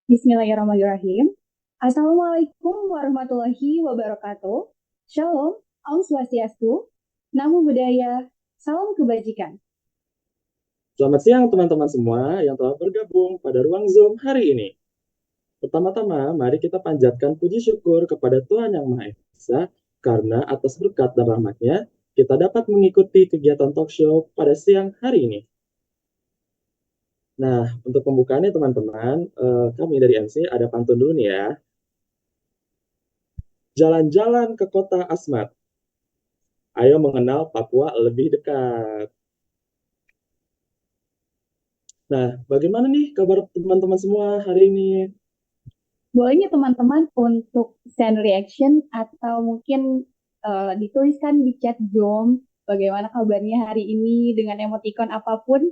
Bismillahirrahmanirrahim. Assalamualaikum warahmatullahi wabarakatuh. Shalom, Om Swastiastu, Namo Buddhaya, Salam Kebajikan. Selamat siang teman-teman semua yang telah bergabung pada ruang Zoom hari ini. Pertama-tama, mari kita panjatkan puji syukur kepada Tuhan Yang Maha Esa karena atas berkat dan rahmat-Nya kita dapat mengikuti kegiatan talk show pada siang hari ini. Nah, untuk pembukaannya teman-teman, kami dari MC ada pantun dulu nih ya. Jalan-jalan ke kota Asmat. Ayo mengenal Papua lebih dekat. Nah, bagaimana nih kabar teman-teman semua hari ini? Boleh nih teman-teman untuk send reaction atau mungkin dituliskan di chat Zoom bagaimana kabarnya hari ini dengan emoticon apapun.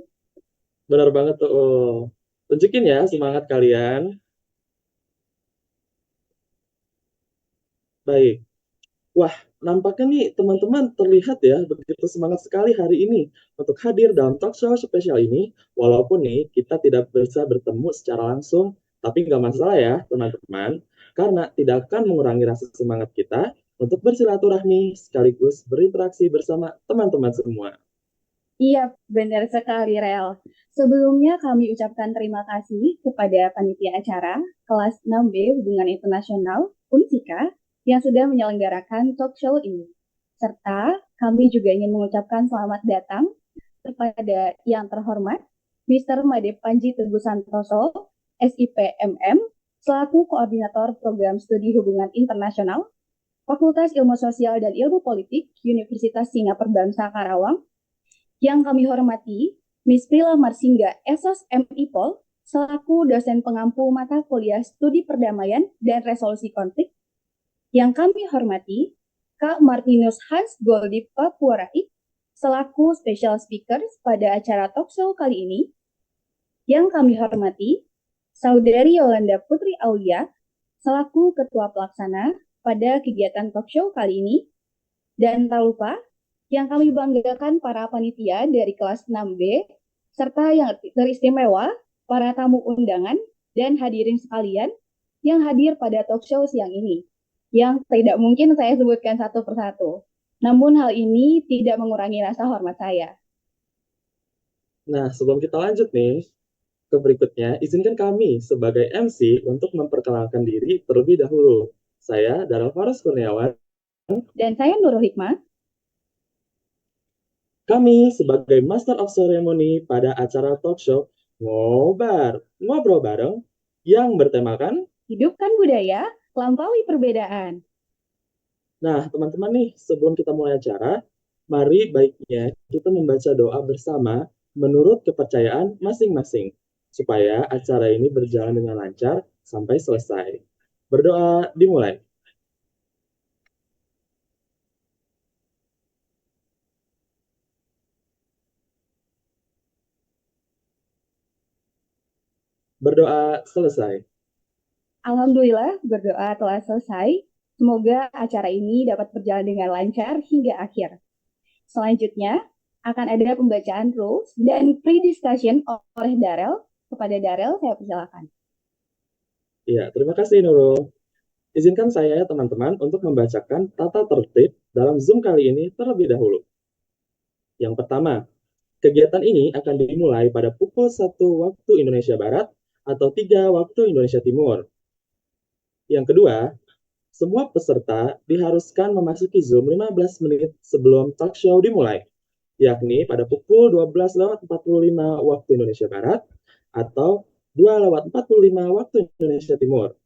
Benar banget tuh. Tunjukin ya semangat kalian. Baik. Wah, nampaknya nih teman-teman terlihat ya begitu semangat sekali hari ini untuk hadir dalam talk show spesial ini. Walaupun nih kita tidak bisa bertemu secara langsung, tapi nggak masalah ya teman-teman. Karena tidak akan mengurangi rasa semangat kita untuk bersilaturahmi sekaligus berinteraksi bersama teman-teman semua. Iya, benar sekali, Rel. Sebelumnya kami ucapkan terima kasih kepada panitia acara kelas 6B Hubungan Internasional Unsika yang sudah menyelenggarakan talk show ini. Serta kami juga ingin mengucapkan selamat datang kepada yang terhormat Mr. Made Panji Teguh Santoso, SIPMM, selaku Koordinator Program Studi Hubungan Internasional, Fakultas Ilmu Sosial dan Ilmu Politik, Universitas Singapura Bangsa Karawang, yang kami hormati Miss Prila Marsingga, Esos MIPOL, selaku dosen pengampu mata kuliah Studi Perdamaian dan Resolusi Konflik. Yang kami hormati Kak Martinus Hans Goldi Papuarait, selaku special speaker pada acara talk show kali ini. Yang kami hormati Saudari Yolanda Putri Aulia, selaku ketua pelaksana pada kegiatan talk show kali ini. Dan tak lupa, yang kami banggakan para panitia dari kelas 6B, serta yang teristimewa, para tamu undangan dan hadirin sekalian yang hadir pada talk show siang ini, yang tidak mungkin saya sebutkan satu persatu. Namun hal ini tidak mengurangi rasa hormat saya. Nah, sebelum kita lanjut nih ke berikutnya, izinkan kami sebagai MC untuk memperkenalkan diri terlebih dahulu. Saya Daryl Faras Kurniawan. Dan saya Nurul Hikmah. Kami sebagai Master of Ceremony pada acara talk show Ngobrol Bareng yang bertemakan Hidupkan budaya, lampaui perbedaan. Nah, teman-teman nih, sebelum kita mulai acara, mari baiknya kita membaca doa bersama menurut kepercayaan masing-masing, supaya acara ini berjalan dengan lancar sampai selesai. Berdoa dimulai. Berdoa selesai. Alhamdulillah, berdoa telah selesai. Semoga acara ini dapat berjalan dengan lancar hingga akhir. Selanjutnya, akan ada pembacaan rules dan pre-discussion oleh Darel. Kepada Darel, saya persilakan. Ya, terima kasih Nurul. Izinkan saya teman-teman untuk membacakan tata tertib dalam Zoom kali ini terlebih dahulu. Yang pertama, kegiatan ini akan dimulai pada pukul 1 waktu Indonesia Barat atau 3 waktu Indonesia Timur. Yang kedua, semua peserta diharuskan memasuki Zoom 15 menit sebelum talk show dimulai, yakni pada pukul 12:45 waktu Indonesia Barat atau 2:45 waktu Indonesia Timur.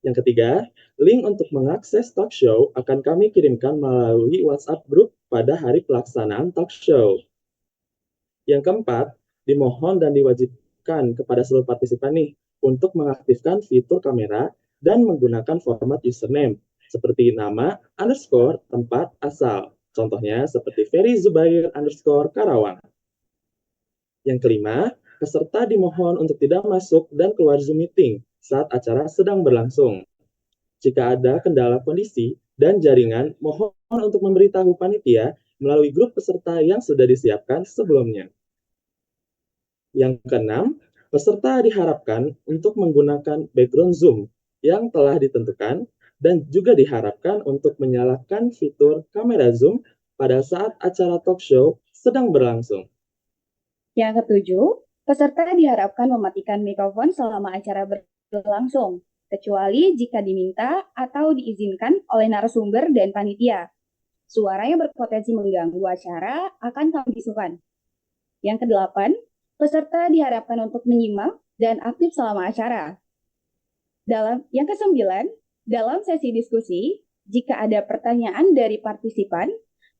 Yang ketiga, link untuk mengakses talk show akan kami kirimkan melalui WhatsApp group pada hari pelaksanaan talk show. Yang keempat, dimohon dan diwajibkan kepada seluruh partisipan nih untuk mengaktifkan fitur kamera dan menggunakan format username seperti nama, underscore, tempat asal. Contohnya seperti Ferry Zubair underscore Karawang. Yang kelima, peserta dimohon untuk tidak masuk dan keluar Zoom meeting saat acara sedang berlangsung. Jika ada kendala kondisi dan jaringan, mohon untuk memberitahu panitia melalui grup peserta yang sudah disiapkan sebelumnya. Yang keenam, peserta diharapkan untuk menggunakan background Zoom yang telah ditentukan dan juga diharapkan untuk menyalakan fitur kamera Zoom pada saat acara talk show sedang berlangsung. Yang ketujuh, peserta diharapkan mematikan mikrofon selama acara berlangsung, kecuali jika diminta atau diizinkan oleh narasumber dan panitia. Suara yang berpotensi mengganggu acara akan kami bisukan. Yang kedelapan, peserta diharapkan untuk menyimak dan aktif selama acara. Yang kesembilan, dalam sesi diskusi, jika ada pertanyaan dari partisipan,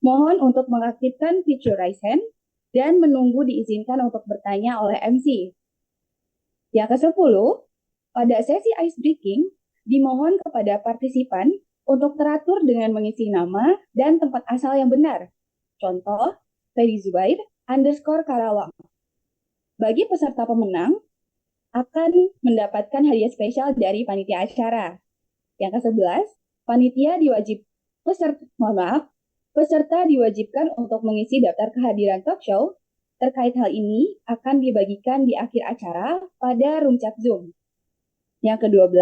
mohon untuk mengaktifkan fitur raise hand dan menunggu diizinkan untuk bertanya oleh MC. Yang ke-10, pada sesi ice breaking, dimohon kepada partisipan untuk teratur dengan mengisi nama dan tempat asal yang benar. Contoh, Ferry Zubair underscore Karawang. Bagi peserta pemenang, akan mendapatkan hadiah spesial dari panitia acara. Yang ke-11, peserta diwajibkan untuk mengisi daftar kehadiran talk show. Terkait hal ini akan dibagikan di akhir acara pada room chat Zoom. Yang ke-12,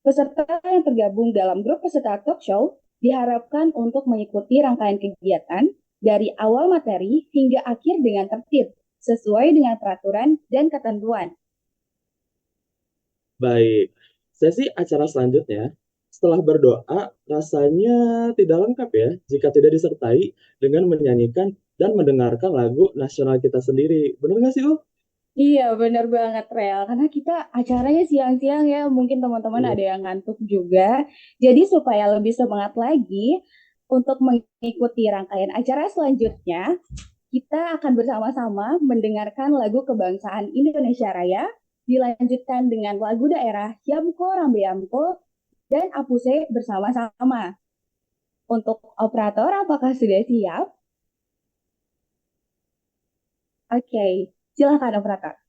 peserta yang tergabung dalam grup peserta talk show diharapkan untuk mengikuti rangkaian kegiatan dari awal materi hingga akhir dengan tertib, sesuai dengan peraturan dan ketentuan. Baik, sesi acara selanjutnya, setelah berdoa, rasanya tidak lengkap ya jika tidak disertai dengan menyanyikan dan mendengarkan lagu nasional kita sendiri. Benar nggak sih, Iya, benar banget, Rel. Karena kita acaranya siang-siang ya, mungkin teman-teman ada yang ngantuk juga. Jadi supaya lebih semangat lagi untuk mengikuti rangkaian acara selanjutnya, kita akan bersama-sama mendengarkan lagu kebangsaan Indonesia Raya, dilanjutkan dengan lagu daerah Yamko Rambe Yamko dan Apuse bersama-sama. Untuk operator, apakah sudah siap? Oke, silakan operator.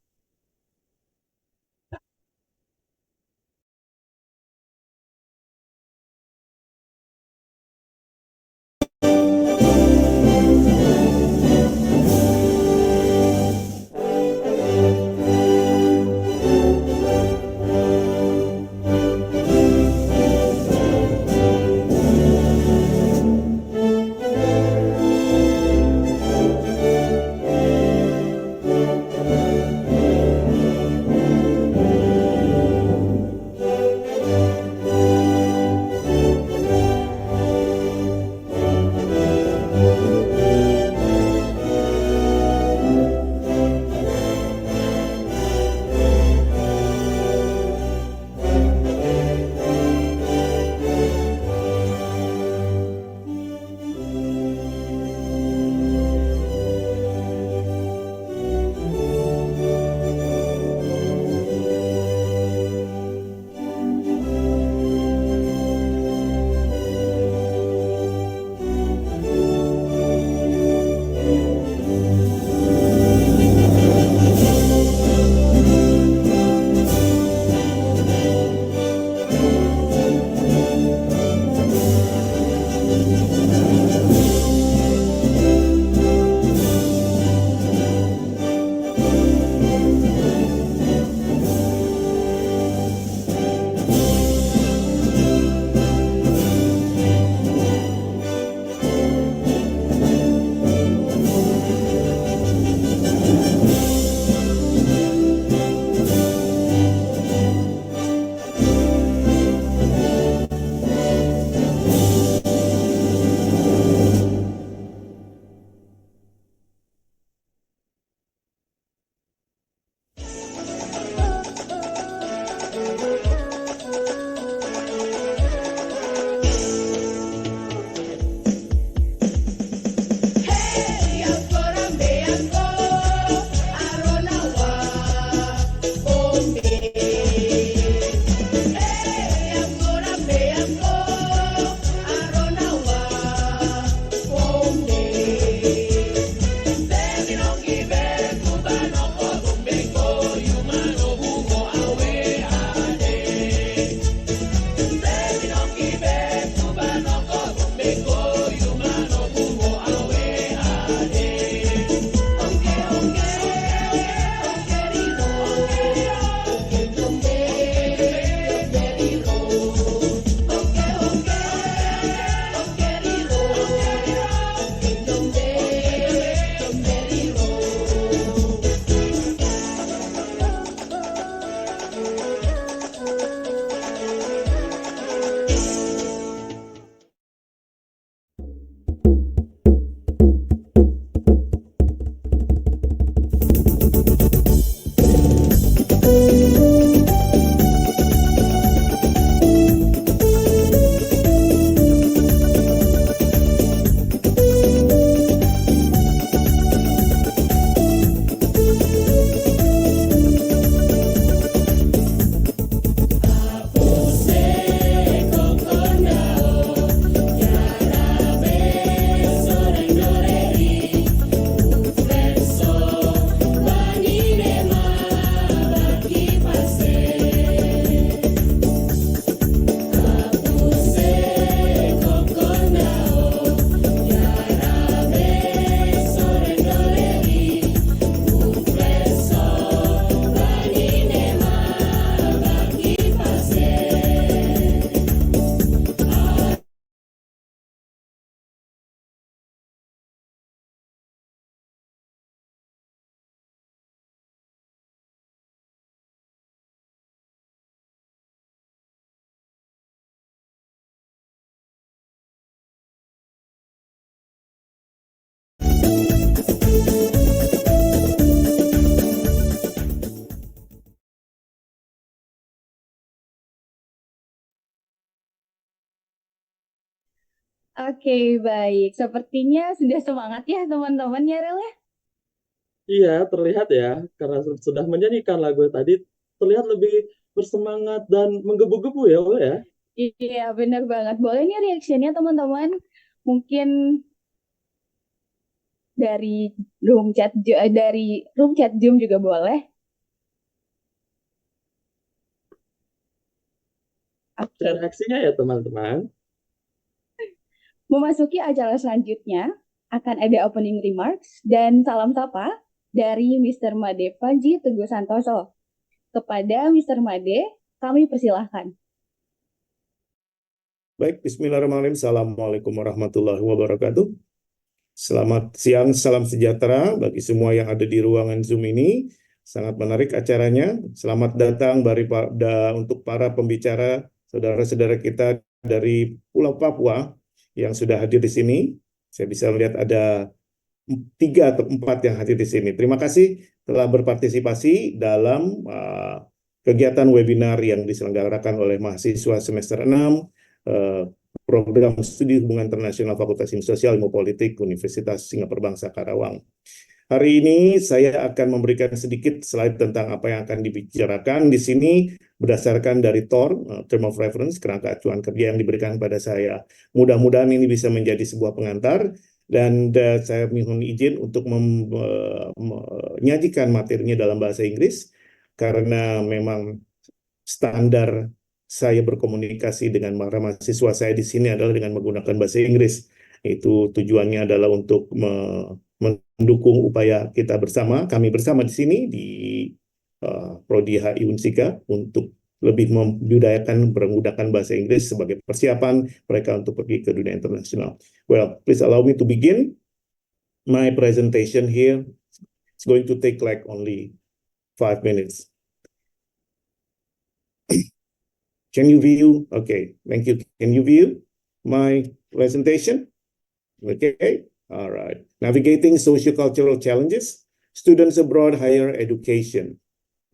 Oke, baik. Sepertinya sudah semangat ya teman-teman ya, Rel ya? Iya, terlihat ya, karena sudah menyanyikan lagu tadi, terlihat lebih bersemangat dan menggebu-gebu ya, Ul ya. Iya, benar banget. Boleh nih reaksinya teman-teman? Mungkin dari dari room chat Zoom juga boleh. Oke. Reaksinya ya, teman-teman. Memasuki acara selanjutnya akan ada opening remarks dan salam sapa dari Mr. Made Panji Teguh Santoso. Kepada Mr. Made, kami persilahkan. Baik, Bismillahirrahmanirrahim. Assalamualaikum warahmatullahi wabarakatuh. Selamat siang, salam sejahtera bagi semua yang ada di ruangan Zoom ini. Sangat menarik acaranya. Selamat datang untuk para pembicara, saudara-saudara kita dari Pulau Papua yang sudah hadir di sini. Saya bisa melihat ada 3 atau 4 yang hadir di sini. Terima kasih telah berpartisipasi dalam kegiatan webinar yang diselenggarakan oleh mahasiswa semester 6 program studi hubungan internasional Fakultas Ilmu Sosial Ilmu Politik Universitas Singapura Bangsa Karawang. Hari ini saya akan memberikan sedikit slide tentang apa yang akan dibicarakan di sini berdasarkan dari TOR, Term of Reference, kerangka acuan kerja yang diberikan pada saya. Mudah-mudahan ini bisa menjadi sebuah pengantar dan saya mohon izin untuk menyajikan materinya dalam bahasa Inggris karena memang standar saya berkomunikasi dengan para mahasiswa saya di sini adalah dengan menggunakan bahasa Inggris. Itu tujuannya adalah untuk mendukung upaya kita bersama, kami bersama di sini di Prodi HI Unsika untuk lebih membudayakan menggunakan bahasa Inggris sebagai persiapan mereka untuk pergi ke dunia internasional. Well, please allow me to begin my presentation here. It's going to take like only 5 minutes. Can you view? Okay, thank you. Can you view my presentation? Okay, all right. Navigating sociocultural challenges, students abroad higher education.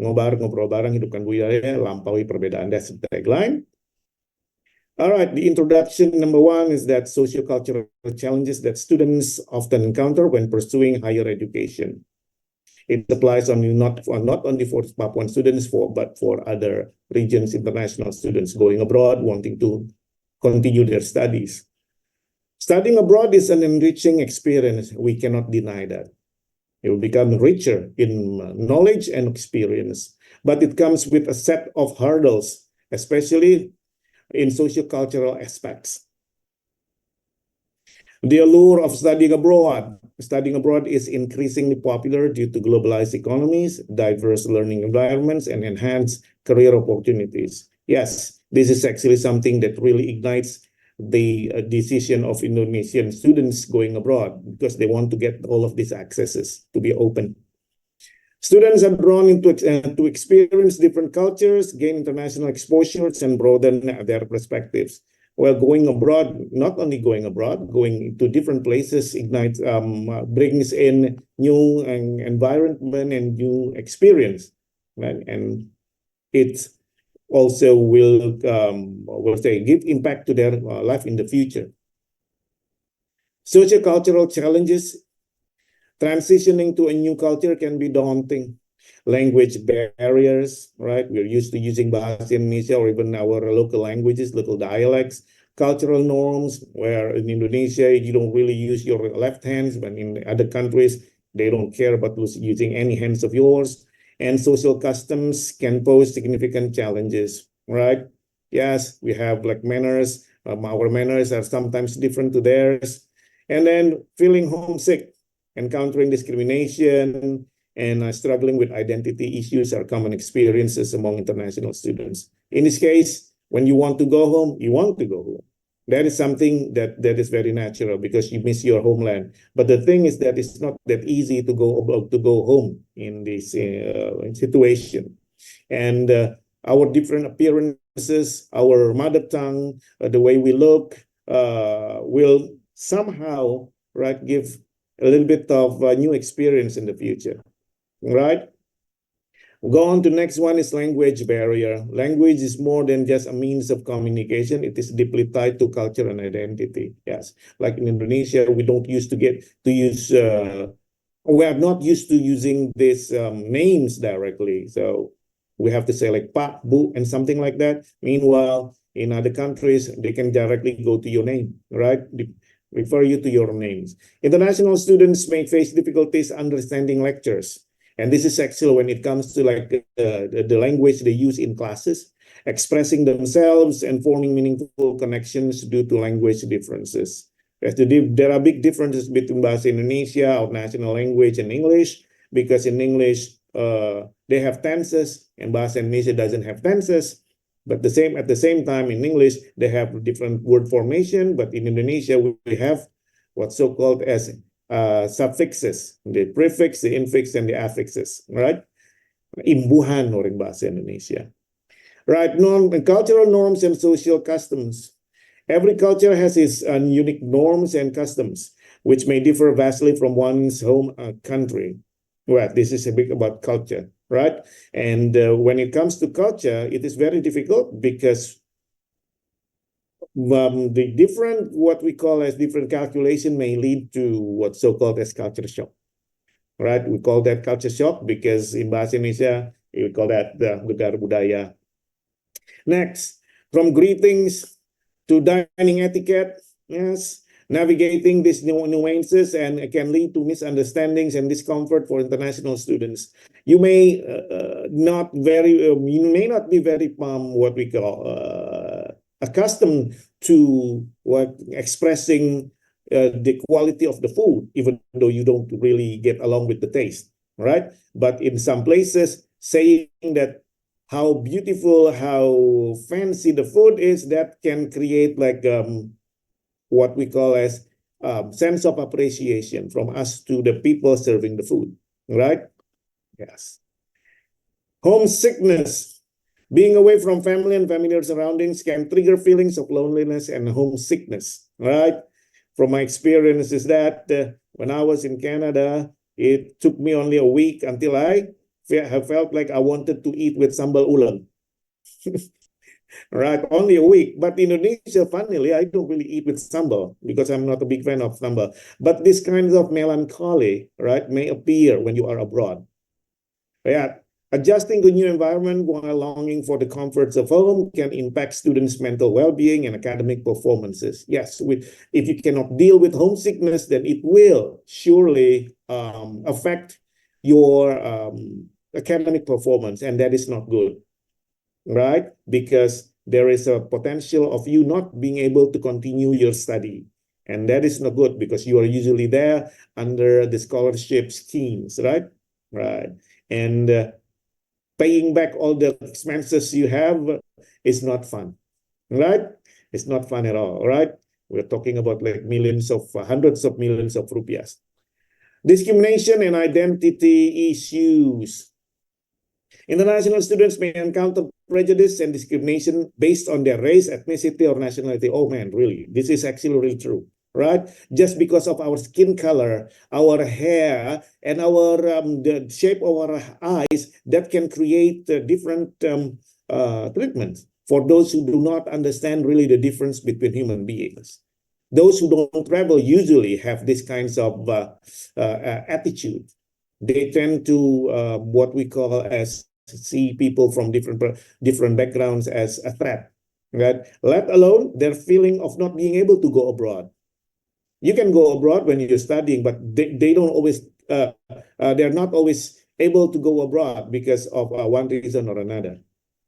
Ngobrol bareng, hidupkan budaya, lampaui perbedaan. That's the tagline. All right, the introduction number 1 is that sociocultural challenges that students often encounter when pursuing higher education. It applies not only for Papuan students, but for other regions, international students going abroad, wanting to continue their studies. Studying abroad is an enriching experience. We cannot deny that. You will become richer in knowledge and experience, but it comes with a set of hurdles, especially in sociocultural aspects. The allure of studying abroad. Studying abroad is increasingly popular due to globalized economies, diverse learning environments, and enhanced career opportunities. Yes, this is actually something that really ignites the decision of Indonesian students going abroad because they want to get all of these accesses to be open. Students are drawn into to experience different cultures, gain international exposures, and broaden their perspectives. Well, going abroad, not only going abroad, going to different places ignites, brings in new environment and new experience, right? And it also will give impact to their life in the future. Sociocultural challenges. Transitioning to a new culture can be daunting. Language barriers, right? We're used to using Bahasa Indonesia or even our local languages, local dialects. Cultural norms, where in Indonesia, you don't really use your left hands, but in other countries, they don't care about using any hands of yours. And social customs can pose significant challenges, right? Yes, we have like manners. Our manners are sometimes different to theirs. And then feeling homesick, encountering discrimination, and struggling with identity issues are common experiences among international students. In this case, when you want to go home, you want to go home. That is something that is very natural because you miss your homeland. But the thing is that it's not that easy to go home in this situation. And our different appearances, our mother tongue, the way we look, will somehow, right, give a little bit of a new experience in the future, right? Go on to next one is language barrier. Language is more than just a means of communication. It is deeply tied to culture and identity. Yes, like in Indonesia, we don't used to get to use. We are not used to using these names directly, so we have to say like Pak, Bu, and something like that. Meanwhile, in other countries, they can directly go to your name, right? Refer you to your names. International students may face difficulties understanding lectures. And this is actually when it comes to like the language they use in classes, expressing themselves and forming meaningful connections due to language differences. There are big differences between Bahasa Indonesia, our national language, and English, because in English, they have tenses, and Bahasa Indonesia doesn't have tenses. But at the same time, in English, they have different word formation, but in Indonesia, we have what's so-called as suffixes, the prefix, the infix, and the affixes, right? Imbuhan orang bahasa Indonesia. Right, cultural norms and social customs. Every culture has its unique norms and customs, which may differ vastly from one's home country. Well, this is a bit about culture, right? And when it comes to culture, it is very difficult because the different, what we call as different calculation may lead to what's so-called as culture shock, right? We call that culture shock because in Bahasa Indonesia, we call that the gegar budaya. Next, from greetings to dining etiquette, yes, navigating these nuances and it can lead to misunderstandings and discomfort for international students. You may not be very what we call accustomed to expressing the quality of the food, even though you don't really get along with the taste, right? But in some places, saying that how beautiful, how fancy the food is, that can create like what we call as sense of appreciation from us to the people serving the food, right? Yes. Homesickness. Being away from family and familiar surroundings can trigger feelings of loneliness and homesickness, right? From my experience is that when I was in Canada, it took me only a week until I have felt like I wanted to eat with sambal ulam. Right, only a week. But in Indonesia, funnily, I don't really eat with sambal because I'm not a big fan of sambal. But this kind of melancholy, right, may appear when you are abroad. Yeah, adjusting to new environment while longing for the comforts of home can impact students' mental well-being and academic performances. Yes, if you cannot deal with homesickness, then it will surely affect your academic performance, and that is not good, right? Because there is a potential of you not being able to continue your study. And that is not good because you are usually there under the scholarship schemes, right? Right. And paying back all the expenses you have is not fun, right? It's not fun at all, right? We're talking about like hundreds of millions of rupiahs. Discrimination and identity issues. International students may encounter prejudice and discrimination based on their race, ethnicity, or nationality. Oh man, really? This is actually really true, right? Just because of our skin color, our hair, and the shape of our eyes, that can create different treatments for those who do not understand really the difference between human beings. Those who don't travel usually have these kinds of attitude. They tend to what we call as see people from different backgrounds as a threat, right? Let alone their feeling of not being able to go abroad. You can go abroad when you're studying, but they don't always, they're not always able to go abroad because of one reason or another,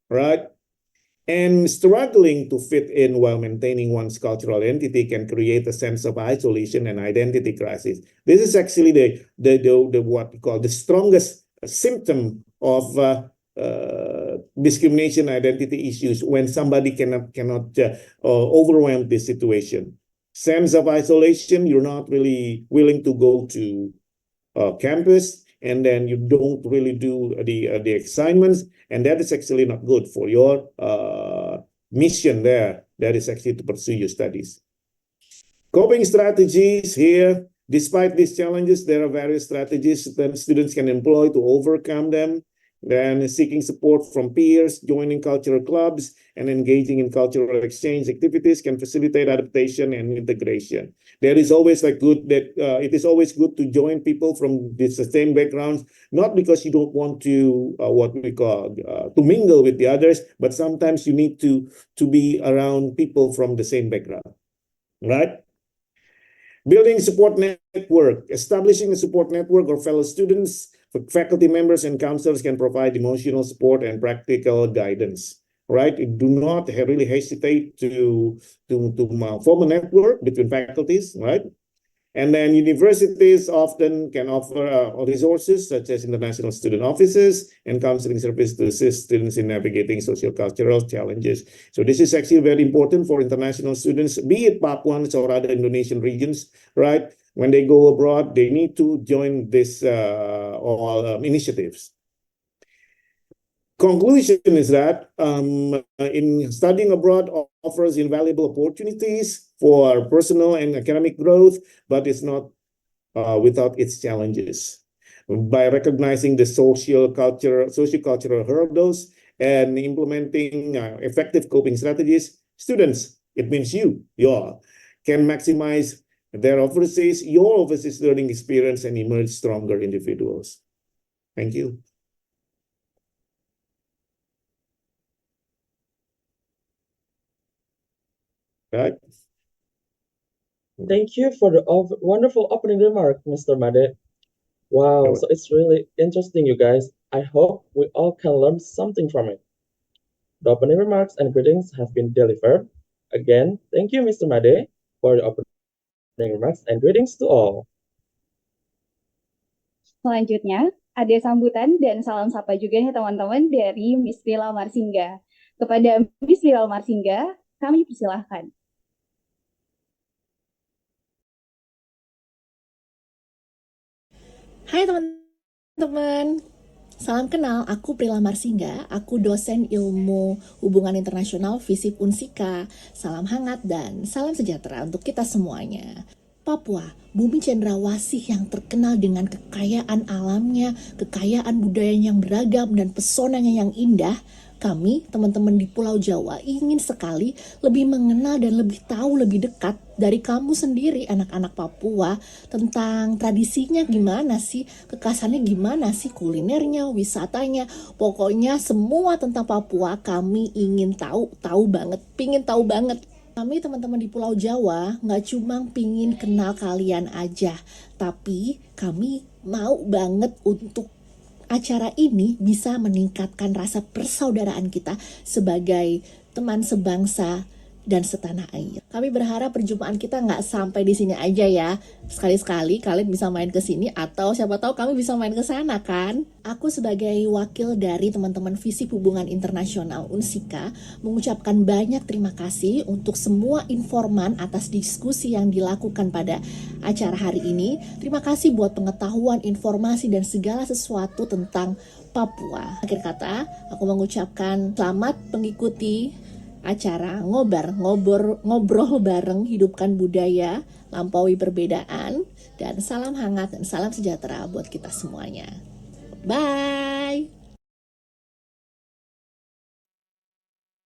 right? And struggling to fit in while maintaining one's cultural identity can create a sense of isolation and identity crisis. This is actually the what we call the strongest symptom of discrimination identity issues when somebody cannot overwhelm this situation. Sense of isolation, you're not really willing to go to campus, and then you don't really do the assignments, and that is actually not good for your mission there. That is actually to pursue your studies. Coping strategies here. Despite these challenges, there are various strategies that students can employ to overcome them. then seeking support from peers, joining cultural clubs, and engaging in cultural exchange activities can facilitate adaptation and integration. There is always it is always good to join people from the same backgrounds, not because you don't want to to mingle with the others, but sometimes you need to be around people from the same background, right? Building support network, establishing a support network of fellow students, faculty members, and counselors can provide emotional support and practical guidance. Right? Do not really hesitate to form a network between faculties. Right? And then universities often can offer resources such as international student offices and counseling service to assist students in navigating social cultural challenges. So this is actually very important for international students, be it Papuans or other Indonesian regions, right? When they go abroad, they need to join this initiatives. Conclusion is that in studying abroad offers invaluable opportunities for personal and academic growth, but it's not without its challenges. By recognizing the socio-cultural hurdles and implementing effective coping strategies, students, it means you all, can maximize your overseas learning experience and emerge stronger individuals. Thank you. Right. Thank you for the wonderful opening remark, Mr. Made. Wow, so it's really interesting, you guys. I hope we all can learn something from it. The opening remarks and greetings have been delivered. Again, thank you, Mr. Made, for the opening remarks and greetings to all. Selanjutnya, ada sambutan dan salam sapa juga nih teman-teman dari Miss Lila Marsingga. Kepada Miss Lila Marsingga, kami persilahkan. Hai teman-teman, salam kenal, aku Prila Marsingga, aku dosen ilmu hubungan internasional FISIP Unsika. Salam hangat dan salam sejahtera untuk kita semuanya. Papua, bumi cendrawasih yang terkenal dengan kekayaan alamnya, kekayaan budayanya yang beragam dan pesonanya yang indah. Kami, teman-teman di Pulau Jawa, ingin sekali lebih mengenal dan lebih tahu lebih dekat dari kamu sendiri, anak-anak Papua, tentang tradisinya gimana sih, kekhasannya gimana sih, kulinernya, wisatanya, pokoknya semua tentang Papua kami ingin pingin tahu banget. Kami teman-teman di Pulau Jawa nggak cuma pingin kenal kalian aja, tapi kami mau banget untuk acara ini bisa meningkatkan rasa persaudaraan kita sebagai teman sebangsa dan setanah air. Kami berharap perjumpaan kita nggak sampai di sini aja ya. Sekali-sekali kalian bisa main ke sini atau siapa tahu kami bisa main ke sana kan. Aku sebagai wakil dari teman-teman FISIP Hubungan Internasional Unsika mengucapkan banyak terima kasih untuk semua informan atas diskusi yang dilakukan pada acara hari ini. Terima kasih buat pengetahuan, informasi dan segala sesuatu tentang Papua. Akhir kata, aku mengucapkan selamat mengikuti acara ngobrol bareng, hidupkan budaya, lampaui perbedaan, dan salam hangat dan salam sejahtera buat kita semuanya. Bye!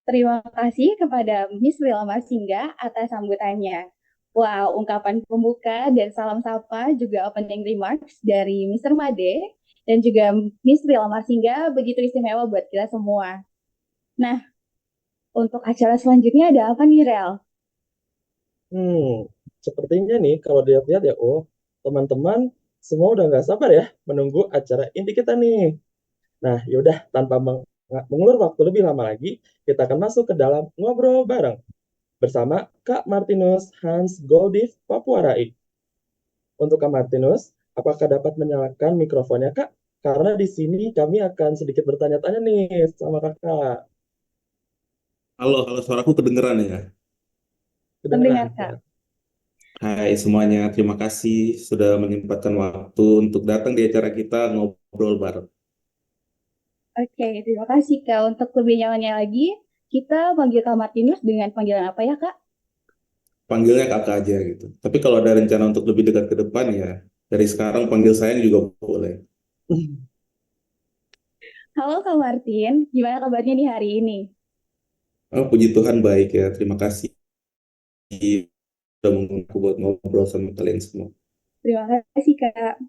Terima kasih kepada Miss Lila Marsingga atas sambutannya. Wow, ungkapan pembuka dan salam sapa juga opening remarks dari Mr. Made dan juga Miss Lila Marsingga begitu istimewa buat kita semua. Nah, untuk acara selanjutnya ada apa nih, Rel? Sepertinya nih kalau dilihat-lihat ya, teman-teman semua udah nggak sabar ya menunggu acara inti kita nih. Nah, yaudah tanpa mengulur waktu lebih lama lagi, kita akan masuk ke dalam ngobrol bareng bersama Kak Martinus Hans Goldif Papuarai. Untuk Kak Martinus, apakah dapat menyalakan mikrofonnya, Kak? Karena di sini kami akan sedikit bertanya-tanya nih sama Kakak. Halo, suaraku kedengeran ya? Mendengar, Kak. Hai semuanya, terima kasih sudah menyempatkan waktu untuk datang di acara kita ngobrol bareng. Oke, terima kasih, Kak. Untuk lebih nyamannya lagi, kita panggil Kak Martinus dengan panggilan apa ya, Kak? Panggilnya kakak aja gitu. Tapi kalau ada rencana untuk lebih dekat ke depan ya, dari sekarang panggil sayang juga boleh. Halo Kak Martin, gimana kabarnya nih hari ini? Oh, puji Tuhan baik ya. Terima kasih sudah mengundang aku buat ngobrol sama kalian semua. Terima kasih Kak.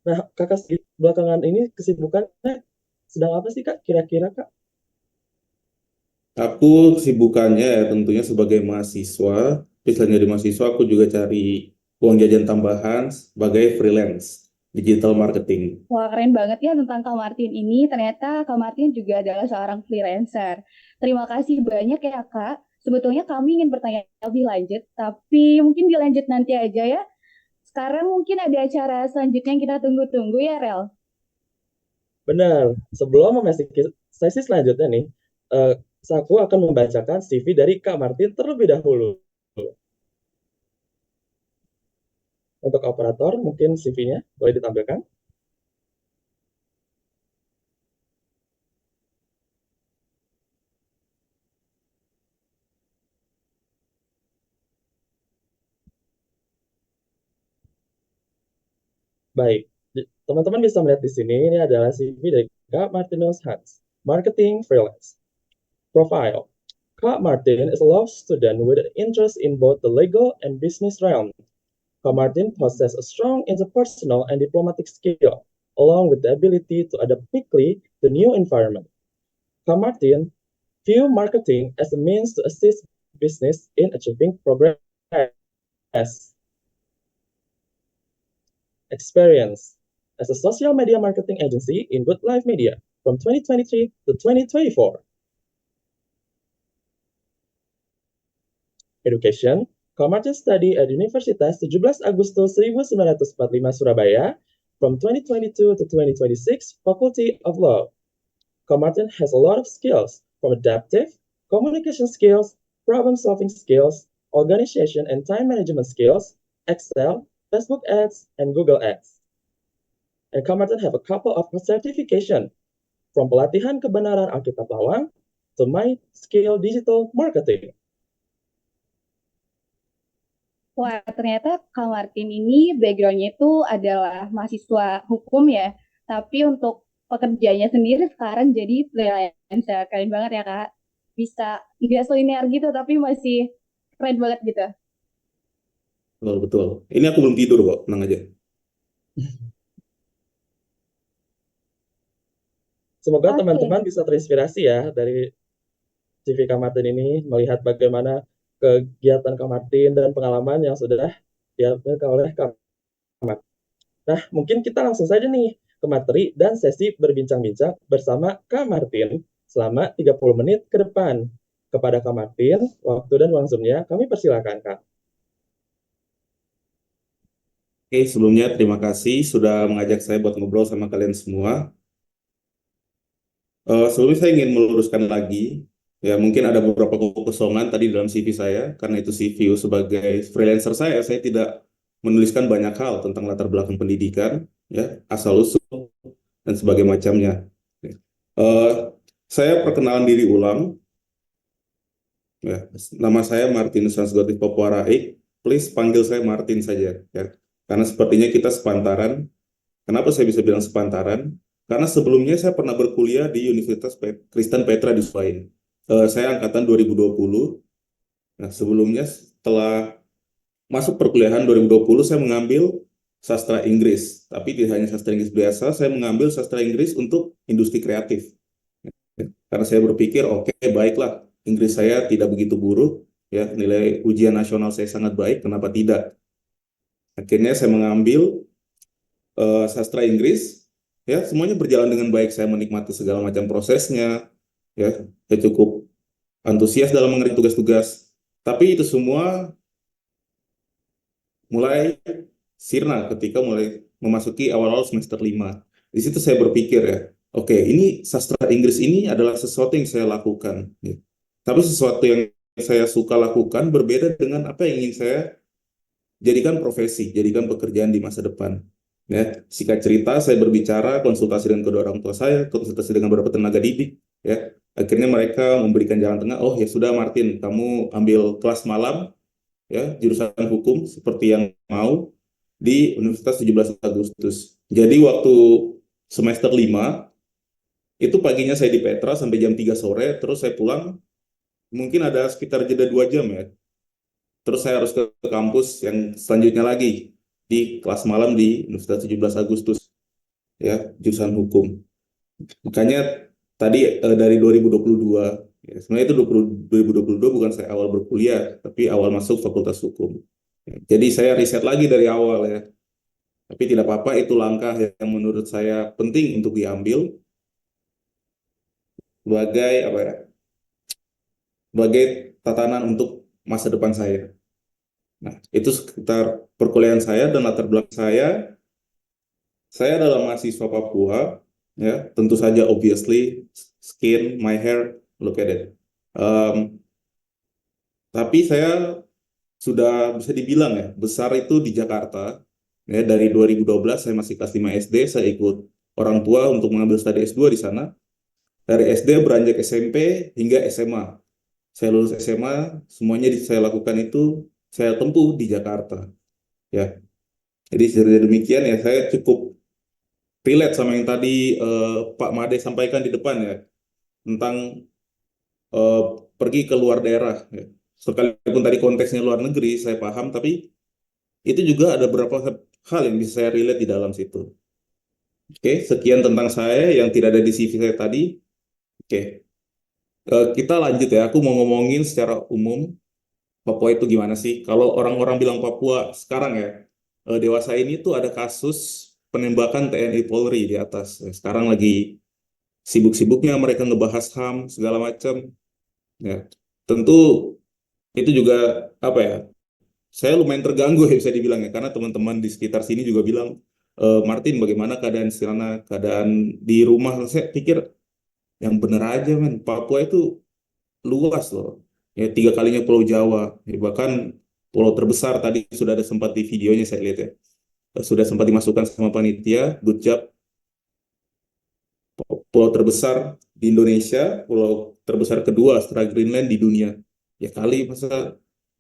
Nah, kakak belakangan ini kesibukannya sedang apa sih kak? Kira-kira kak? Aku kesibukannya ya tentunya sebagai mahasiswa. Tapi selain jadi mahasiswa, aku juga cari uang jajan tambahan sebagai freelance digital marketing. Wah, keren banget ya tentang Kak Martin ini. Ternyata Kak Martin juga adalah seorang freelancer. Terima kasih banyak ya Kak. Sebetulnya kami ingin bertanya lebih lanjut, tapi mungkin dilanjut nanti aja ya. Sekarang mungkin ada acara selanjutnya yang kita tunggu-tunggu ya, Rel. Benar. Sebelum memasuki sesi selanjutnya nih, eh, aku akan membacakan CV dari Kak Martin terlebih dahulu. Untuk operator, mungkin CV-nya boleh ditampilkan. Baik, teman-teman bisa melihat di sini, ini adalah CV dari Kak Martinus Hans, Marketing Freelance. Profile. Kak Martin is a law student with an interest in both the legal and business realm. Kak Martin possesses a strong interpersonal and diplomatic skill, along with the ability to adapt quickly to new environment. Kak Martin view marketing as a means to assist business in achieving progress. Experience as a social media marketing agency in Good Life Media from 2023 to 2024. Education, Kak Martin study at Universitas 17 Agustus 1945 Surabaya from 2022 to 2026, Faculty of Law. Kak Martin has a lot of skills, from adaptive, communication skills, problem-solving skills, organization and time management skills, Excel, Facebook ads, and Google ads. And Kak Martin have a couple of certification, from pelatihan kebenaran Alkitab Lawang to My Skill Digital Marketing. Wah, ternyata Kak Martin ini background-nya itu adalah mahasiswa hukum ya. Tapi untuk pekerjaannya sendiri sekarang jadi freelancer. Keren banget ya Kak. Bisa nggak selinear gitu, tapi masih keren banget gitu. Betul, betul. Ini aku belum tidur kok, tenang aja. Semoga Oke, teman-teman bisa terinspirasi ya dari CV Kak Martin ini, melihat bagaimana kegiatan Kak Martin dan pengalaman yang sudah diambil oleh Kak Martin. Nah, mungkin kita langsung saja nih ke materi dan sesi berbincang-bincang bersama Kak Martin selama 30 menit ke depan. Kepada Kak Martin, waktu dan uang Zoom-nya kami persilakan, Kak. Oke, sebelumnya terima kasih sudah mengajak saya buat ngobrol sama kalian semua. Sebelumnya saya ingin meluruskan lagi, ya mungkin ada beberapa kekosongan tadi dalam CV saya, karena itu CV sebagai freelancer saya tidak menuliskan banyak hal tentang latar belakang pendidikan, ya asal-usul dan sebagainya macamnya. Eh, saya perkenalan diri ulang, ya nama saya Martinus Hansgotif Papuaraik, please panggil saya Martin saja, ya karena sepertinya kita sepantaran. Kenapa saya bisa bilang sepantaran? Karena sebelumnya saya pernah berkuliah di Universitas Kristen Petra di Surabaya. Saya angkatan 2020. Nah, sebelumnya setelah masuk perkuliahan 2020, saya mengambil sastra Inggris. Tapi tidak hanya sastra Inggris biasa, saya mengambil sastra Inggris untuk industri kreatif. Karena saya berpikir, oke, baiklah, Inggris saya tidak begitu buruk, ya nilai ujian nasional saya sangat baik, kenapa tidak? Akhirnya saya mengambil sastra Inggris, ya semuanya berjalan dengan baik. Saya menikmati segala macam prosesnya, ya saya cukup antusias dalam mengerjakan tugas-tugas. Tapi itu semua mulai sirna ketika mulai memasuki awal-awal semester 5. Di situ saya berpikir ya, oke, ini sastra Inggris ini adalah sesuatu yang saya lakukan, ya. Tapi sesuatu yang saya suka lakukan berbeda dengan apa yang ingin saya jadikan profesi, jadikan pekerjaan di masa depan. Ya, singkat cerita, saya berbicara, konsultasi dengan kedua orang tua saya, konsultasi dengan beberapa tenaga didik. Ya, akhirnya mereka memberikan jalan tengah. Oh ya sudah, Martin, kamu ambil kelas malam, ya jurusan hukum seperti yang mau di Universitas 17 Agustus. Jadi waktu semester 5, Itu paginya saya di Petra sampai jam 3 sore, terus saya pulang, mungkin ada sekitar jeda 2 jam ya. Terus saya harus ke kampus yang selanjutnya lagi, di kelas malam di Universitas 17 Agustus, ya, jurusan hukum. Makanya tadi dari 2022, ya, sebenarnya itu 2022 bukan saya awal berkuliah, tapi awal masuk Fakultas Hukum. Ya, jadi saya riset lagi dari awal ya. Tapi tidak apa-apa, itu langkah yang menurut saya penting untuk diambil sebagai apa ya? Sebagai tatanan untuk masa depan saya. Nah, itu sekitar perkuliahan saya dan latar belakang saya. Saya adalah mahasiswa Papua, ya, tentu saja obviously skin, my hair, look at it. Um, tapi saya sudah bisa dibilang ya, besar itu di Jakarta. Ya, dari 2012 saya masih kelas 5 SD, saya ikut orang tua untuk mengambil studi S2 di sana. Dari SD beranjak SMP hingga SMA. Saya lulus SMA, semuanya saya lakukan itu saya tempuh di Jakarta. Ya, jadi secara demikian ya saya cukup relate sama yang tadi Pak Made sampaikan di depan ya tentang eh, pergi ke luar daerah. Ya. Sekalipun tadi konteksnya luar negeri, saya paham, tapi itu juga ada beberapa hal yang bisa saya relate di dalam situ. Oke, sekian tentang saya yang tidak ada di CV saya tadi. Oke, kita lanjut ya. Aku mau ngomongin secara umum Papua itu gimana sih? Kalau orang-orang bilang Papua sekarang ya, dewasa ini tuh ada kasus penembakan TNI Polri di atas. Sekarang lagi sibuk-sibuknya mereka ngebahas HAM segala macam. Ya, tentu itu juga apa ya? Saya lumayan terganggu ya bisa dibilang ya, karena teman-teman di sekitar sini juga bilang, Martin, bagaimana keadaan di sana, keadaan di rumah? Saya pikir yang bener aja, men. Papua itu luas loh. Ya, 3 kalinya Pulau Jawa. Ya, bahkan pulau terbesar tadi sudah ada sempat di videonya saya lihat ya. Sudah sempat dimasukkan sama panitia, good job. Pulau terbesar di Indonesia, pulau terbesar kedua setelah Greenland di dunia. Ya kali masa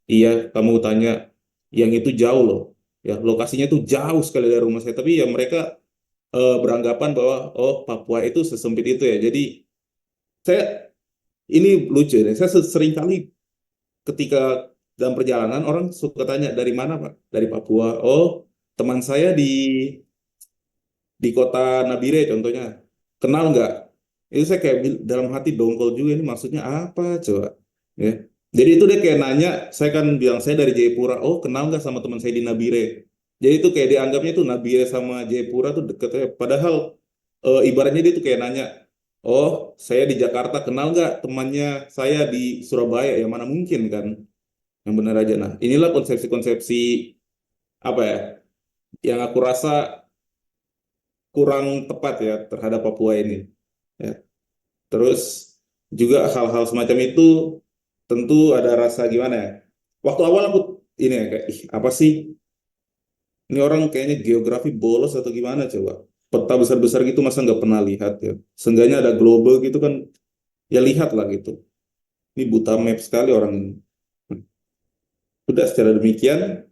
iya kamu tanya yang itu jauh loh. Ya lokasinya tuh jauh sekali dari rumah saya. Tapi ya mereka beranggapan bahwa oh Papua itu sesempit itu ya. Jadi saya ini lucu ya. Saya sering kali ketika dalam perjalanan orang suka tanya dari mana Pak? Dari Papua. Oh teman saya di kota Nabire contohnya. Kenal nggak? Itu saya kayak dalam hati dongkol juga ini maksudnya apa coba? Ya. Jadi itu dia kayak nanya, saya kan bilang saya dari Jayapura. Oh kenal nggak sama teman saya di Nabire? Jadi itu kayak dianggapnya tuh Nabire sama Jayapura tuh deket ya. Padahal ibaratnya dia tuh kayak nanya, oh saya di Jakarta kenal nggak temannya saya di Surabaya? Ya mana mungkin kan? Yang benar aja. Nah inilah konsepsi-konsepsi apa ya? Yang aku rasa kurang tepat ya terhadap Papua ini. Ya. Terus juga hal-hal semacam itu tentu ada rasa gimana ya. Waktu awal aku ini ya kayak ih, apa sih ini orang kayaknya geografi bolos atau gimana coba. Peta besar-besar gitu masa nggak pernah lihat ya. Seenggaknya ada global gitu kan ya lihat lah gitu. Ini buta map sekali orang ini. Sudah secara demikian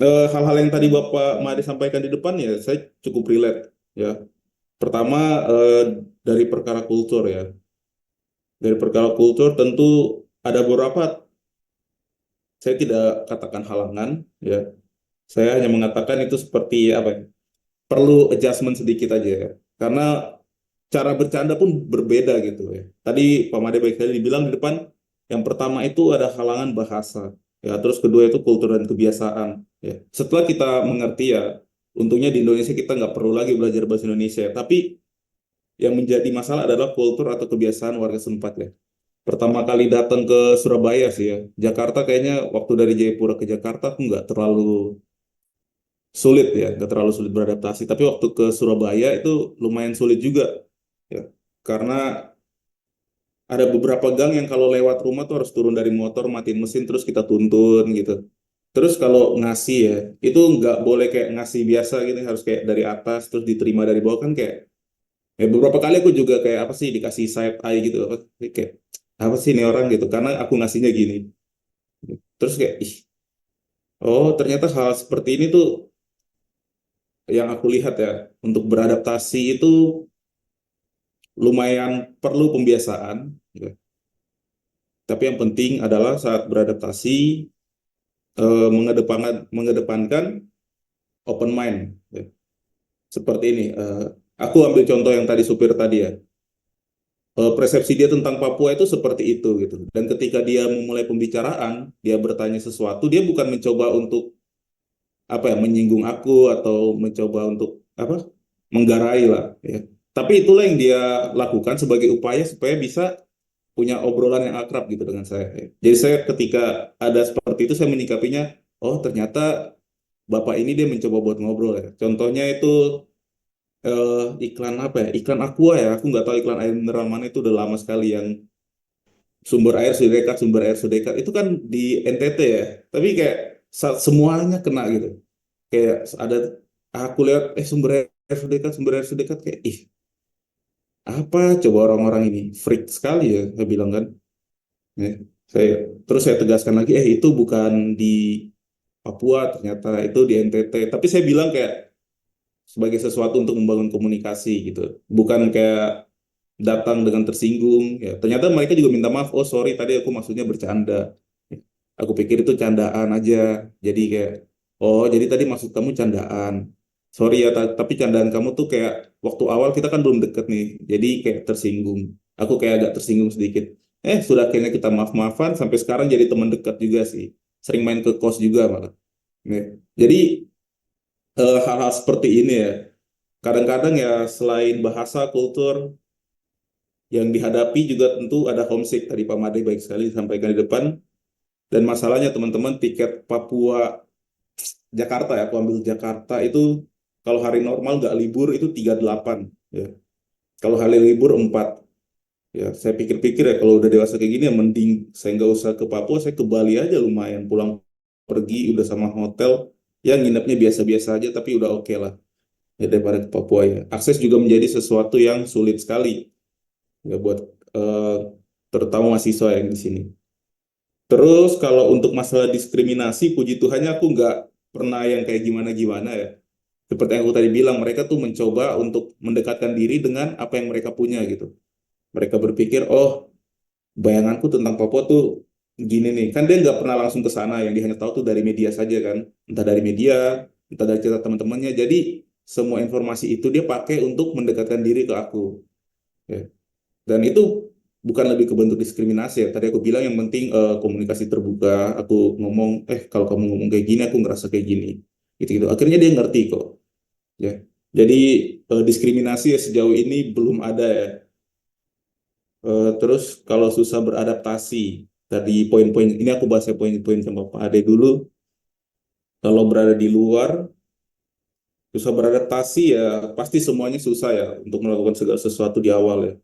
hal-hal yang tadi Bapak Made sampaikan di depan ya saya cukup relate ya. Pertama dari perkara kultur ya. Dari perkara kultur tentu ada beberapa saya tidak katakan halangan ya. Saya hanya mengatakan itu seperti apa ya? Perlu adjustment sedikit aja ya. Karena cara bercanda pun berbeda gitu ya. Tadi Pak Made baik tadi dibilang di depan yang pertama itu ada halangan bahasa ya, terus kedua itu kultur dan kebiasaan ya. Setelah kita mengerti ya, untungnya di Indonesia kita nggak perlu lagi belajar bahasa Indonesia, tapi yang menjadi masalah adalah kultur atau kebiasaan warga setempat ya. Pertama kali datang ke Surabaya sih ya. Jakarta kayaknya waktu dari Jayapura ke Jakarta aku nggak terlalu sulit ya, nggak terlalu sulit beradaptasi. Tapi waktu ke Surabaya itu lumayan sulit juga ya, karena ada beberapa gang yang kalau lewat rumah tuh harus turun dari motor, matiin mesin, terus kita tuntun gitu. Terus kalau ngasih ya, itu nggak boleh kayak ngasih biasa gitu, harus kayak dari atas terus diterima dari bawah kan kayak ya beberapa kali aku juga kayak apa sih dikasih side eye gitu apa kayak apa sih ini orang gitu karena aku ngasihnya gini. Terus kayak ih, oh ternyata hal seperti ini tuh yang aku lihat ya untuk beradaptasi itu lumayan perlu pembiasaan, ya. Tapi yang penting adalah saat beradaptasi mengedepankan open mind, ya. Seperti ini, aku ambil contoh yang tadi supir tadi ya. Persepsi dia tentang Papua itu seperti itu gitu. Dan ketika dia memulai pembicaraan, dia bertanya sesuatu, dia bukan mencoba untuk apa ya menyinggung aku atau mencoba untuk apa menggarai lah ya. Tapi itulah yang dia lakukan sebagai upaya supaya bisa punya obrolan yang akrab gitu dengan saya, ya. Jadi saya ketika ada seperti itu saya menyikapinya, oh ternyata Bapak ini dia mencoba buat ngobrol ya. Contohnya itu iklan apa ya? Iklan Aqua ya. Aku nggak tahu iklan air mineral mana itu udah lama sekali yang sumber air sedekat itu kan di NTT ya. Tapi kayak semuanya kena gitu. Kayak ada aku lihat sumber air sedekat kayak ih apa coba orang-orang ini freak sekali ya saya bilang kan. Ya, saya terus saya tegaskan lagi itu bukan di Papua ternyata itu di NTT. Tapi saya bilang kayak sebagai sesuatu untuk membangun komunikasi gitu. Bukan kayak datang dengan tersinggung ya. Ternyata mereka juga minta maaf. Oh, sorry tadi aku maksudnya bercanda. Aku pikir itu candaan aja. Jadi kayak oh, jadi tadi maksud kamu candaan. Sorry ya, tapi candaan kamu tuh kayak waktu awal kita kan belum deket nih. Jadi kayak tersinggung. Aku kayak agak tersinggung sedikit. Sudah akhirnya kita maaf-maafan sampai sekarang jadi teman dekat juga sih. Sering main ke kos juga malah. Ya. Jadi hal-hal seperti ini ya. Kadang-kadang ya selain bahasa, kultur, yang dihadapi juga tentu ada homesick. Tadi Pak Made baik sekali disampaikan di depan. Dan masalahnya teman-teman tiket Papua Jakarta ya, aku ambil Jakarta itu kalau hari normal nggak libur itu 38 ya. Kalau hari libur 4. Ya, saya pikir-pikir ya kalau udah dewasa kayak gini ya mending saya nggak usah ke Papua, saya ke Bali aja lumayan. Pulang pergi udah sama hotel, ya nginepnya biasa-biasa aja tapi udah oke lah. Ya, daripada ke Papua ya. Akses juga menjadi sesuatu yang sulit sekali ya buat eh, terutama mahasiswa yang di sini. Terus kalau untuk masalah diskriminasi, puji Tuhannya aku nggak pernah yang kayak gimana-gimana ya. Seperti yang aku tadi bilang, mereka tuh mencoba untuk mendekatkan diri dengan apa yang mereka punya gitu. Mereka berpikir, oh bayanganku tentang Papua tuh gini nih. Kan dia nggak pernah langsung ke sana, yang dia hanya tahu tuh dari media saja kan. Entah dari media, entah dari cerita teman-temannya. Jadi semua informasi itu dia pakai untuk mendekatkan diri ke aku. Ya. Dan itu bukan lebih ke bentuk diskriminasi ya. Tadi aku bilang yang penting komunikasi terbuka. Aku ngomong, kalau kamu ngomong kayak gini, aku ngerasa kayak gini. Gitu-gitu. Akhirnya dia ngerti kok. Ya. Jadi diskriminasi ya sejauh ini belum ada ya. Terus kalau susah beradaptasi, tadi poin-poin ini aku bahas ya poin-poin sama Pak Ade dulu. Kalau berada di luar, susah beradaptasi ya pasti semuanya susah ya untuk melakukan segala sesuatu di awal ya.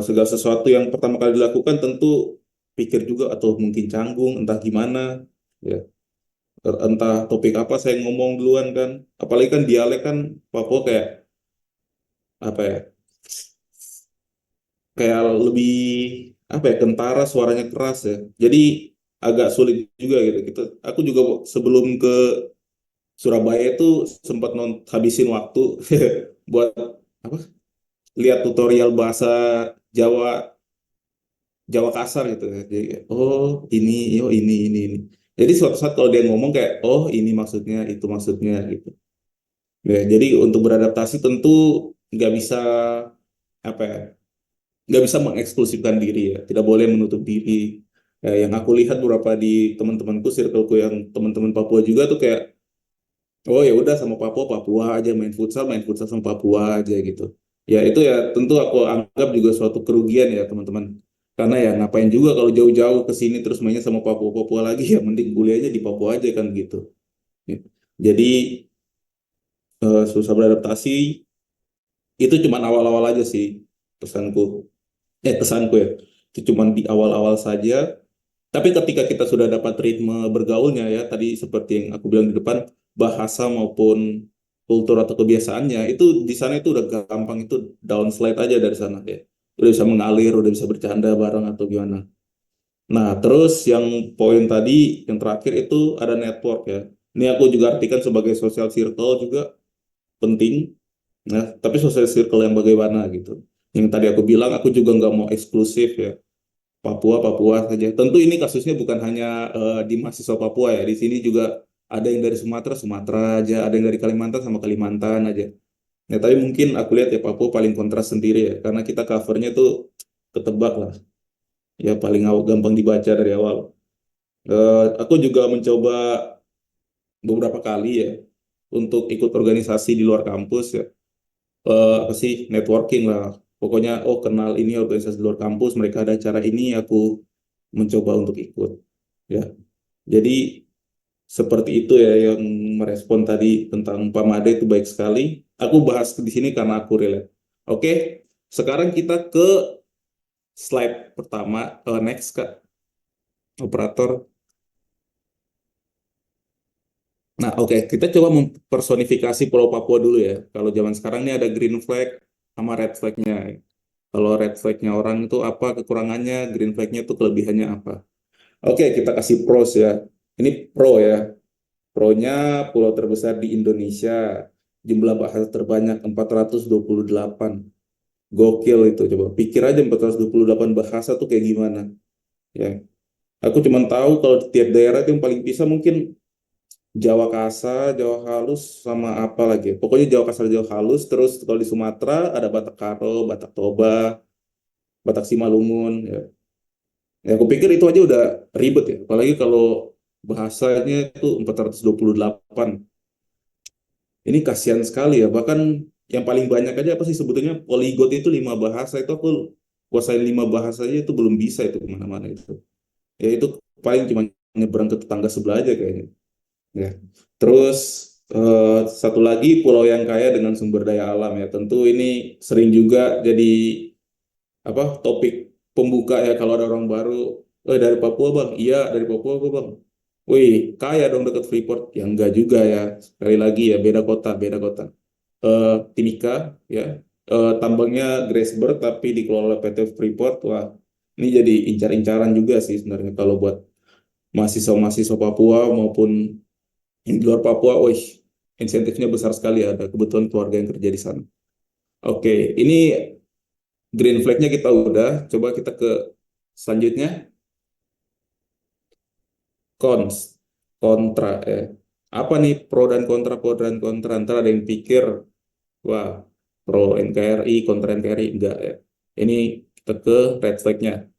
Segala sesuatu yang pertama kali dilakukan tentu pikir juga atau mungkin canggung entah gimana ya entah topik apa saya ngomong duluan kan apalagi kan dialek kan Papua kayak apa ya kayak lebih apa ya kentara suaranya keras ya jadi agak sulit juga gitu aku juga sebelum ke Surabaya itu sempat habisin waktu buat apa lihat tutorial bahasa Jawa Jawa kasar gitu ya. Jadi kayak, oh ini. Jadi suatu saat kalau dia ngomong kayak, oh ini maksudnya, itu maksudnya gitu. Ya, jadi untuk beradaptasi tentu nggak bisa apa ya, nggak bisa mengeksklusifkan diri ya, tidak boleh menutup diri. Ya, yang aku lihat beberapa di teman-temanku, circleku yang teman-teman Papua juga tuh kayak, oh ya udah sama Papua Papua aja main futsal sama Papua aja gitu. Ya itu ya tentu aku anggap juga suatu kerugian ya teman-teman. Karena ya ngapain juga kalau jauh-jauh ke sini terus mainnya sama Papua-Papua lagi ya mending kuliahnya di Papua aja kan gitu. Ya. Jadi susah beradaptasi itu cuma awal-awal aja sih pesanku. Pesanku ya. Itu cuma di awal-awal saja. Tapi ketika kita sudah dapat ritme bergaulnya ya, tadi seperti yang aku bilang di depan, bahasa maupun kultur atau kebiasaannya, itu di sana itu udah gampang, itu downslide aja dari sana ya. Udah bisa mengalir, udah bisa bercanda bareng atau gimana. Nah, terus yang poin tadi, yang terakhir itu ada network ya. Ini aku juga artikan sebagai social circle juga penting. Nah, tapi social circle yang bagaimana gitu. Yang tadi aku bilang, aku juga nggak mau eksklusif ya. Papua saja. Tentu ini kasusnya bukan hanya di mahasiswa Papua ya. Di sini juga ada yang dari Sumatera aja, ada yang dari Kalimantan sama Kalimantan aja. Nah, tapi mungkin aku lihat ya Papua paling kontras sendiri ya, karena kita covernya tuh ketebak lah, ya paling gampang dibaca dari awal. Aku juga mencoba beberapa kali ya untuk ikut organisasi di luar kampus ya. Apa sih networking lah. Pokoknya oh kenal ini organisasi di luar kampus, mereka ada acara ini, aku mencoba untuk ikut. Ya, jadi seperti itu ya yang merespon tadi tentang Pak Made itu baik sekali. Aku bahas di sini karena aku relate. Oke, sekarang kita ke slide pertama. Next, Kak, operator. Nah, oke, kita coba mempersonifikasi Pulau Papua dulu ya. Kalau zaman sekarang ini ada green flag sama red flag-nya. Kalau red flag-nya orang itu apa kekurangannya, green flag-nya itu kelebihannya apa. Oke, kita kasih pros ya. Ini pro ya. Pro-nya pulau terbesar di Indonesia. Jumlah bahasa terbanyak 428. Gokil itu, coba. Pikir aja 428 bahasa tuh kayak gimana. Ya. Aku cuma tahu kalau di tiap daerah itu yang paling bisa mungkin Jawa Kasar, Jawa Halus, sama apa lagi. Pokoknya Jawa Kasar, Jawa Halus. Terus kalau di Sumatera ada Batak Karo, Batak Toba, Batak Simalungun. Ya. Ya, aku pikir itu aja udah ribet ya. Apalagi kalau bahasanya itu 428. Ini kasihan sekali ya. Bahkan yang paling banyak aja apa sih sebetulnya poligot itu 5 bahasa. Itu aku kuasain 5 bahasa aja itu belum bisa itu kemana-mana itu. Ya itu paling cuma nyebrang ke tetangga sebelah aja kayaknya. Ya. Terus satu lagi pulau yang kaya dengan sumber daya alam ya. Tentu ini sering juga jadi apa topik pembuka ya kalau ada orang baru. Dari Papua bang, iya dari Papua gua, bang. Wih, kaya dong deket Freeport. Ya enggak juga ya. Sekali lagi ya beda kota, beda kota. Timika ya, tambangnya Grasberg tapi dikelola oleh PT Freeport. Wah, ini jadi incar-incaran juga sih sebenarnya kalau buat mahasiswa-mahasiswa Papua maupun yang di luar Papua. Wih, insentifnya besar sekali, ada kebetulan keluarga yang kerja di sana. Oke, ini green flag-nya kita udah. Coba kita ke selanjutnya, cons, kontra. Apa nih pro dan kontra? Antara ada yang pikir, wah, pro NKRI, kontra NKRI, enggak ya. Ini kita ke red flag-nya.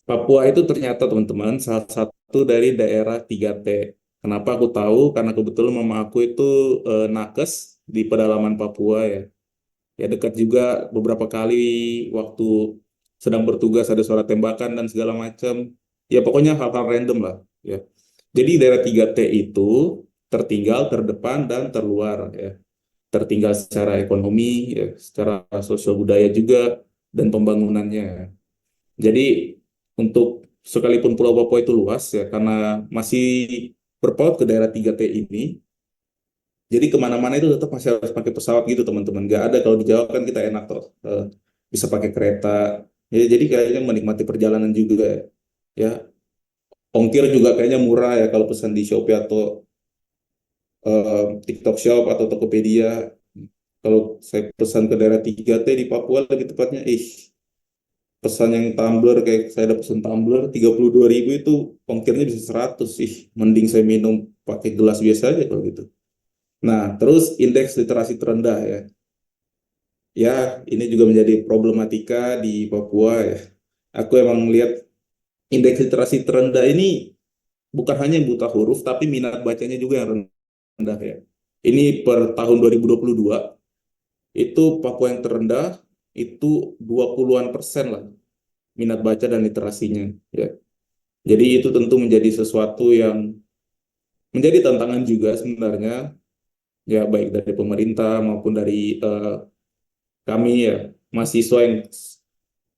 Papua itu ternyata teman-teman salah satu dari daerah 3T. Kenapa aku tahu? Karena kebetulan mama aku itu nakes di pedalaman Papua ya. Ya dekat juga beberapa kali waktu sedang bertugas ada suara tembakan dan segala macam. Ya pokoknya hal-hal random lah ya. Jadi daerah 3T itu tertinggal, terdepan, dan terluar ya. Tertinggal secara ekonomi, ya, secara sosial budaya juga, dan pembangunannya. Jadi untuk sekalipun Pulau Papua itu luas ya, karena masih berpaut ke daerah 3T ini, jadi kemana-mana itu tetap masih harus pakai pesawat gitu teman-teman. Nggak ada kalau di Jawa kan kita enak tuh, bisa pakai kereta. Ya, jadi kayaknya menikmati perjalanan juga ya. Ya, ongkir juga kayaknya murah ya kalau pesan di Shopee atau TikTok Shop atau Tokopedia. Kalau saya pesan ke daerah 3T di Papua lebih tepatnya, pesan yang tumbler kayak saya ada pesan tumbler 32.000 itu ongkirnya bisa 100 sih. Mending saya minum pakai gelas biasa aja kalau gitu. Nah, terus indeks literasi terendah ya. Ya, ini juga menjadi problematika di Papua ya. Aku emang lihat indeks literasi terendah ini bukan hanya yang buta huruf, tapi minat bacanya juga yang rendah ya. Ini per tahun 2022 itu Papua yang terendah itu 20-an% lah minat baca dan literasinya ya. Jadi itu tentu menjadi sesuatu yang menjadi tantangan juga sebenarnya ya baik dari pemerintah maupun dari kami ya mahasiswa yang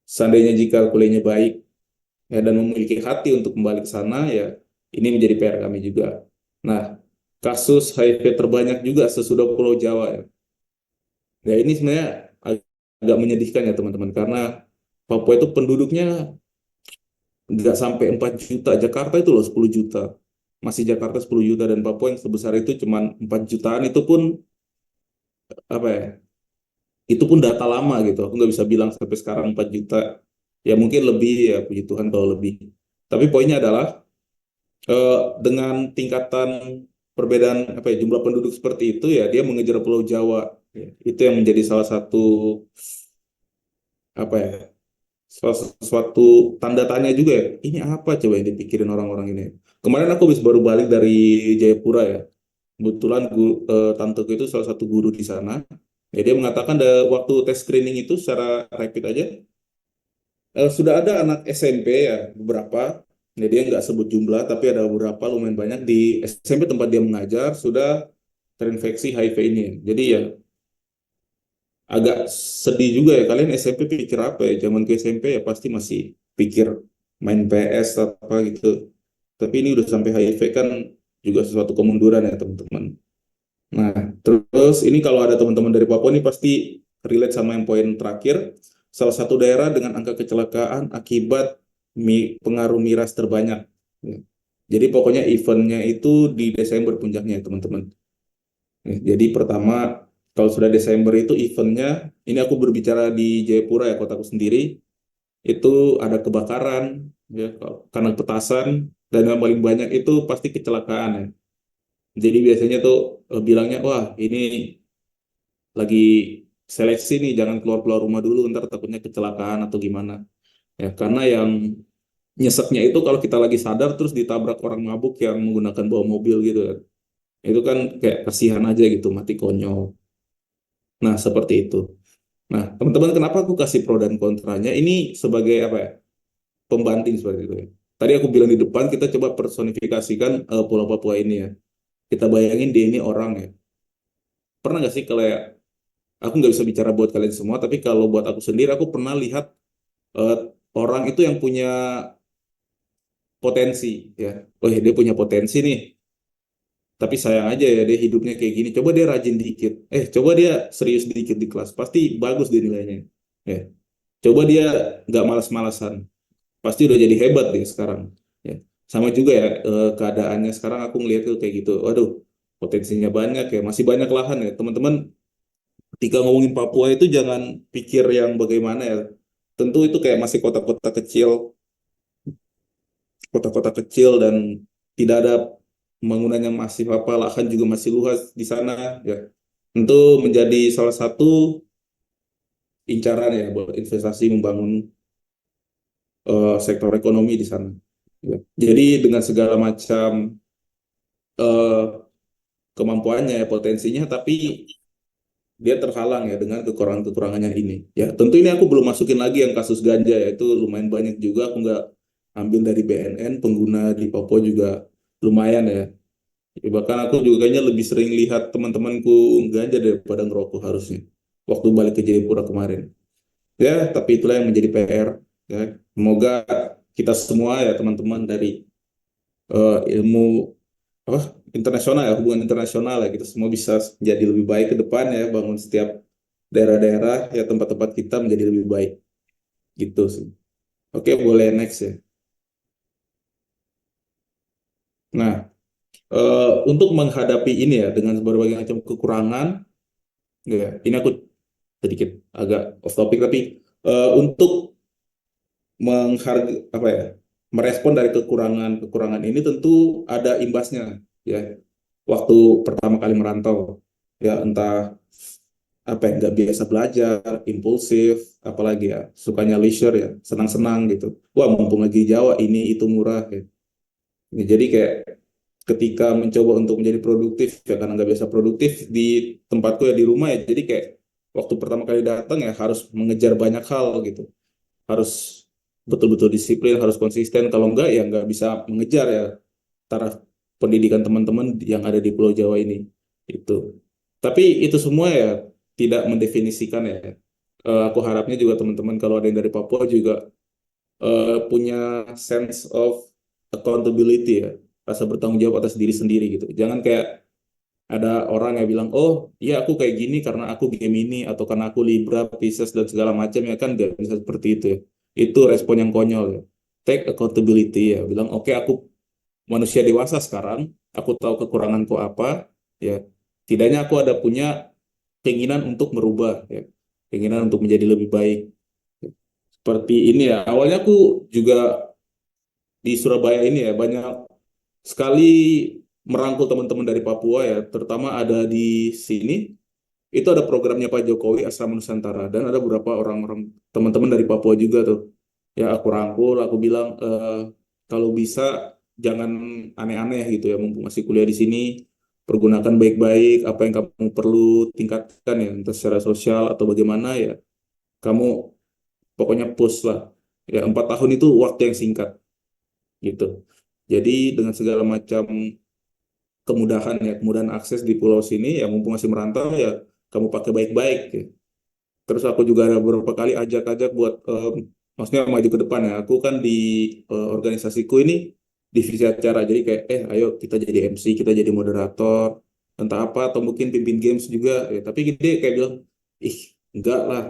seandainya jika kuliahnya baik ya dan memiliki hati untuk kembali ke sana ya ini menjadi PR kami juga. Nah, kasus HIV terbanyak juga sesudah Pulau Jawa ya. Ya ini sebenarnya agak menyedihkan ya teman-teman karena Papua itu penduduknya nggak sampai 4 juta. Jakarta itu loh 10 juta. Masih Jakarta 10 juta dan Papua yang sebesar itu cuma 4 jutaan itu pun apa ya? itu pun data lama gitu. Aku nggak bisa bilang sampai sekarang 4 juta. Ya mungkin lebih, ya puji Tuhan kalau lebih. Tapi poinnya adalah dengan tingkatan perbedaan apa ya, jumlah penduduk seperti itu ya dia mengejar Pulau Jawa. Ya, itu yang menjadi salah satu apa ya, suatu tanda tanya juga ya. Ini apa coba yang dipikirin orang-orang ini? Kemarin aku baru balik dari Jayapura ya. Kebetulan tanteku itu salah satu guru di sana. Ya, dia mengatakan waktu tes screening itu secara rapid aja sudah ada anak SMP ya beberapa. Ya, dia nggak sebut jumlah tapi ada beberapa lumayan banyak di SMP tempat dia mengajar sudah terinfeksi HIV ini. Jadi ya agak sedih juga ya, kalian SMP pikir apa ya? Zaman ke SMP ya pasti masih pikir main PS atau apa gitu. Tapi ini udah sampai HIV kan juga sesuatu kemunduran ya teman-teman. Nah, terus ini kalau ada teman-teman dari Papua ini pasti relate sama yang poin terakhir. Salah satu daerah dengan angka kecelakaan akibat pengaruh miras terbanyak. Ya. Jadi pokoknya eventnya itu di Desember puncaknya ya teman-teman. Ya, jadi pertama kalau sudah Desember itu eventnya, ini aku berbicara di Jayapura ya kotaku sendiri, itu ada kebakaran ya karena petasan dan yang paling banyak itu pasti kecelakaan ya. Jadi biasanya tuh bilangnya wah ini lagi seleksi nih jangan keluar-keluar rumah dulu ntar takutnya kecelakaan atau gimana. Ya karena yang nyeseknya itu kalau kita lagi sadar terus ditabrak orang mabuk yang menggunakan bawa mobil gitu kan. Itu kan kayak kasihan aja gitu mati konyol. Nah, seperti itu. Nah, teman-teman, kenapa aku kasih pro dan kontranya? Ini sebagai apa ya? Pembanding seperti itu ya. Tadi aku bilang di depan kita coba personifikasikan Pulau Papua ini ya. Kita bayangin dia ini orang ya. Pernah nggak sih kalau ya, aku nggak bisa bicara buat kalian semua, tapi kalau buat aku sendiri, aku pernah lihat eh, orang itu yang punya potensi ya. Oh ya, dia punya potensi nih. Tapi sayang aja ya dia hidupnya kayak gini. Coba dia rajin dikit. Coba dia serius dikit di kelas. Pasti bagus dia nilainya. Ya. Coba dia nggak malas-malasan. Pasti udah jadi hebat dia sekarang. Ya. Sama juga ya keadaannya sekarang aku ngeliat tuh kayak gitu. Waduh, potensinya banyak ya. Masih banyak lahan ya. Teman-teman, ketika ngomongin Papua itu jangan pikir yang bagaimana ya. Tentu itu kayak masih kota-kota kecil dan tidak ada bangunan yang masif apa, lahan juga masih luas di sana ya. Tentu menjadi salah satu incaran ya buat investasi membangun sektor ekonomi di sana. Ya. Jadi dengan segala macam eh, kemampuannya, potensinya, tapi dia terhalang ya dengan kekurangan-kekurangannya ini. Ya, tentu ini aku belum masukin lagi yang kasus ganja ya, itu lumayan banyak juga. Aku nggak ambil dari BNN, pengguna di Papua juga lumayan ya. Ya, bahkan aku juga kayaknya lebih sering lihat teman-temanku ganja daripada ngerokok harusnya. Waktu balik ke Jayapura kemarin. Ya, tapi itulah yang menjadi PR. Ya, semoga kita semua ya teman-teman dari ilmu apa internasional ya hubungan internasional ya kita semua bisa jadi lebih baik ke depan ya bangun setiap daerah-daerah ya tempat-tempat kita menjadi lebih baik gitu sih. Oke, boleh next ya. Nah, untuk menghadapi ini ya dengan berbagai macam kekurangan ya ini aku sedikit agak off topic tapi untuk menghargai apa ya merespon dari kekurangan-kekurangan ini tentu ada imbasnya ya waktu pertama kali merantau ya entah apa yang nggak biasa belajar impulsif apalagi ya sukanya leisure ya senang-senang gitu wah mumpung lagi di Jawa ini itu murah ya. Ya, jadi kayak ketika mencoba untuk menjadi produktif ya karena nggak biasa produktif di tempatku ya di rumah ya jadi kayak waktu pertama kali datang ya harus mengejar banyak hal gitu harus betul-betul disiplin, harus konsisten. Kalau enggak, ya nggak bisa mengejar ya taraf pendidikan teman-teman yang ada di Pulau Jawa ini. Itu. Tapi itu semua ya tidak mendefinisikan ya. Aku harapnya juga teman-teman kalau ada yang dari Papua juga punya sense of accountability ya, rasa bertanggung jawab atas diri sendiri gitu. Jangan kayak ada orang yang bilang, oh iya aku kayak gini karena aku Gemini atau karena aku Libra, Pisces dan segala macam ya kan nggak bisa seperti itu ya. Itu respon yang konyol ya. Take accountability ya. Bilang oke aku manusia dewasa sekarang, aku tahu kekuranganku apa ya. Tidaknya aku ada punya keinginan untuk merubah ya. keinginan untuk menjadi lebih baik. Seperti ini ya, awalnya aku juga di Surabaya ini ya banyak sekali merangkul teman-teman dari Papua ya, terutama ada di sini itu ada programnya Pak Jokowi Asrama Nusantara dan ada beberapa orang-orang teman-teman dari Papua juga tuh. Ya aku rangkul, aku bilang kalau bisa jangan aneh-aneh gitu ya, mumpung masih kuliah di sini, pergunakan baik-baik apa yang kamu perlu tingkatkan ya, entah secara sosial atau bagaimana ya. Kamu pokoknya push lah. Ya 4 tahun itu waktu yang singkat gitu. Jadi dengan segala macam kemudahan ya, kemudahan akses di pulau sini ya mumpung masih merantau ya kamu pakai baik-baik ya. Terus aku juga ada beberapa kali ajak-ajak buat maksudnya maju ke depan ya. Aku kan di organisasiku ini divisi acara. Jadi kayak ayo kita jadi MC, kita jadi moderator, entah apa atau mungkin pimpin games juga ya. Tapi gede kayak bilang, "Ih, enggak lah,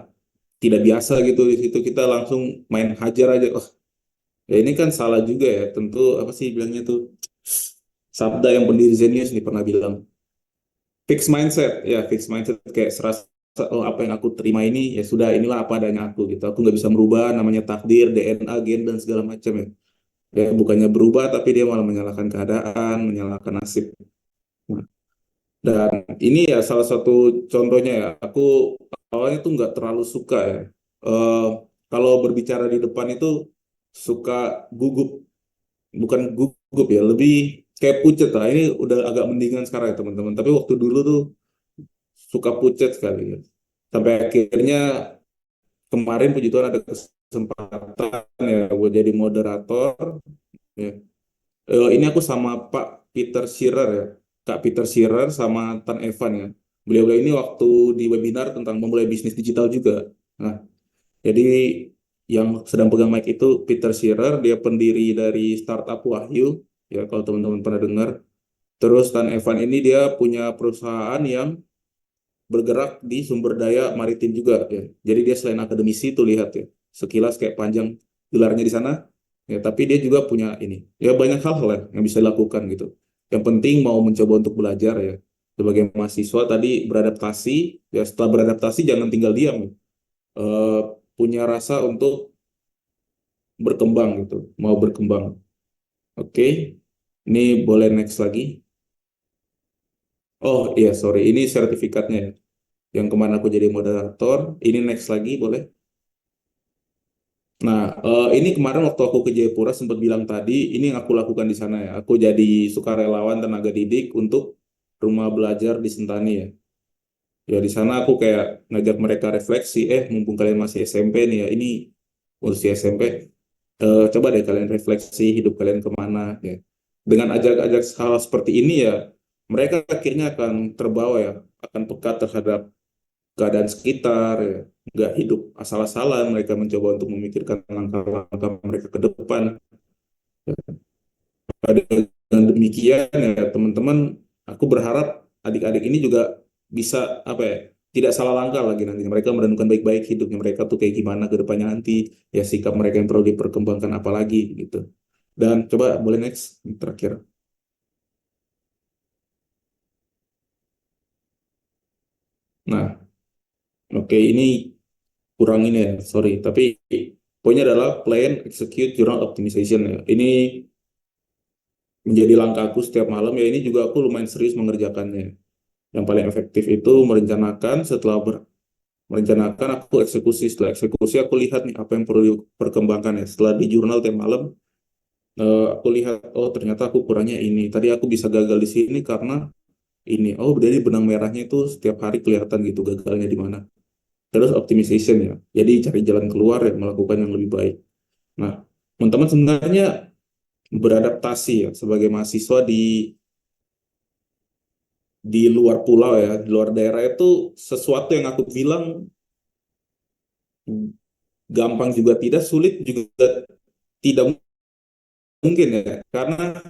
tidak biasa gitu di situ kita langsung main hajar aja." Oh, ya ini kan salah juga ya. Tentu apa sih bilangnya tuh Sabda yang pendiri Zenius nih pernah bilang fix mindset ya, fix mindset kayak serasa oh apa yang aku terima ini ya sudah inilah apa adanya aku gitu, aku nggak bisa merubah namanya takdir, DNA, gen dan segala macam ya. Ya bukannya berubah tapi dia malah menyalahkan keadaan, menyalahkan nasib. Nah, dan ini ya salah satu contohnya ya, aku awalnya tuh nggak terlalu suka ya. Eh, Kalau berbicara di depan itu suka gugup, bukan gugup ya, lebih kayak pucet lah. Ini udah agak mendingan sekarang ya teman-teman. Tapi waktu dulu tuh suka pucet sekali ya. Sampai akhirnya kemarin puji Tuhan ada kesempatan ya buat jadi moderator. Ya. Ini aku sama Pak Peter Shearer ya. Kak Peter Shearer sama Tan Evan ya. Beliau-beliau ini waktu di webinar tentang memulai bisnis digital juga. Nah, jadi yang sedang pegang mic itu Peter Shearer, dia pendiri dari startup Wahyu, ya kalau teman-teman pernah dengar. Terus Tan Evan ini dia punya perusahaan yang bergerak di sumber daya maritim juga ya. Jadi dia selain akademisi tuh lihat ya, sekilas kayak panjang gelarnya di sana, ya tapi dia juga punya ini, ya banyak hal-hal ya yang bisa dilakukan gitu. Yang penting mau mencoba untuk belajar ya. Sebagai mahasiswa tadi beradaptasi, ya setelah beradaptasi jangan tinggal diam. Eh, Punya rasa untuk berkembang gitu, mau berkembang. Oke, ini boleh next lagi. Oh iya, sorry, ini sertifikatnya ya. Yang kemana aku jadi moderator. Ini next lagi boleh. Nah, ini kemarin waktu aku ke Jayapura sempat bilang tadi, ini yang aku lakukan di sana ya. Aku jadi sukarelawan tenaga didik untuk rumah belajar di Sentani ya. Ya di sana aku kayak ngajak mereka refleksi, mumpung kalian masih SMP nih ya, ini usia SMP, coba deh kalian refleksi hidup kalian kemana ya. Dengan ajak-ajak hal seperti ini ya, mereka akhirnya akan terbawa ya, akan peka terhadap keadaan sekitar ya, nggak hidup asal-asalan, mereka mencoba untuk memikirkan langkah-langkah mereka ke depan. Dengan demikian ya teman-teman, aku berharap adik-adik ini juga bisa apa ya, tidak salah langkah lagi nantinya, mereka merenungkan baik-baik hidupnya mereka tuh kayak gimana ke depannya nanti, ya sikap mereka yang perlu diperkembangkan apalagi gitu. Dan coba boleh next terakhir. Nah, oke, ini kurang ini ya, sorry, tapi poinnya adalah plan, execute, journal optimization ya. Ini menjadi langkahku setiap malam ya, ini juga aku lumayan serius mengerjakannya. Yang paling efektif itu merencanakan, setelah merencanakan aku eksekusi, setelah eksekusi aku lihat nih apa yang perlu diperkembangkan ya. Setelah di jurnal tiap malam, aku lihat oh ternyata aku kurangnya ini. Tadi aku bisa gagal di sini karena ini. Oh jadi benang merahnya itu setiap hari kelihatan gitu gagalnya di mana. Terus optimization ya. Jadi cari jalan keluar ya, melakukan yang lebih baik. Nah, teman-teman sebenarnya beradaptasi ya sebagai mahasiswa di luar pulau ya, di luar daerah itu sesuatu yang aku bilang gampang juga tidak, sulit juga tidak mungkin ya, karena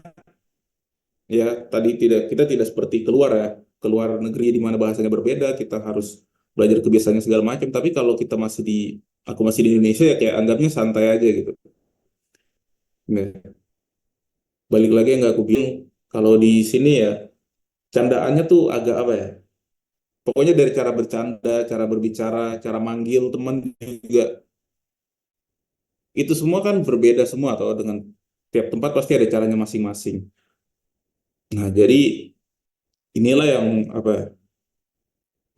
ya tadi tidak, kita tidak seperti keluar ya, keluar negeri di mana bahasanya berbeda, kita harus belajar kebiasaannya segala macam. Tapi kalau kita masih di, aku masih di Indonesia ya kayak anggapnya santai aja gitu. Nah, balik lagi yang nggak aku bilang, kalau di sini ya candaannya tuh agak apa ya? Pokoknya dari cara bercanda, cara berbicara, cara manggil teman juga, itu semua kan berbeda semua, atau dengan tiap tempat pasti ada caranya masing-masing. Nah, jadi inilah yang apa ya,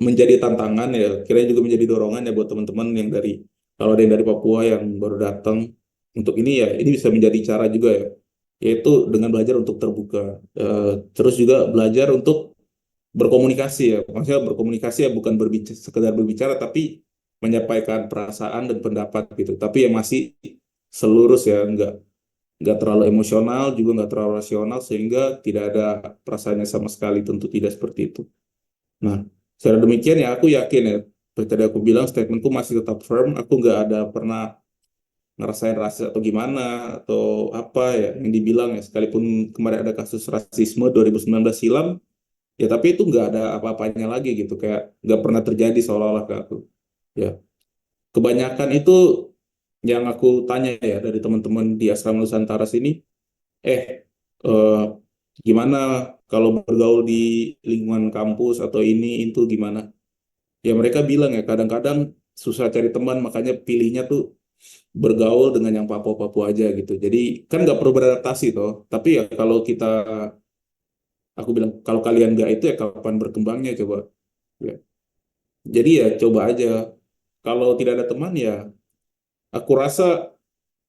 menjadi tantangan ya, kira juga menjadi dorongan ya buat teman-teman yang dari, kalau ada yang dari Papua yang baru datang untuk ini ya, ini bisa menjadi cara juga ya, yaitu dengan belajar untuk terbuka. Terus juga belajar untuk berkomunikasi ya, maksudnya berkomunikasi ya bukan berbicara, sekedar berbicara, tapi menyampaikan perasaan dan pendapat gitu, tapi ya masih selurus ya, nggak terlalu emosional juga nggak terlalu rasional sehingga tidak ada perasaannya sama sekali, tentu tidak seperti itu. Nah, secara demikian ya aku yakin ya, seperti tadi aku bilang statementku masih tetap firm, aku nggak ada pernah ngerasain rasa atau gimana atau apa ya yang dibilang ya, sekalipun kemarin ada kasus rasisme 2019 silam ya, tapi itu nggak ada apa-apanya lagi gitu, kayak nggak pernah terjadi seolah-olah ke aku ya. Kebanyakan itu yang aku tanya ya dari teman-teman di Asrama Nusantara sini, eh eh, gimana kalau bergaul di lingkungan kampus atau ini itu gimana? Ya mereka bilang ya kadang-kadang susah cari teman, makanya pilihnya tuh bergaul dengan yang Papua-Papua aja gitu. Jadi kan nggak perlu beradaptasi toh. Tapi ya kalau kita, aku bilang kalau kalian nggak itu ya kapan berkembangnya coba. Ya. Jadi ya coba aja. Kalau tidak ada teman ya, aku rasa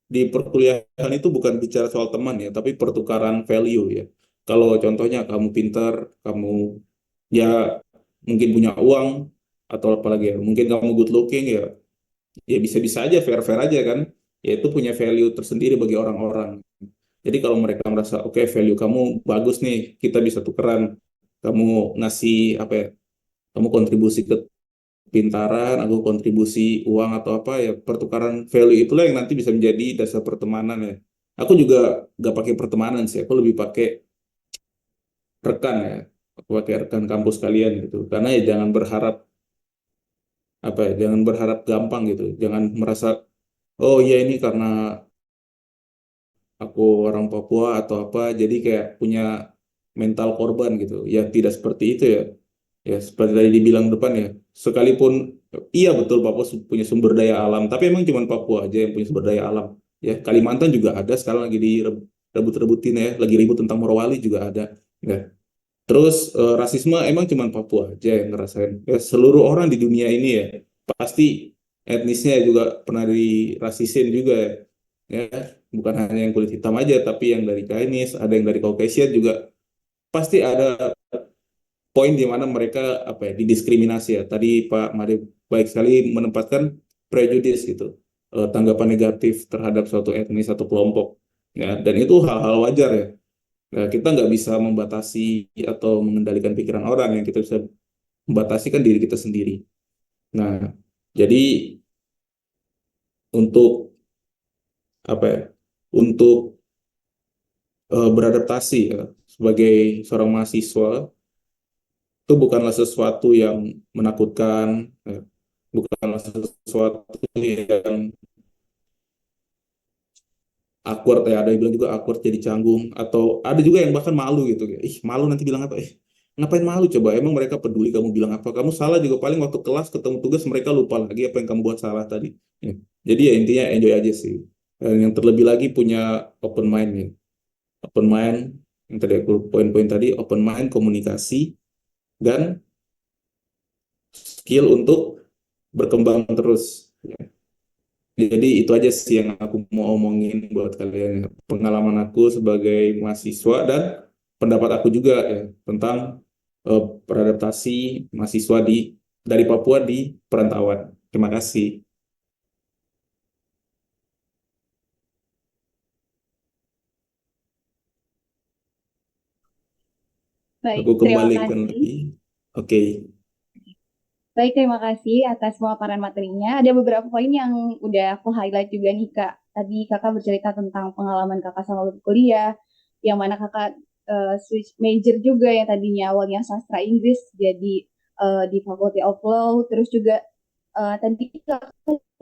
di perkuliahan itu bukan bicara soal teman ya, tapi pertukaran value ya. Kalau contohnya kamu pintar, kamu ya mungkin punya uang, atau apalagi ya, mungkin kamu good looking ya, ya bisa-bisa aja, fair-fair aja kan. Ya itu punya value tersendiri bagi orang-orang. Jadi kalau mereka merasa, oke, value kamu bagus nih, kita bisa tukeran. Kamu ngasih apa ya, kamu kontribusi ke pintaran, aku kontribusi uang atau apa ya, pertukaran value itulah yang nanti bisa menjadi dasar pertemanan ya. Aku juga gak pakai pertemanan sih, aku lebih pakai rekan ya. Aku pakai rekan kampus kalian gitu. Karena ya jangan berharap apa ya, jangan berharap gampang gitu. Jangan merasa, oh iya ini karena aku orang Papua atau apa, jadi kayak punya mental korban gitu. Ya tidak seperti itu ya. Ya seperti tadi dibilang depan ya, sekalipun iya betul Papua punya sumber daya alam, tapi emang cuma Papua aja yang punya sumber daya alam. Ya Kalimantan juga ada, sekarang lagi direbut-rebutin ya, lagi ribut tentang Morowali juga ada. Ya. Terus rasisme emang cuma Papua aja yang ngerasain. Ya, seluruh orang di dunia ini ya pasti etnisnya juga pernah dirasisin juga ya. Ya, bukan hanya yang kulit hitam aja, tapi yang dari Chinese, ada yang dari Caucasian juga pasti ada poin di mana mereka apa ya didiskriminasi ya. Tadi Pak Made baik sekali menempatkan prejudice gitu, tanggapan negatif terhadap suatu etnis atau kelompok ya, dan itu hal-hal wajar ya. Nah, kita nggak bisa membatasi atau mengendalikan pikiran orang, yang kita bisa membatasi kan diri kita sendiri. Nah, jadi untuk apa ya, untuk beradaptasi ya sebagai seorang mahasiswa itu bukanlah sesuatu yang menakutkan, ya. Bukanlah sesuatu yang awkward ya, ada yang bilang juga awkward jadi canggung, atau ada juga yang bahkan malu gitu, kayak, ih malu nanti bilang apa, ngapain malu coba, emang mereka peduli kamu bilang apa, kamu salah juga paling waktu kelas ketemu tugas mereka lupa lagi apa yang kamu buat salah tadi. Ya. Jadi ya intinya enjoy aja sih. Dan yang terlebih lagi punya open mind ya, open mind, yang tadi aku poin-poin tadi, open mind, komunikasi, dan skill untuk berkembang terus. Ya. Jadi itu aja sih yang aku mau omongin buat kalian ya. Pengalaman aku sebagai mahasiswa dan pendapat aku juga ya tentang beradaptasi mahasiswa dari Papua di perantauan. Terima kasih. Baik, Aku terima kembalikan kasih. lagi. Oke. Baik, terima kasih atas pemaparan materinya. Ada beberapa poin yang udah aku highlight juga nih, Kak. Tadi Kakak bercerita tentang pengalaman Kakak sama kuliah, yang mana Kakak switch major juga, yang tadinya awalnya sastra Inggris jadi di Faculty of Law. Terus juga tadi Kakak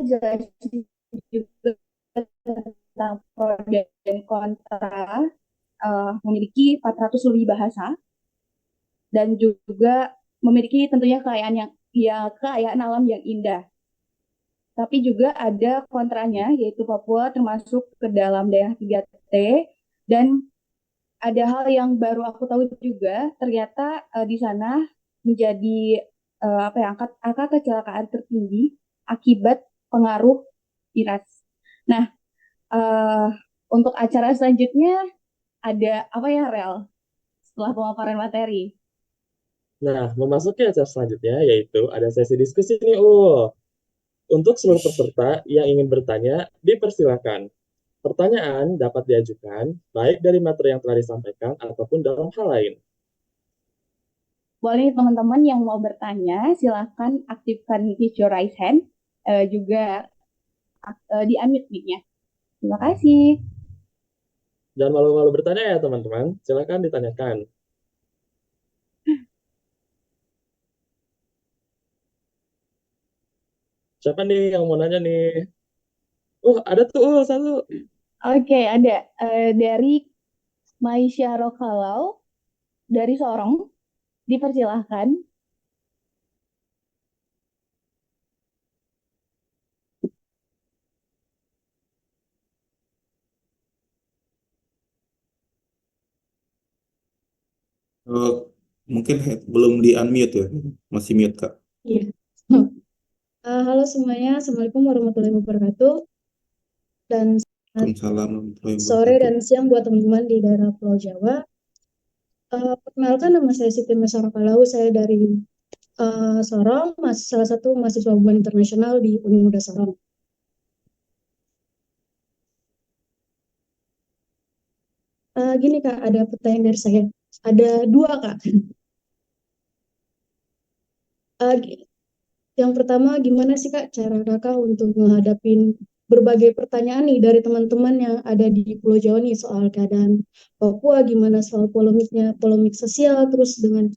jelasin juga tentang pro dan kontra memiliki 400 lebih bahasa dan juga memiliki tentunya kekayaan alam yang indah. Tapi juga ada kontranya, yaitu Papua termasuk ke dalam daerah 3T, dan ada hal yang baru aku tahu juga, ternyata di sana menjadi angka kecelakaan tertinggi akibat pengaruh miras. Nah, eh, untuk acara selanjutnya ada apa ya, Rel? Setelah pemaparan materi. Nah, memasuki acara selanjutnya yaitu ada sesi diskusi nih. Untuk seluruh peserta yang ingin bertanya, dipersilakan. Pertanyaan dapat diajukan baik dari materi yang telah disampaikan ataupun dalam hal lain. Boleh teman-teman yang mau bertanya, silakan aktifkan your raise hand, juga di-unmute mic-nya. Terima kasih. Jangan malu-malu bertanya ya teman-teman, silakan ditanyakan. Siapa nih yang mau nanya nih? Ada tuh satu. Oke, ada dari Maisha Rokalau dari Sorong, dipersilahkan. Eh, mungkin belum di unmute ya, masih mute Kak. Iya. Halo semuanya, Assalamualaikum warahmatullahi wabarakatuh. Dan Waalaikumsalam warahmatullahi sore wabarakatuh. dan siang buat teman-teman di daerah Pulau Jawa. Perkenalkan, nama saya Siti Mesara Kalau, saya dari Sorong, salah satu mahasiswa hubungan internasional di Uni Muda Sorong. Gini Kak, ada pertanyaan dari saya. Ada dua Kak. Yang pertama, gimana sih Kak cara Kakak untuk menghadapin berbagai pertanyaan nih dari teman-teman yang ada di Pulau Jawa nih soal keadaan Papua, gimana soal polemik sosial, terus dengan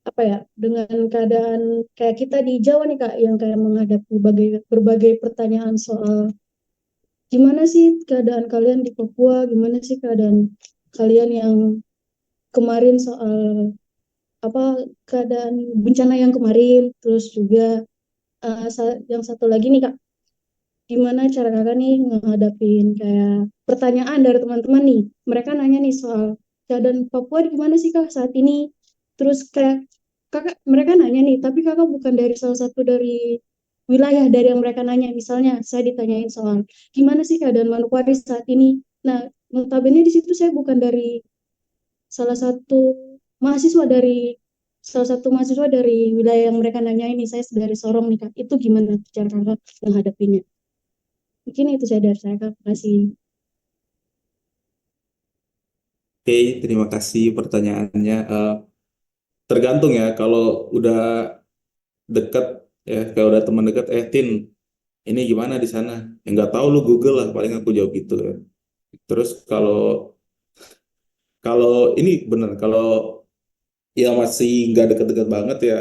apa ya, dengan keadaan kayak kita di Jawa nih Kak, yang kayak menghadapi berbagai pertanyaan soal gimana sih keadaan kalian di Papua, gimana sih keadaan kalian yang kemarin soal apa keadaan bencana yang kemarin, terus juga yang satu lagi nih Kak, gimana cara Kakak nih ngadapin kayak pertanyaan dari teman-teman nih. Mereka nanya nih soal keadaan Papua gimana sih Kak saat ini. Terus kayak mereka nanya nih, tapi Kakak bukan dari salah satu dari wilayah dari yang mereka nanya. Misalnya saya ditanyain soal gimana sih keadaan Manokwari saat ini. Nah, notabene di situ saya bukan dari salah satu mahasiswa dari salah satu mahasiswa dari wilayah yang mereka nanya ini. Saya dari Sorong nih Kak. Itu gimana cara Kakak menghadapinya? Mungkin itu saya dari saya, Kak. Terima kasih. Oke, terima kasih pertanyaannya. Tergantung ya, kalau udah dekat ya, kalau udah teman dekat, Tin, ini gimana di sana? Ya, nggak tahu lu Google lah, paling aku jawab gitu ya. Terus kalau kalau ini bener, kalau ya masih nggak deket-deket banget ya,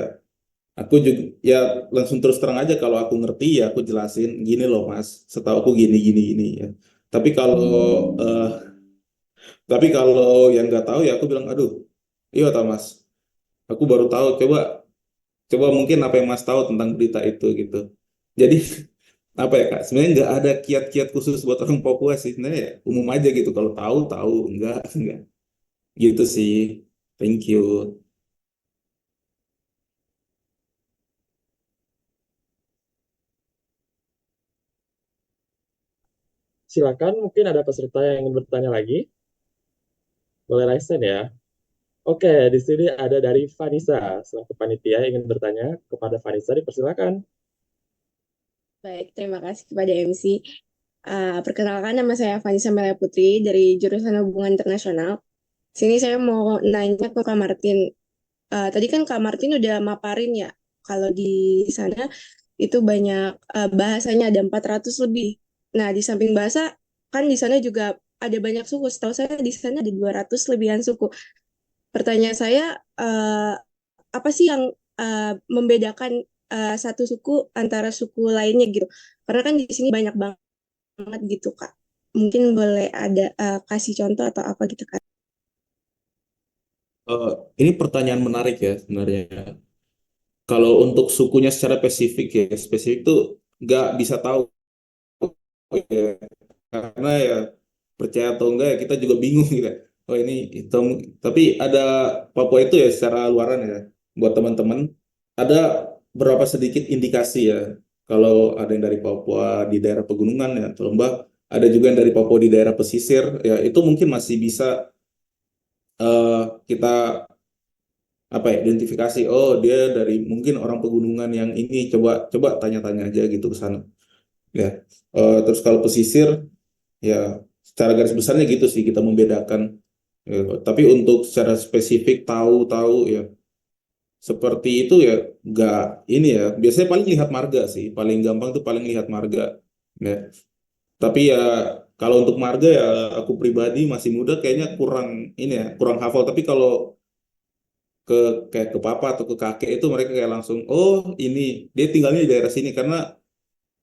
aku juga ya langsung terus terang aja kalau aku ngerti ya aku jelasin gini loh Mas, setahu aku gini gini gini ya. Tapi kalau eh, tapi kalau yang nggak tahu ya aku bilang aduh, iya tak Mas, aku baru tahu. Coba coba mungkin apa yang Mas tahu tentang berita itu gitu. Jadi apa ya Kak? Sebenarnya nggak ada kiat-kiat khusus buat orang Papua sih. Sebenarnya ya umum aja gitu. Kalau tahu tahu, enggak enggak. Gitu sih. Thank you. Silakan, mungkin ada peserta yang ingin bertanya lagi. Boleh raise hand ya. Oke, di sini ada dari Vanessa. Selaku panitia yang ingin bertanya kepada Vanessa, dipersilakan. Baik, terima kasih kepada MC. Perkenalkan, nama saya Vanessa Melia Putri dari jurusan Hubungan Internasional. Sini saya mau nanya ke Kak Martin. Tadi kan Kak Martin udah maparin ya, kalau di sana itu banyak bahasanya, ada 400 lebih. Nah, di samping bahasa, kan di sana juga ada banyak suku. Setahu saya di sana ada 200 lebihan suku. Pertanyaan saya, apa sih yang membedakan satu suku antara suku lainnya gitu? Karena kan di sini banyak banget gitu, Kak. Mungkin boleh ada kasih contoh atau apa gitu, Kak? Eh, ini pertanyaan menarik ya sebenarnya. Kalau untuk sukunya secara spesifik tuh nggak bisa tahu ya. Karena ya percaya atau enggak ya kita juga bingung gitu. Oh ini hitam. Tapi ada Papua itu ya secara luaran ya. Buat teman-teman ada berapa sedikit indikasi ya. Kalau ada yang dari Papua di daerah pegunungan ya, atau lembah, ada juga yang dari Papua di daerah pesisir ya. Itu mungkin masih bisa kita apa ya identifikasi. Oh dia dari mungkin orang pegunungan yang ini. Coba coba tanya-tanya aja gitu ke sana. Ya. Terus kalau pesisir ya secara garis besarnya gitu sih kita membedakan. Ya, tapi untuk secara spesifik tahu-tahu ya seperti itu ya nggak ini ya. Biasanya paling lihat marga sih. Paling gampang tuh paling lihat marga. Ya. Tapi ya kalau untuk marga ya aku pribadi masih muda kayaknya kurang ini ya kurang hafal. Tapi kalau ke kayak ke papa atau ke kakek itu mereka kayak langsung oh ini dia tinggalnya di daerah sini karena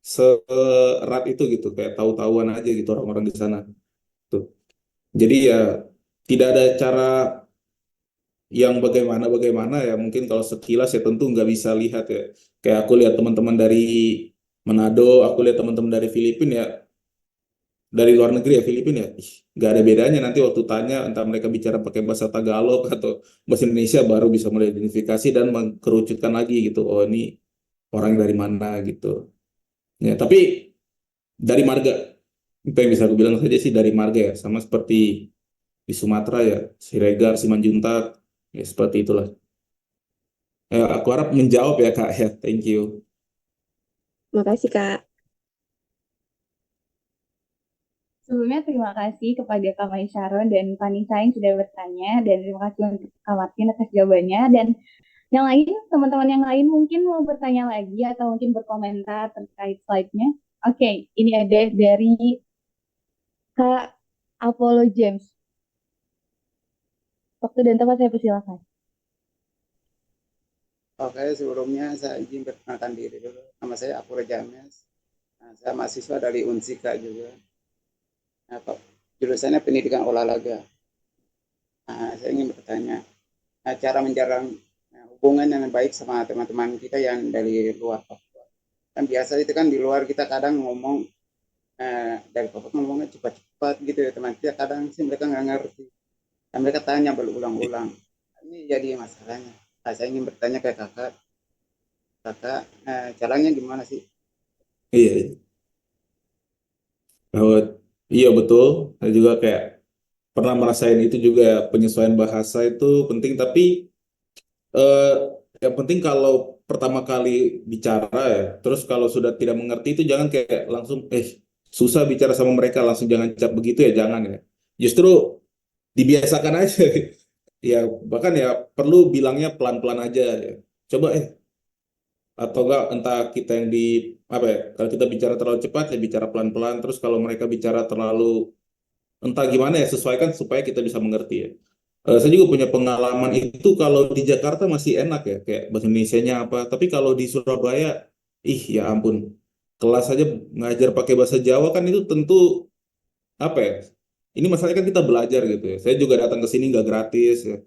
seerat itu gitu kayak tahu-tahuan aja gitu orang-orang di sana tuh. Jadi ya tidak ada cara yang bagaimana ya mungkin kalau sekilas ya tentu nggak bisa lihat ya kayak aku lihat teman-teman dari Manado, aku lihat teman-teman dari Filipina ya dari luar negeri ya Filipina ya nggak ada bedanya nanti waktu tanya entah mereka bicara pakai bahasa Tagalog atau bahasa Indonesia baru bisa mulai identifikasi dan mengkerucutkan lagi gitu oh ini orang dari mana gitu ya tapi dari marga itu yang bisa aku bilang saja sih dari marga ya sama seperti di Sumatera ya Siregar, Simanjuntak ya seperti itulah. Aku harap menjawab ya Kak ya. Thank you. Makasih, Kak. Sebelumnya terima kasih kepada Kak Mai Sharon dan Vanessa yang sudah bertanya dan terima kasih untuk Kak Martin atas jawabannya dan yang lain, teman-teman yang lain mungkin mau bertanya lagi atau mungkin berkomentar terkait slide-nya. Oke, ini ada dari Kak Apollo James. Waktu dan tempat saya persilakan. Oke, sebelumnya saya izin perkenalkan diri dulu. Nama saya Apura James. Nah, saya mahasiswa dari Unsika juga. Nah, jurusannya pendidikan olahraga. Nah, saya ingin bertanya, cara menjalin hubungan yang baik sama teman-teman kita yang dari luar Papua. Kan biasa itu kan di luar kita kadang ngomong dari Papua ngomongnya cepat-cepat gitu ya teman kita kadang sih mereka nggak ngerti. Dan mereka tanya berulang-ulang. Ini jadi masalahnya. Nah, saya ingin bertanya ke kakak, caranya gimana sih? Iya, iya. Bahwa iya betul. Saya juga kayak pernah merasain itu juga penyesuaian bahasa itu penting. Tapi eh, yang penting kalau pertama kali bicara ya, terus kalau sudah tidak mengerti itu jangan kayak langsung susah bicara sama mereka langsung jangan cap begitu ya jangan ya. Justru dibiasakan aja. Ya bahkan ya perlu bilangnya pelan-pelan aja ya. Coba atau enggak entah kita yang di apa ya kalau kita bicara terlalu cepat ya bicara pelan-pelan terus kalau mereka bicara terlalu entah gimana ya sesuaikan supaya kita bisa mengerti ya. Saya juga punya pengalaman itu kalau di Jakarta masih enak ya kayak bahasa Indonesianya apa tapi kalau di Surabaya ya ampun kelas aja ngajar pakai bahasa Jawa kan itu tentu apa ya ini masalahnya kan kita belajar gitu ya saya juga datang ke sini nggak gratis ya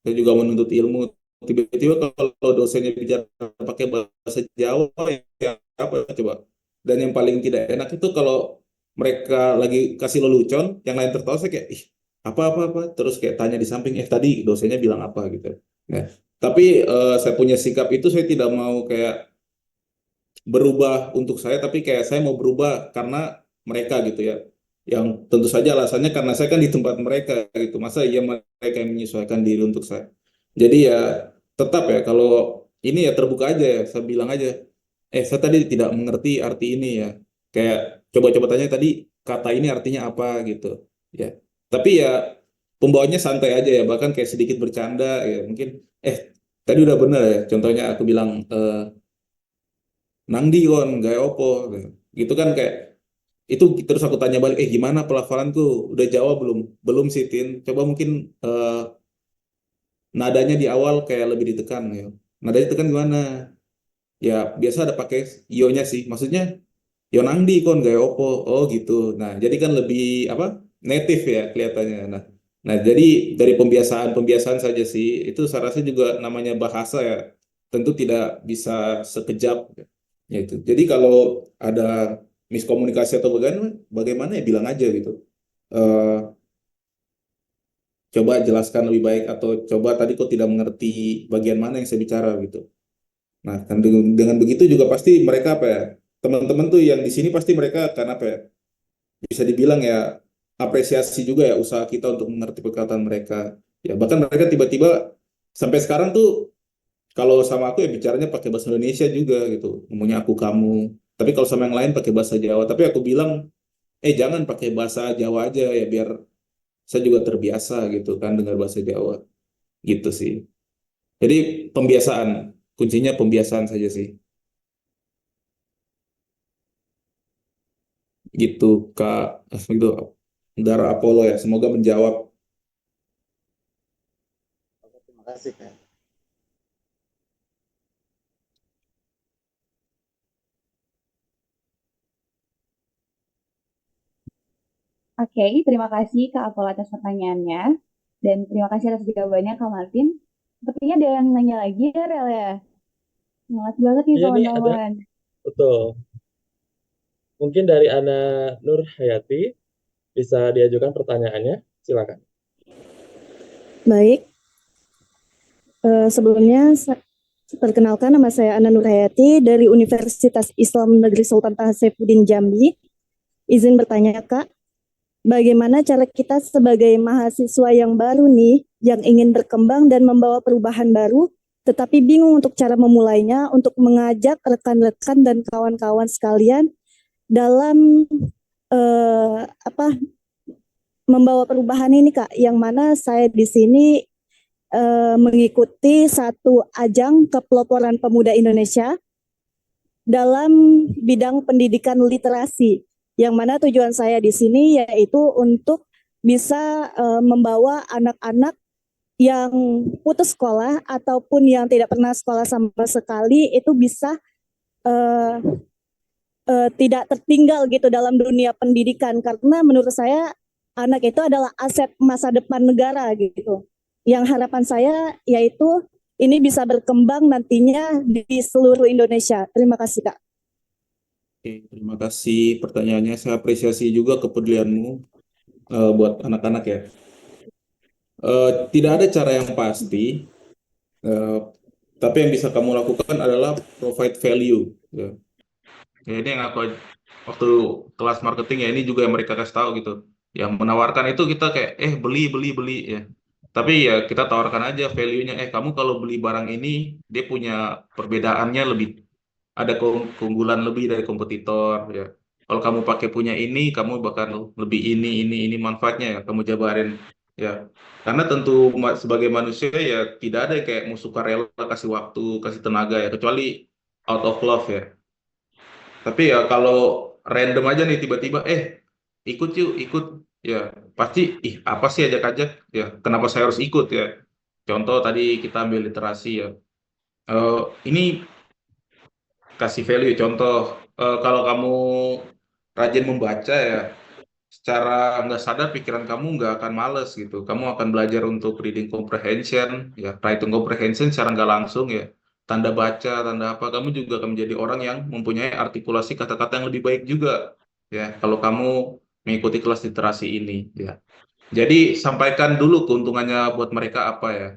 saya juga menuntut ilmu tiba-tiba kalau dosennya bicara pakai bahasa Jawa ya apa coba dan yang paling tidak enak itu kalau mereka lagi kasih lelucon yang lain tertawa saya kayak ih apa terus kayak tanya di samping tadi dosennya bilang apa gitu nah tapi saya punya sikap itu saya tidak mau kayak berubah untuk saya tapi kayak saya mau berubah karena mereka gitu ya yang tentu saja alasannya karena saya kan di tempat mereka gitu masa iya mereka yang menyesuaikan diri untuk saya jadi ya tetap ya kalau ini ya terbuka aja ya saya bilang aja saya tadi tidak mengerti arti ini ya kayak coba-coba tanya tadi kata ini artinya apa gitu ya tapi ya pembawanya santai aja ya bahkan kayak sedikit bercanda ya mungkin tadi udah bener ya contohnya aku bilang Nangdi kon gaya opo gitu kan kayak itu terus aku tanya balik gimana pelafalanku udah jawab belum belum sih Tin coba mungkin eh, nadanya di awal kayak lebih ditekan ya nadanya ditekan gimana ya biasa ada pakai ionya sih maksudnya yo Nangdi kon gaya opo oh gitu nah jadi kan lebih apa native ya kelihatannya nah jadi dari pembiasaan saja sih itu saya rasa juga namanya bahasa ya tentu tidak bisa sekejap ya itu. Jadi kalau ada miskomunikasi atau bagaimana ya bilang aja gitu. Eh, Coba jelaskan lebih baik atau coba tadi kok tidak mengerti bagian mana yang saya bicara gitu. Nah, kan dengan begitu juga pasti mereka apa ya? Teman-teman tuh yang di sini pasti mereka akan apa ya? Bisa dibilang ya apresiasi juga ya usaha kita untuk mengerti perkataan mereka. Ya, bahkan mereka tiba-tiba sampai sekarang tuh kalau sama aku ya bicaranya pakai bahasa Indonesia juga gitu. Ngomongnya aku kamu. Tapi kalau sama yang lain pakai bahasa Jawa. Tapi aku bilang, jangan pakai bahasa Jawa aja ya biar saya juga terbiasa gitu kan dengan bahasa Jawa. Gitu sih. Jadi pembiasaan, kuncinya pembiasaan saja sih. Gitu Kak, itu Dara Apollo ya. Semoga menjawab. Oke, terima kasih Kak. Oke, terima kasih Kak Apol atas pertanyaannya. Dan terima kasih atas jawabannya Kak Martin. Sepertinya ada yang nanya lagi ya, Rel ya? Semangat banget nih Iya nih ada, teman-teman. betul. Mungkin dari Ana Nur Hayati bisa diajukan pertanyaannya, silakan. Baik, sebelumnya perkenalkan nama saya Ana Nurhayati dari Universitas Islam Negeri Sultan Taha Saifuddin Jambi. Izin bertanya Kak, bagaimana cara kita sebagai mahasiswa yang baru nih, yang ingin berkembang dan membawa perubahan baru, tetapi bingung untuk cara memulainya, untuk mengajak rekan-rekan dan kawan-kawan sekalian dalam membawa perubahan ini Kak, yang mana saya di sini mengikuti satu ajang kepeloporan pemuda Indonesia dalam bidang pendidikan literasi, yang mana tujuan saya di sini yaitu untuk bisa membawa anak-anak yang putus sekolah ataupun yang tidak pernah sekolah sama sekali itu bisa tidak tertinggal gitu dalam dunia pendidikan, karena menurut saya anak itu adalah aset masa depan negara gitu. Yang harapan saya yaitu ini bisa berkembang nantinya di seluruh Indonesia. Terima kasih Kak. Oke, terima kasih pertanyaannya. Saya apresiasi juga kepedulianmu buat anak-anak ya. Tidak ada cara yang pasti, tapi yang bisa kamu lakukan adalah provide value. Ya. Ya, ini yang aku waktu kelas marketing ya ini juga yang mereka kasih tahu gitu. Yang menawarkan itu kita kayak beli beli beli ya. Tapi ya kita tawarkan aja value-nya. Kamu kalau beli barang ini dia punya perbedaannya lebih ada keunggulan lebih dari kompetitor ya. Kalau kamu pakai punya ini kamu bakal lebih ini manfaatnya ya kamu jabarin ya. Karena tentu sebagai manusia ya tidak ada yang kayak mau suka rela kasih waktu, kasih tenaga ya kecuali out of love ya. Tapi ya kalau random aja nih tiba-tiba ikut yuk ikut ya pasti apa sih ajak-ajak ya kenapa saya harus ikut ya. Contoh tadi kita ambil literasi ya. Ini kasih value contoh kalau kamu rajin membaca ya secara nggak sadar pikiran kamu nggak akan males gitu. Kamu akan belajar untuk reading comprehension ya writing comprehension secara nggak langsung ya tanda baca tanda apa kamu juga akan menjadi orang yang mempunyai artikulasi kata-kata yang lebih baik juga ya kalau kamu mengikuti kelas literasi ini ya. Jadi sampaikan dulu keuntungannya buat mereka apa ya.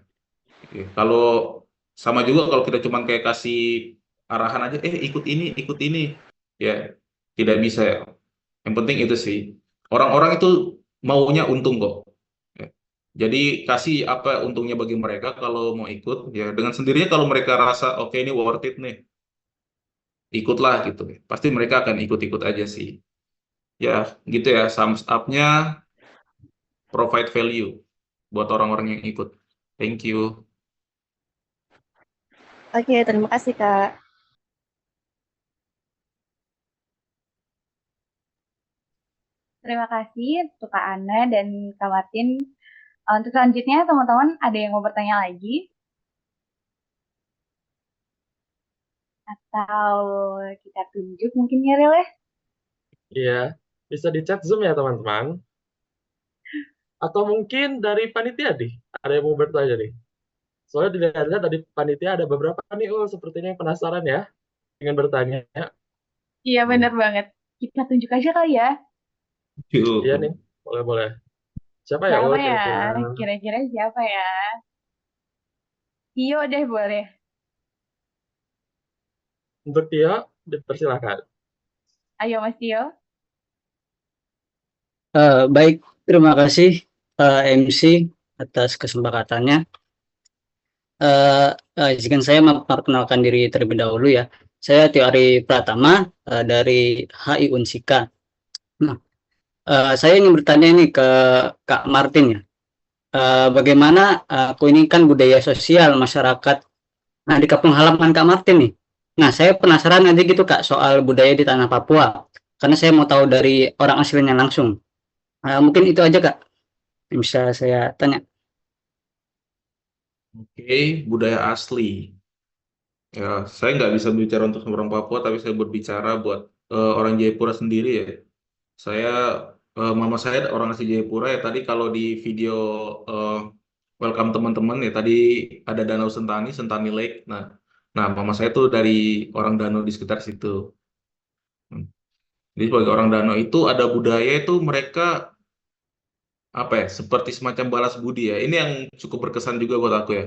Oke, kalau sama juga kalau kita cuman kayak kasih arahan aja, ikut ini, ya tidak bisa ya. Yang penting itu sih, orang-orang itu maunya untung kok. Ya. Jadi kasih apa untungnya bagi mereka kalau mau ikut, ya dengan sendirinya kalau mereka rasa oke ini worth it nih, ikutlah gitu. Pasti mereka akan ikut-ikut aja sih. Ya gitu ya, thumbs up-nya provide value buat orang-orang yang ikut. Thank you. Oke, terima kasih Kak. Terima kasih untuk Kak Ana dan Kak Martin. Untuk selanjutnya, teman-teman, ada yang mau bertanya lagi? Atau kita tunjuk mungkin ya, Rel ya? Iya, bisa di chat Zoom ya teman-teman. Atau mungkin dari panitia nih, ada yang mau bertanya nih. Soalnya dilihat-lihat tadi panitia ada beberapa nih, sepertinya yang penasaran ya, ingin bertanya. Iya, bener banget. Kita tunjuk aja kali ya. Iya Yuk. nih, boleh-boleh. Siapa ya, Siapa ya? kira-kira? Kira-kira siapa ya? Tio deh boleh. Untuk Tio, dipersilakan. Ayo Mas Tio. Baik, terima kasih MC atas kesempatannya. Izinkan saya memperkenalkan diri terlebih dahulu ya. Saya Tio Ari Pratama dari HI Unsika. Nah, saya ingin bertanya ini ke Kak Martin ya. Bagaimana aku ini kan budaya sosial masyarakat di kampung halaman Kak Martin nih. Nah, saya penasaran nanti gitu Kak soal budaya di tanah Papua. Karena saya mau tahu dari orang aslinya langsung. Mungkin itu aja Kak yang bisa saya tanya. Oke, budaya asli. Ya, saya nggak bisa berbicara untuk orang Papua, tapi saya berbicara buat orang Jayapura sendiri ya. Saya, mama saya orang asli Jayapura ya. Tadi kalau di video eh, welcome teman-teman ya, tadi ada Danau Sentani, Sentani Lake. Nah, mama saya tuh dari orang Danau di sekitar situ. Hmm. Jadi sebagai orang Danau itu ada budaya itu mereka apa ya, seperti semacam balas budi ya. Ini yang cukup berkesan juga buat aku ya.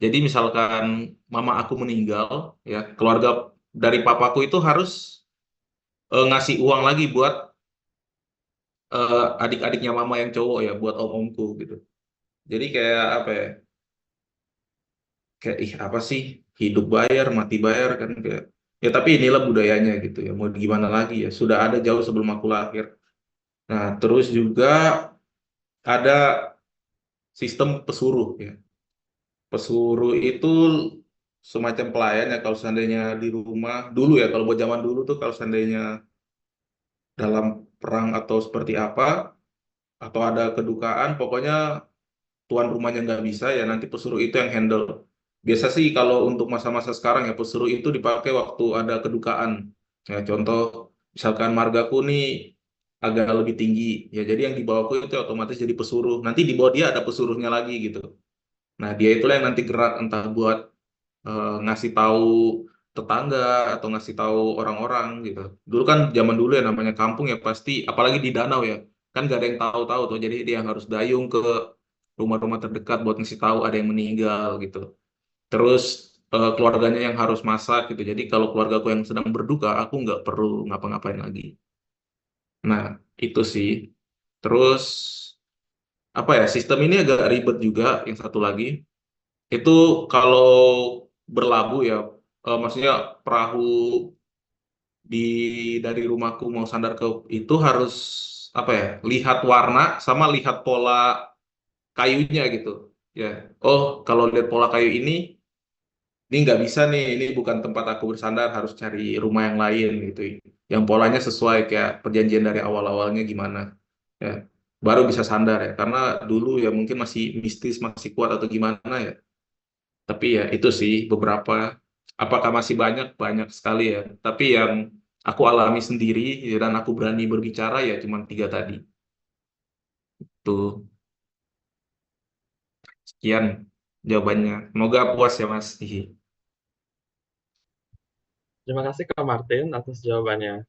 Jadi misalkan mama aku meninggal, ya keluarga dari papaku itu harus ngasih uang lagi buat adik-adiknya mama yang cowok ya, buat om-omku gitu. Jadi kayak apa ya, kayak ih apa sih, hidup bayar, mati bayar kan kayak. Ya tapi inilah budayanya gitu ya, mau gimana lagi ya, sudah ada jauh sebelum aku lahir. Nah terus juga ada sistem pesuruh ya. Pesuruh itu semacam pelayan ya kalau seandainya di rumah dulu ya, kalau buat zaman dulu tuh kalau seandainya dalam perang atau seperti apa atau ada kedukaan, pokoknya tuan rumahnya nggak bisa ya nanti pesuruh itu yang handle. Biasa sih kalau untuk masa-masa sekarang ya pesuruh itu dipakai waktu ada kedukaan. Ya contoh misalkan margaku nih agak lebih tinggi ya, jadi yang di bawahku itu otomatis jadi pesuruh. Nanti di bawah dia ada pesuruhnya lagi gitu. Nah dia itulah yang nanti gerak entah buat ngasih tahu tetangga atau ngasih tahu orang-orang gitu. Dulu kan zaman dulu ya namanya kampung ya pasti, apalagi di danau ya, kan gak ada yang tahu-tahu tuh. Jadi dia harus dayung ke rumah-rumah terdekat buat ngasih tahu ada yang meninggal gitu. Terus keluarganya yang harus masak gitu. Jadi kalau keluargaku yang sedang berduka, aku nggak perlu ngapa-ngapain lagi. Nah itu sih. Terus apa ya, sistem ini agak ribet juga. Yang satu lagi itu kalau berlabuh ya, maksudnya perahu di dari rumahku mau sandar ke itu harus apa ya, lihat warna sama lihat pola kayunya gitu ya. Oh kalau lihat pola kayu ini nggak bisa nih, ini bukan tempat aku bersandar, harus cari rumah yang lain gitu yang polanya sesuai kayak perjanjian dari awal-awalnya gimana ya, baru bisa sandar ya, karena dulu ya mungkin masih mistis, masih kuat atau gimana ya. Tapi ya itu sih beberapa. Apakah masih banyak? Banyak sekali ya. Tapi yang aku alami sendiri ya, dan aku berani berbicara ya cuma 3 tadi. Tuh, sekian jawabannya. Semoga puas ya Mas. Hihi. Terima kasih Kak Martin atas jawabannya.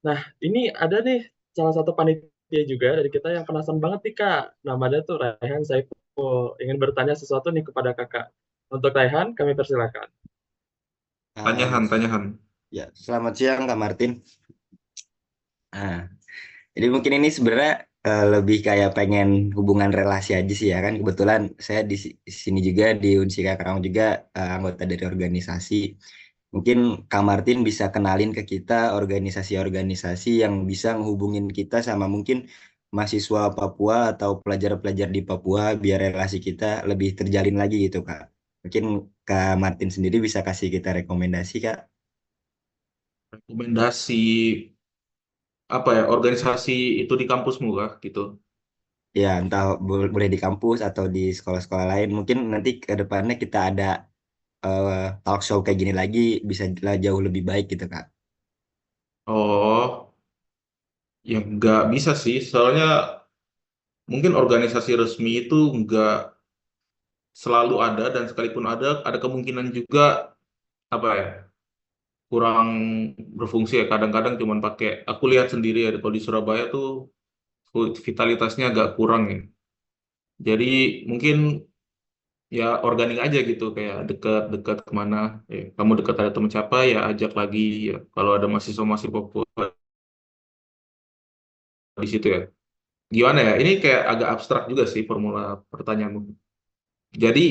Nah, ini ada nih salah satu panitia juga dari kita yang penasaran banget nih Kak. Namanya tuh Raihan Saiful. Ingin bertanya sesuatu nih kepada Kakak. Untuk Raihan, kami persilakan. Tanyahan, tanyahan. Ya, selamat siang Kak Martin. Nah, jadi mungkin ini sebenarnya lebih kayak pengen hubungan relasi aja sih ya kan. Kebetulan saya di sini juga di Unsika Karawang juga anggota dari organisasi. Mungkin Kak Martin bisa kenalin ke kita organisasi-organisasi yang bisa menghubungin kita sama mungkin mahasiswa Papua atau pelajar-pelajar di Papua biar relasi kita lebih terjalin lagi gitu Kak. Mungkin Kak Martin sendiri bisa kasih kita rekomendasi Kak. Rekomendasi apa ya, organisasi itu di kampusmu kah gitu? Ya, entah boleh di kampus atau di sekolah-sekolah lain. Mungkin nanti ke depannya kita ada talk show kayak gini lagi bisa jauh lebih baik gitu, Kak. Oh, ya nggak bisa sih. Soalnya mungkin organisasi resmi itu nggak selalu ada, dan sekalipun ada kemungkinan juga apa ya, kurang berfungsi ya. Kadang-kadang cuman pakai, aku lihat sendiri ya kalau di Surabaya tuh vitalitasnya agak kurang ya. Jadi mungkin ya organik aja gitu, kayak dekat-dekat kemana, kamu dekat ada teman siapa ya ajak lagi ya. Kalau ada mahasiswa Papua di situ ya. Gimana ya? Ini kayak agak abstrak juga sih formula pertanyaanmu. Jadi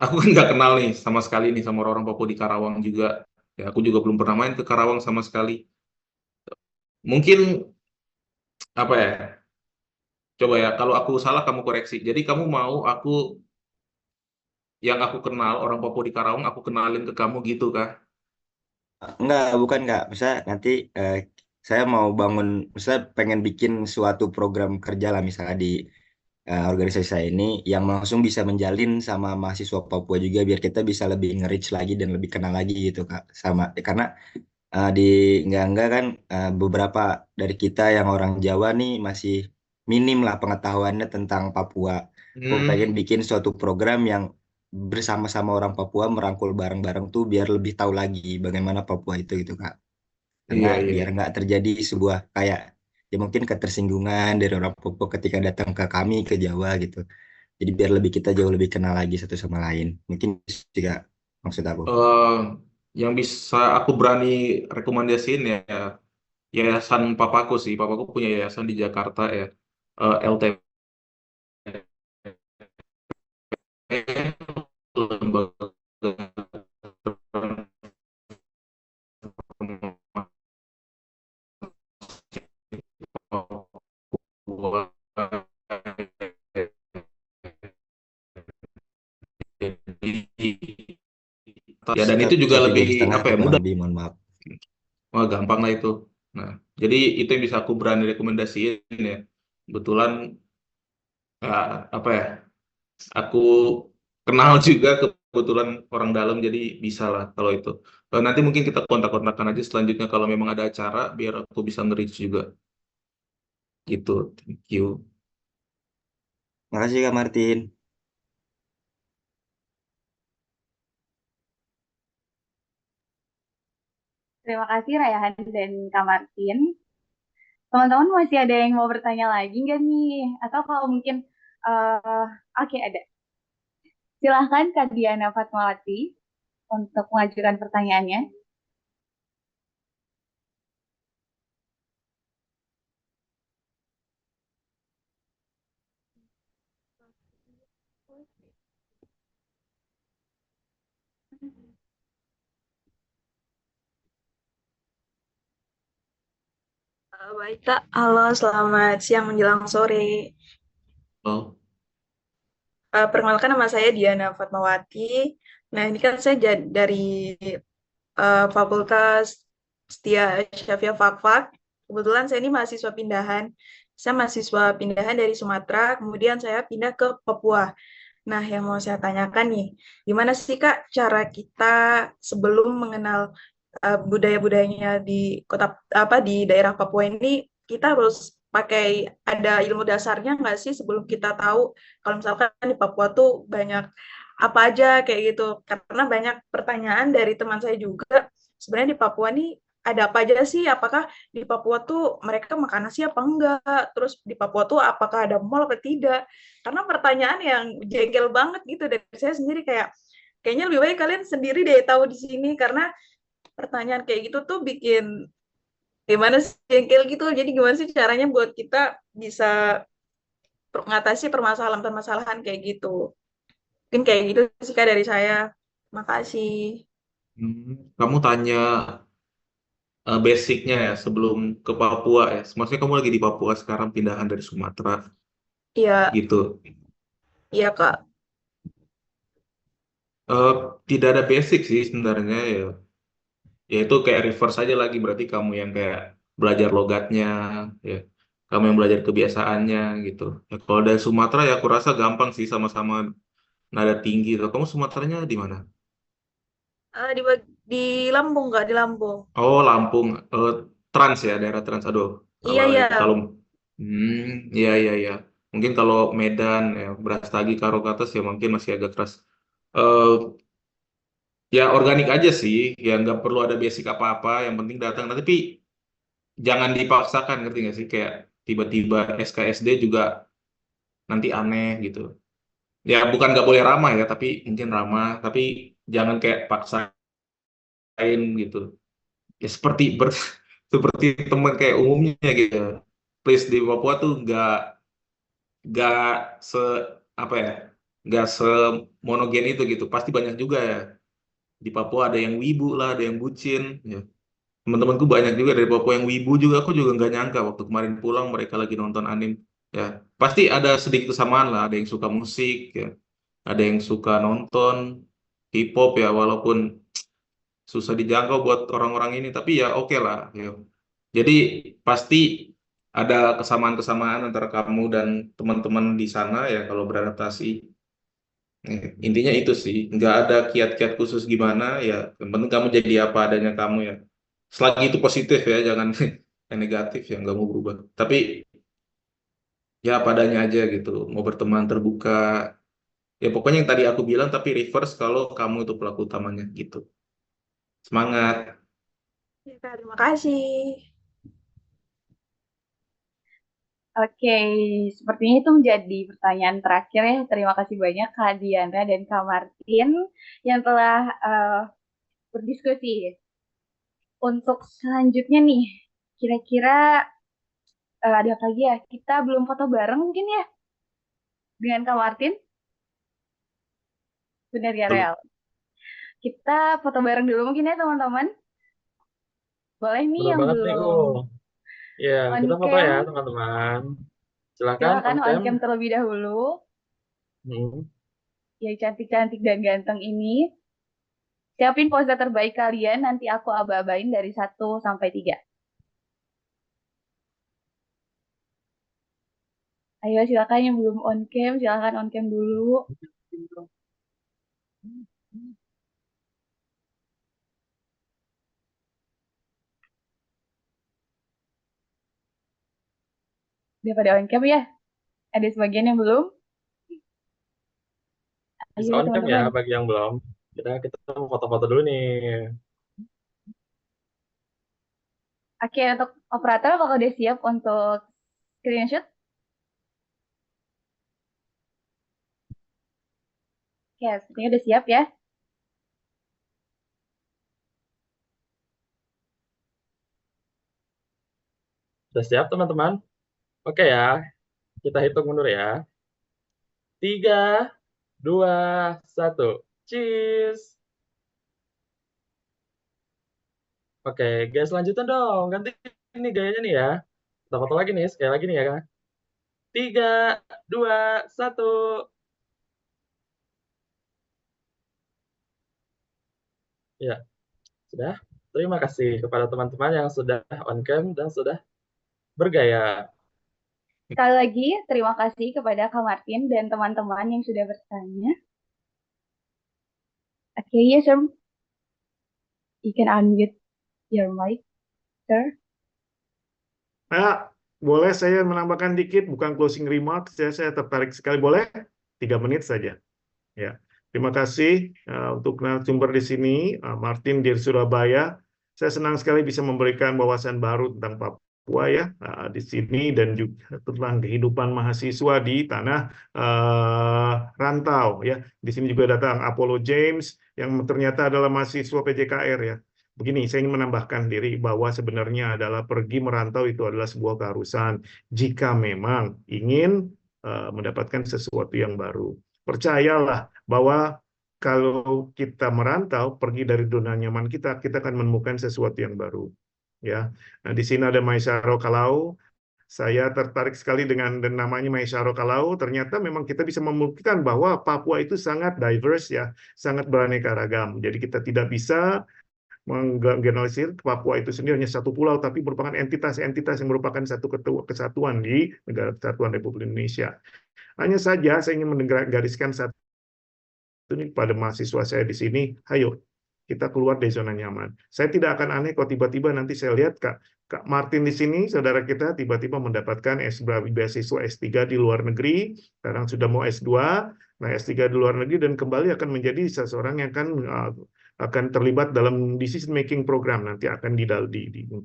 aku kan nggak kenal nih sama sekali nih sama orang-orang Papua di Karawang juga. Ya, aku juga belum pernah main ke Karawang sama sekali. Mungkin apa ya? Coba ya, kalau aku salah kamu koreksi. Jadi kamu mau aku yang aku kenal orang Papua di Karawang aku kenalin ke kamu gitu kah? Enggak, bukan Kak. Misalnya nanti saya mau bangun, misalnya pengen bikin suatu program kerja lah misalnya di organisasi saya ini yang langsung bisa menjalin sama mahasiswa Papua juga biar kita bisa lebih nge-reach lagi dan lebih kenal lagi gitu Kak. Sama karena di enggak kan beberapa dari kita yang orang Jawa nih masih minim lah pengetahuannya tentang Papua. Aku pengen Hmm, bikin suatu program yang bersama-sama orang Papua merangkul bareng-bareng tuh biar lebih tahu lagi bagaimana Papua itu gitu Kak. Karena iya iya. biar nggak terjadi sebuah kayak ya mungkin ketersinggungan dari orang Papua ketika datang ke kami ke Jawa gitu. Jadi biar lebih kita jauh lebih kenal lagi satu sama lain. Mungkin juga maksud aku. Eh, yang bisa aku berani rekomendasiin ya yayasan papaku sih. Papaku punya yayasan di Jakarta ya. LTP, Lembaga Papua. Jadi, ya dan itu juga Satu jam lebih setengah apa ya kurang mudah. lebih, mohon maaf. Wah, gampang lah itu. Nah, jadi itu yang bisa aku berani rekomendasiin ya. Kebetulan apa ya? Aku kenal juga kebetulan orang dalam jadi bisa lah kalau itu. Nanti mungkin kita kontak-kontakan aja selanjutnya kalau memang ada acara biar aku bisa nge-reach juga. Gitu. Thank you. Makasih Kak Martin. Terima kasih Rayhan dan Kak Martin. Teman-teman masih ada yang mau bertanya lagi nggak nih? Atau kalau mungkin, oke ada. Silahkan Kak Diana Fatmawati untuk mengajukan pertanyaannya. Baik, Kak. Halo, selamat siang menjelang sore. Oh, Perkenalkan nama saya Diana Fatmawati. Nah, ini kan saya dari Fakultas Setia Syafia Fakfak. Kebetulan saya ini mahasiswa pindahan. Saya mahasiswa pindahan dari Sumatera, kemudian saya pindah ke Papua. Nah, yang mau saya tanyakan nih, gimana sih Kak cara kita sebelum mengenal budaya-budayanya di kota apa di daerah Papua ini, kita harus pakai ada ilmu dasarnya nggak sih sebelum kita tahu kalau misalkan di Papua tuh banyak apa aja kayak gitu. Karena banyak pertanyaan dari teman saya juga, sebenarnya di Papua nih ada apa aja sih? Apakah di Papua tuh mereka makan nasi apa enggak? Terus di Papua tuh apakah ada mall apa tidak? Karena pertanyaan yang jengkel banget gitu dari saya sendiri kayak kayaknya lebih baik kalian sendiri deh tahu di sini karena pertanyaan kayak gitu tuh bikin gimana sih jengkel gitu. Jadi gimana sih caranya buat kita bisa mengatasi permasalahan-permasalahan kayak gitu. Mungkin kayak gitu sih Kak dari saya. Makasih. kamu tanya basicnya ya sebelum ke Papua ya. Maksudnya kamu lagi di Papua sekarang pindahan dari Sumatera Iya, gitu. iya Kak. Eh, Tidak ada basic sih sebenarnya ya. Ya itu kayak reverse aja lagi berarti kamu yang kayak belajar logatnya ya. Kamu yang belajar kebiasaannya gitu. Ya kalau dari Sumatera ya aku rasa gampang sih sama-sama nada tinggi tuh. Kamu Sumateranya di mana? Di Lampung Kak, di Lampung. Oh, Lampung. Trans ya, daerah Trans. Aduh, Iya, kalau iya. kalau iya iya iya. Mungkin kalau Medan, ya, Brastagi, Karokates ya mungkin masih agak keras. Eh, ya organik aja sih, ya nggak perlu ada basic apa-apa, yang penting datang. Nah, tapi jangan dipaksakan, ngerti nggak sih? Kayak tiba-tiba SKSD juga nanti aneh gitu. Ya bukan nggak boleh ramah ya, tapi mungkin ramah, tapi jangan kayak paksain gitu. Ya seperti seperti teman kayak umumnya gitu. Please di Papua tuh nggak se apa ya, nggak semonogen itu gitu. Pasti banyak juga ya di Papua, ada yang wibu lah, ada yang bucin. Ya. Teman-temanku banyak juga dari Papua yang wibu juga. Aku juga nggak nyangka waktu kemarin pulang mereka lagi nonton anime. Ya pasti ada sedikit kesamaan lah. Ada yang suka musik, ya. Ada yang suka nonton K-pop ya, walaupun susah dijangkau buat orang-orang ini, tapi ya oke lah. Ya. Jadi pasti ada kesamaan-kesamaan antara kamu dan teman-teman di sana ya kalau beradaptasi. Intinya itu sih, nggak ada kiat-kiat khusus gimana ya. Yang penting kamu jadi apa adanya kamu ya. Selagi itu positif ya, jangan yang negatif ya nggak mau berubah. Tapi ya apa adanya aja gitu. Mau berteman terbuka. Ya pokoknya yang tadi aku bilang tapi reverse kalau kamu itu pelaku utamanya gitu. Semangat. Ya, Kak, terima kasih. Oke, sepertinya itu menjadi pertanyaan terakhir ya. Terima kasih banyak Kak Diana dan Kak Martin yang telah berdiskusi. Untuk selanjutnya nih, kira-kira ada apa lagi ya? Kita belum foto bareng mungkin ya dengan Kak Martin? Benar ya, Real? Kita foto bareng dulu mungkin ya teman-teman. Boleh nih Benar yang banget nih, belum Ya, on kita foto cam, ya, teman-teman. Silakan silakan on on cam. cam terlebih dahulu. Hmm. Yang cantik-cantik dan ganteng ini. Siapin pose terbaik kalian, nanti aku aba-abain dari 1 sampai 3. Ayo silakan yang belum on cam, silakan on cam dulu. Udah pada on cam ya? Ada sebagian yang belum? Bisa Ayo on cam ya teman-teman. bagi yang belum. Kita mau foto-foto dulu nih. Oke, untuk operator apakah udah siap untuk screenshot? Oke, sepertinya udah siap ya. Sudah siap teman-teman? Oke ya, kita hitung mundur ya. 3, 2, 1. Cheers. Oke, gaya selanjutnya dong. Ganti ini gayanya nih ya. Kita foto lagi nih, sekali lagi nih ya kan. 3, 2, 1. Ya, sudah. Terima kasih kepada teman-teman yang sudah on cam dan sudah bergaya. Sekali lagi, terima kasih kepada Kak Martin dan teman-teman yang sudah bertanya. Oke, yes, sir. You can unmute your mic, sir. Boleh saya menambahkan dikit, bukan closing remarks, saya tertarik sekali. Boleh? 3 menit saja. Ya, terima kasih untuk narasumber di sini, Martin dari Surabaya. Saya senang sekali bisa memberikan wawasan baru tentang Papua ya di sini dan juga tentang kehidupan mahasiswa di tanah rantau ya. Di sini juga datang Apollo James yang ternyata adalah mahasiswa PJKR ya. Begini, saya ingin menambahkan diri bahwa sebenarnya adalah pergi merantau itu adalah sebuah keharusan jika memang ingin mendapatkan sesuatu yang baru. Percayalah bahwa kalau kita merantau, pergi dari zona nyaman kita akan menemukan sesuatu yang baru. Ya, nah di sini ada Maisaro Kalau. Saya tertarik sekali dengan namanya Maisaro Kalau. Ternyata memang kita bisa membuktikan bahwa Papua itu sangat diverse ya, sangat beraneka ragam. Jadi kita tidak bisa menggeneralisir Papua itu sendiri hanya satu pulau, tapi merupakan entitas-entitas yang merupakan satu kesatuan di Negara Kesatuan Republik Indonesia. Hanya saja saya ingin menggariskan satu ini pada mahasiswa saya di sini, ayo kita keluar dari zona nyaman. Saya tidak akan aneh kalau tiba-tiba nanti saya lihat Kak Martin di sini, saudara kita tiba-tiba mendapatkan beasiswa S3 di luar negeri, sekarang sudah mau S2, nah S3 di luar negeri dan kembali akan menjadi seseorang yang akan terlibat dalam decision making program nanti akan di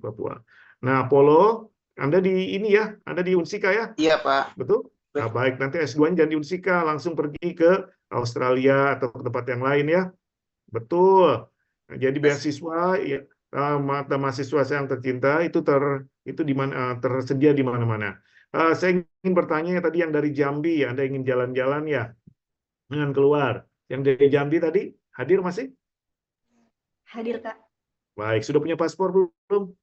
Papua. Nah, Polo, Anda di ini ya, Anda di Unsika ya? Iya, Pak. Betul? Nah, baik, nanti S2 jangan di Unsika, langsung pergi ke Australia atau ke tempat yang lain ya. Betul. Nah, jadi beasiswa ya, mata mahasiswa saya yang tercinta itu tersedia di mana-mana. Saya ingin bertanya tadi yang dari Jambi, Anda ingin jalan-jalan ya, dengan keluar. Yang dari Jambi tadi hadir masih? Hadir, Kak. Baik, sudah punya paspor belum?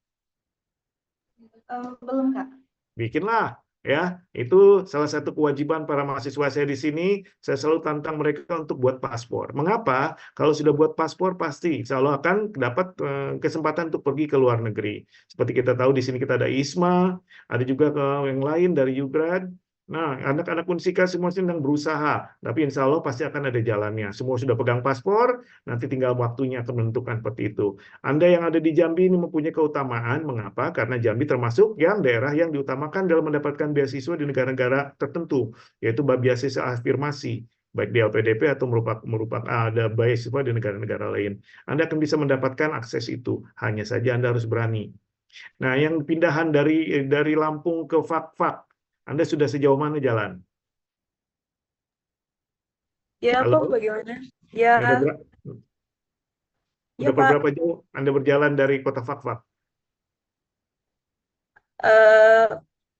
Belum, Kak. Bikinlah. Ya, itu salah satu kewajiban para mahasiswa saya di sini. Saya selalu tantang mereka untuk buat paspor. Mengapa? Kalau sudah buat paspor, pasti insya Allah akan dapat kesempatan untuk pergi ke luar negeri. Seperti kita tahu di sini kita ada ISMA, ada juga yang lain dari Ugrad. Nah, anak-anak Unsika semua sedang berusaha, tapi insya Allah pasti akan ada jalannya. Semua sudah pegang paspor, nanti tinggal waktunya akan menentukan seperti itu. Anda yang ada di Jambi ini mempunyai keutamaan. Mengapa? Karena Jambi termasuk yang daerah yang diutamakan dalam mendapatkan beasiswa di negara-negara tertentu, yaitu beasiswa afirmasi, baik di LPDP atau merupakan ada beasiswa di negara-negara lain. Anda akan bisa mendapatkan akses itu, hanya saja Anda harus berani. Nah, yang pindahan dari Lampung ke Fak-Fak, Anda sudah sejauh mana jalan? Ya, Halo? Pak, bagaimana? Ya, Udah Pak. berapa jauh Anda berjalan dari kota Fak-Fak?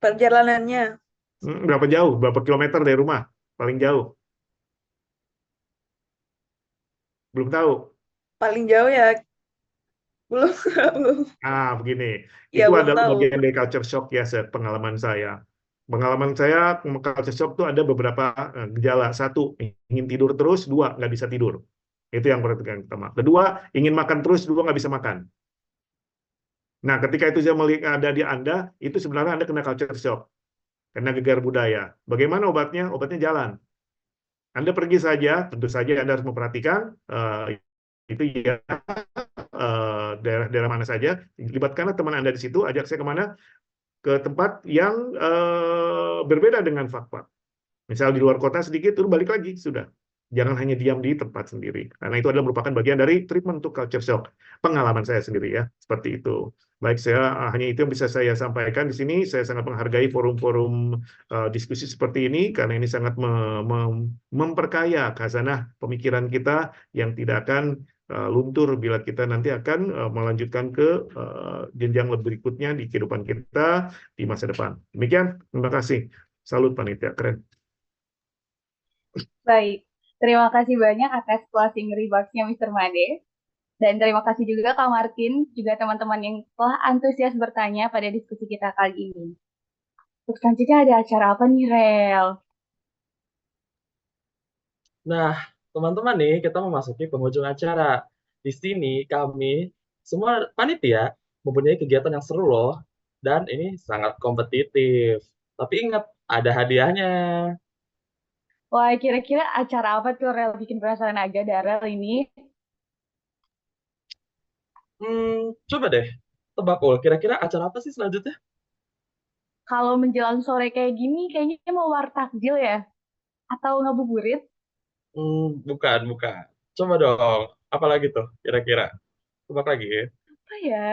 Perjalanannya Berapa jauh? Berapa kilometer dari rumah? Paling jauh? Belum tahu? paling jauh ya belum belum. Begini. Ya, Itu belum adalah tahu. bagian dari culture shock ya, pengalaman saya. Pengalaman saya, culture shock itu ada beberapa gejala. Satu, ingin tidur terus. Dua, nggak bisa tidur. Itu yang pertama. Kedua, ingin makan terus. Dua, nggak bisa makan. Nah, ketika itu ada di Anda, itu sebenarnya Anda kena culture shock. Kena gegar budaya. Bagaimana obatnya? Obatnya jalan. Anda pergi saja, tentu saja Anda harus memperhatikan itu ya daerah-daerah mana saja. Libatkanlah teman Anda di situ, ajak saya kemana? Ke tempat yang berbeda dengan Fak-Fak. Misal di luar kota sedikit, terus balik lagi, sudah. Jangan hanya diam di tempat sendiri. Karena itu adalah merupakan bagian dari treatment untuk culture shock. Pengalaman saya sendiri ya, seperti itu. Baik, saya hanya itu yang bisa saya sampaikan di sini. Saya sangat menghargai forum-forum diskusi seperti ini, karena ini sangat memperkaya khazanah pemikiran kita yang tidak akan luntur bila kita nanti akan melanjutkan ke jenjang berikutnya di kehidupan kita di masa depan. Demikian, terima kasih. Salut panitia, keren. Baik, terima kasih banyak atas closing remarks-nya Mr. Made. Dan terima kasih juga Kak Martin, juga teman-teman yang telah antusias bertanya pada diskusi kita kali ini. Untuk selanjutnya ada acara apa nih, Rel? Nah, teman-teman nih, kita memasuki penghujung acara. Di sini kami semua panitia mempunyai kegiatan yang seru loh, dan ini sangat kompetitif. Tapi ingat, ada hadiahnya. Wah, kira-kira acara apa tuh, Rel? Bikin penasaran aja, Darel ini. Coba deh, tebak ul, kira-kira acara apa sih selanjutnya? Kalau menjelang sore kayak gini, kayaknya mau wartakjil ya? Atau ngabuburit? Bukan. Coba dong, apa lagi tuh kira-kira? Tebak lagi ya. Apa ya?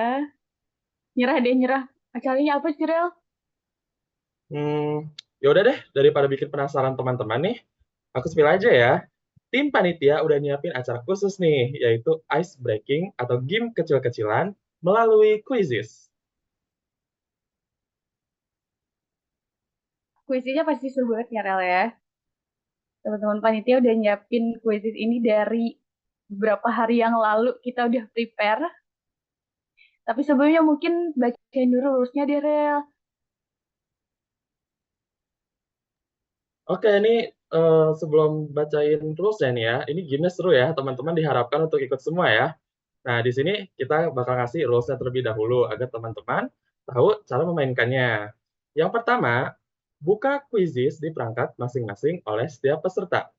Nyerah deh, nyerah. Acaranya apa sih, Rel? Ya udah deh, daripada bikin penasaran teman-teman nih, aku spill aja ya. Tim panitia udah nyiapin acara khusus nih, yaitu ice breaking atau game kecil-kecilan melalui quizzes. Kuisinya pasti seru banget ya, Rel ya. Teman-teman panitia udah nyiapin kuisis ini dari beberapa hari yang lalu. Kita udah prepare. Tapi sebelumnya mungkin bacain dulu rulesnya deh, Rel. Oke, ini sebelum bacain rules-nya nih ya, ini game-nya seru ya, teman-teman diharapkan untuk ikut semua ya. Nah, di sini kita bakal ngasih rules-nya terlebih dahulu agar teman-teman tahu cara memainkannya. Yang pertama, buka quizzes di perangkat masing-masing oleh setiap peserta.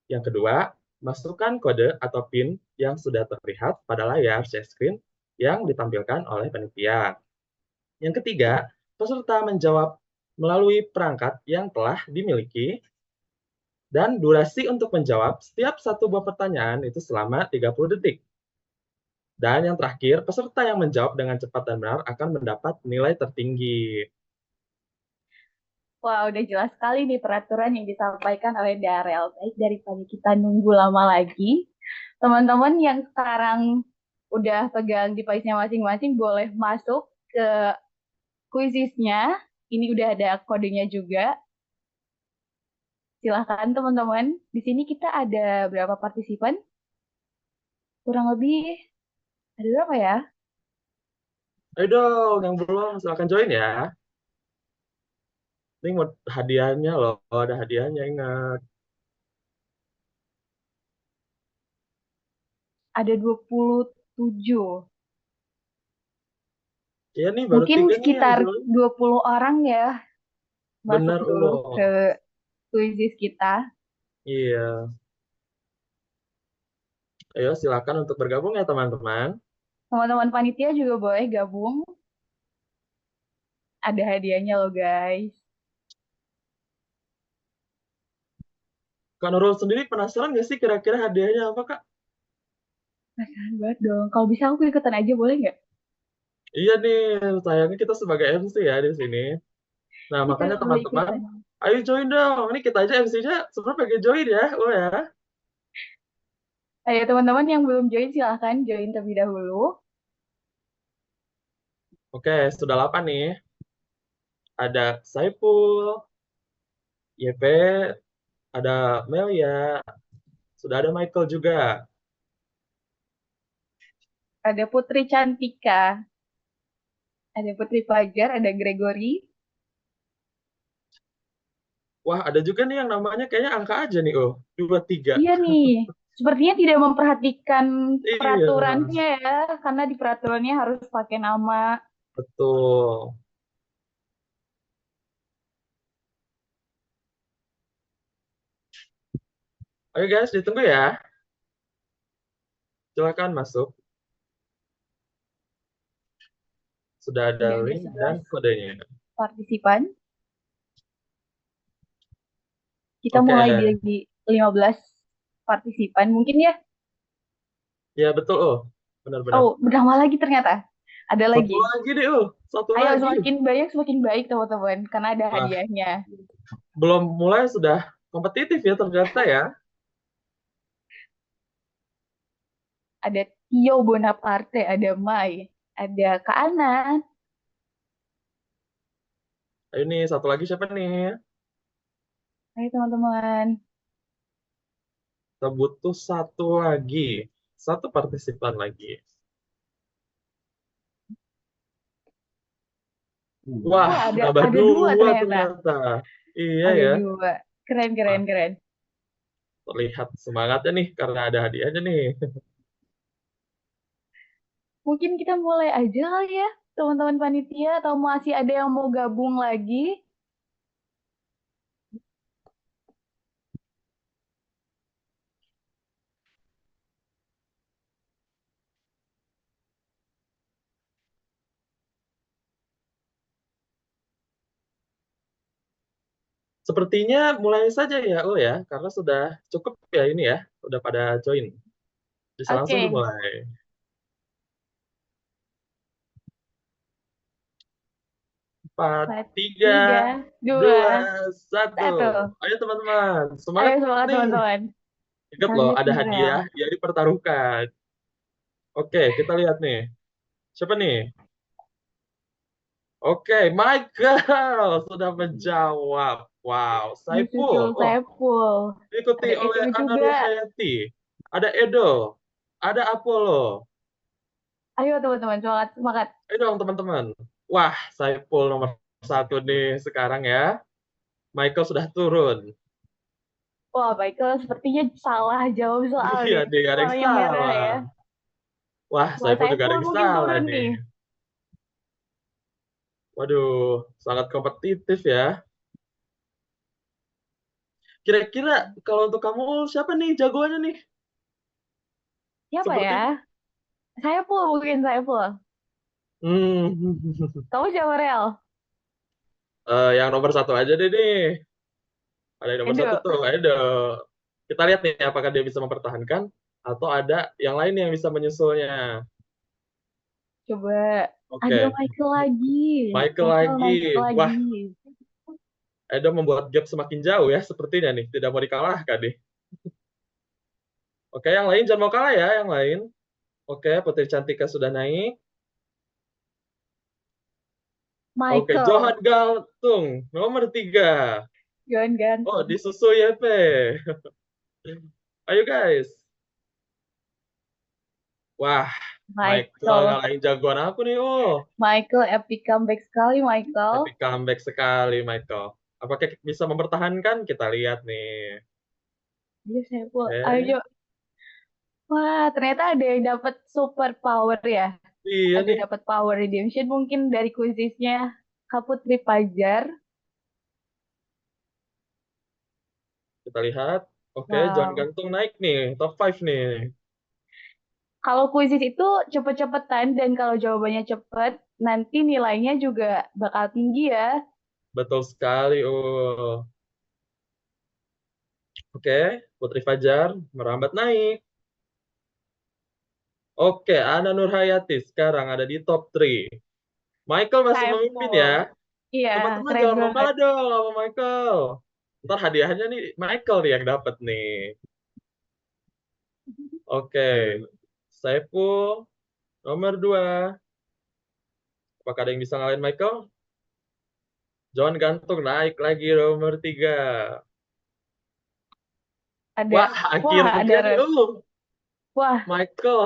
Yang kedua, Masukkan kode atau PIN yang sudah terlihat pada layar share screen yang ditampilkan oleh panitia. Yang ketiga, peserta menjawab melalui perangkat yang telah dimiliki, dan durasi untuk menjawab setiap satu buah pertanyaan itu selama 30 detik. Dan yang terakhir, peserta yang menjawab dengan cepat dan benar akan mendapat nilai tertinggi. Wah, udah jelas sekali nih peraturan yang disampaikan oleh Darel. Baik, daripada kita nunggu lama lagi, teman-teman yang sekarang udah pegang device-nya masing-masing boleh masuk ke quizisnya. Ini udah ada kodenya juga. Silahkan teman-teman. Di sini kita ada berapa partisipan? Kurang lebih ada berapa ya? Ayo dong, yang belum silahkan join ya. Ini mau hadiahnya loh, ada hadiahnya, ingat. Ada 27. Iya nih, baru Mungkin 3 nih yang sekitar join. 20 orang ya masuk Bener dulu loh. ke quizis kita. Iya. Ayo silakan untuk bergabung ya teman-teman. Teman-teman panitia juga boleh gabung. Ada hadiahnya loh guys. Kak Nurul sendiri penasaran nggak sih kira-kira hadiahnya apa, Kak? Penasaran banget dong. Kalau bisa aku ikutan aja boleh nggak? Iya nih, sayangnya kita sebagai MC ya di sini. Nah, Kita makanya boleh teman-teman, ikutan. ayo join dong. Ini kita aja MC-nya sebenarnya pengen join ya. Oh ya. Ayo teman-teman yang belum join silahkan join terlebih dahulu. Oke, sudah 8 nih. Ada Saiful, YP, ada Melia, sudah ada Michael juga. Ada Putri Cantika, ada Putri Fajar, ada Gregory. Wah, ada juga nih yang namanya kayaknya angka aja nih, oh. 23. Iya nih, sepertinya tidak memperhatikan Iya, peraturannya ya, karena di peraturannya harus pakai nama. betul. Oke guys, ditunggu ya. Silakan masuk. Sudah ada Sudah ada link 11 dan kodenya. partisipan. Kita Oke, mulai di 15 partisipan mungkin ya. ya betul, oh. Benar-benar. Oh, bernama lagi ternyata. Ada Satu lagi. lagi deh, oh. Satu Ayo, lagi. semakin banyak semakin baik teman-teman, karena ada Wah, hadiahnya. belum mulai sudah kompetitif ya ternyata ya. Ada Tio Bonaparte, ada Mai, ada Kak Ana. Ayo nih, satu lagi siapa nih? Ayo teman-teman. Kita butuh satu lagi. Satu partisipan lagi. Wah, Wah, nambah ada dua dua ternyata. ternyata. Iya Ada ya. dua. Keren, keren, Wah, keren. terlihat semangatnya nih karena ada hadiahnya nih. Mungkin kita mulai aja kali ya, teman-teman panitia, atau masih ada yang mau gabung lagi? Sepertinya mulai saja ya, oh ya, karena sudah cukup ya ini ya, udah pada join. Bisa langsung Oke, dimulai. 4, 3, 3, 2, 2, 1. 1. Ayo teman-teman, semangat Ayo semangat nih. teman-teman. Ingat Kita loh, lihat ada nih, Rel. hadiah yang dipertaruhkan. Oke, kita lihat nih. Siapa nih? Oke, Michael sudah menjawab. Wow, Saiful. Disusul Oh, Saiful. diikuti Ada oleh Edo Ana juga. Nurhayati. Ada Edo. Ada Apollo. Ayo teman-teman, semangat, semangat. Ayo dong teman-teman. Wah, Saiful nomor 1 nih sekarang ya. Michael sudah turun. Wah, Michael sepertinya salah jawab soal Iya nih. nih, ada yang Soalnya merah salah. ya. Wah, Wah, Saiful juga ada Saiful yang mungkin salah turun nih. nih. Waduh, sangat kompetitif ya. Kira-kira kalau untuk kamu siapa nih jagoannya nih? Siapa Seperti ya? Saiful mungkin Saiful. hmm, Kamu siapa Real? yang nomor satu aja deh nih. Ada yang nomor satu Edo. tuh, Edo. Kita lihat nih apakah dia bisa mempertahankan atau ada yang lain yang bisa menyusulnya. Coba ada Oke, Michael lagi. Michael Michael lagi. naik Wah, lagi. Edo membuat gap semakin jauh ya sepertinya nih. Tidak mau dikalahkan nih. Oke, yang lain jangan mau kalah ya, yang lain. Oke, Putri Cantika sudah naik. Oke, Michael. Johan Galtung, nomor 3. Johan Oh, Gantung. disusul YP. Ayo guys. Wah, Michael Michael. ngalahin jagoan aku nih. Oh, Michael epic comeback sekali Michael. epic comeback sekali Michael. Apakah bisa mempertahankan? Kita lihat nih. Ayo Saiful. Oke. Ayo. Wah, ternyata ada yang dapat super power ya. Iya Ada nih. yang dapat power redemption mungkin dari kuisisnya Kak Putri Fajar. Kita lihat. Oke, Johan Wow. Gantung naik nih, top 5 nih. Kalau kuisis itu cepet-cepetan dan kalau jawabannya cepet, nanti nilainya juga bakal tinggi ya. Betul sekali. Oh. Oke, Putri Fajar merambat naik. Oke, Ana Nurhayati sekarang ada di top 3. Michael masih memimpin ya. Saiful. Iya, Teman-teman keren jangan mau banget. kalah dong sama Michael. Ntar hadiahnya nih Michael nih yang dapat nih. Oke, Saiful nomor 2. Apakah ada yang bisa ngalahin Michael? John Gantung naik lagi nomor 3. Wah, Wah, ada akhirnya nih, Red. Wah, Michael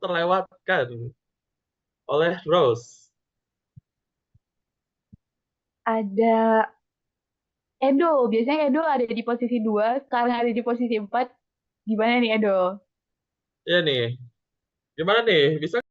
terlewatkan oleh Rose. ada Edo. Biasanya Edo ada di posisi 2, sekarang ada di posisi 4. Gimana nih Edo? Ya nih, gimana nih? Bisa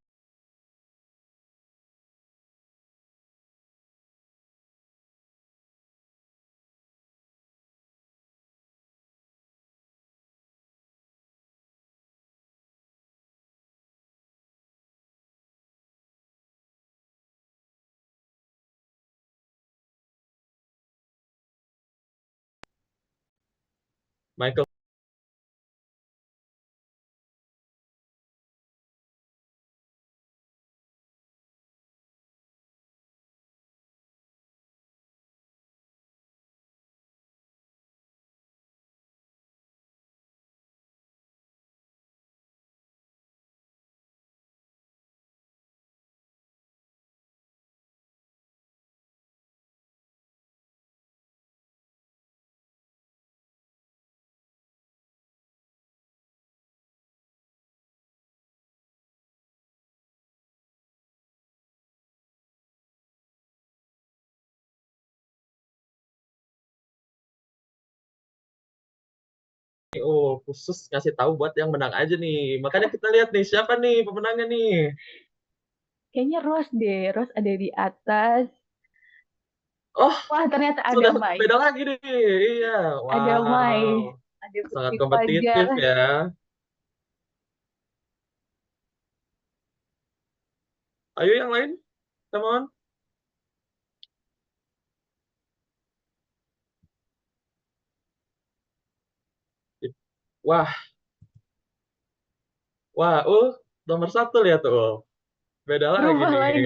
Michael? Oh, khusus ngasih tahu buat yang menang aja nih. Makanya kita lihat nih siapa nih pemenangnya nih. Kayaknya Rose deh. Rose ada di atas. Oh, Wah, ternyata ada sudah Mai. beda lagi nih. Iya, Ada Mai. wow. Ada Sangat Putri kompetitif Fajar. ya. Ayo yang lain, come on. Wah, wah, nomor 1 lihat tuh. Beda lagi Berubah nih. lagi.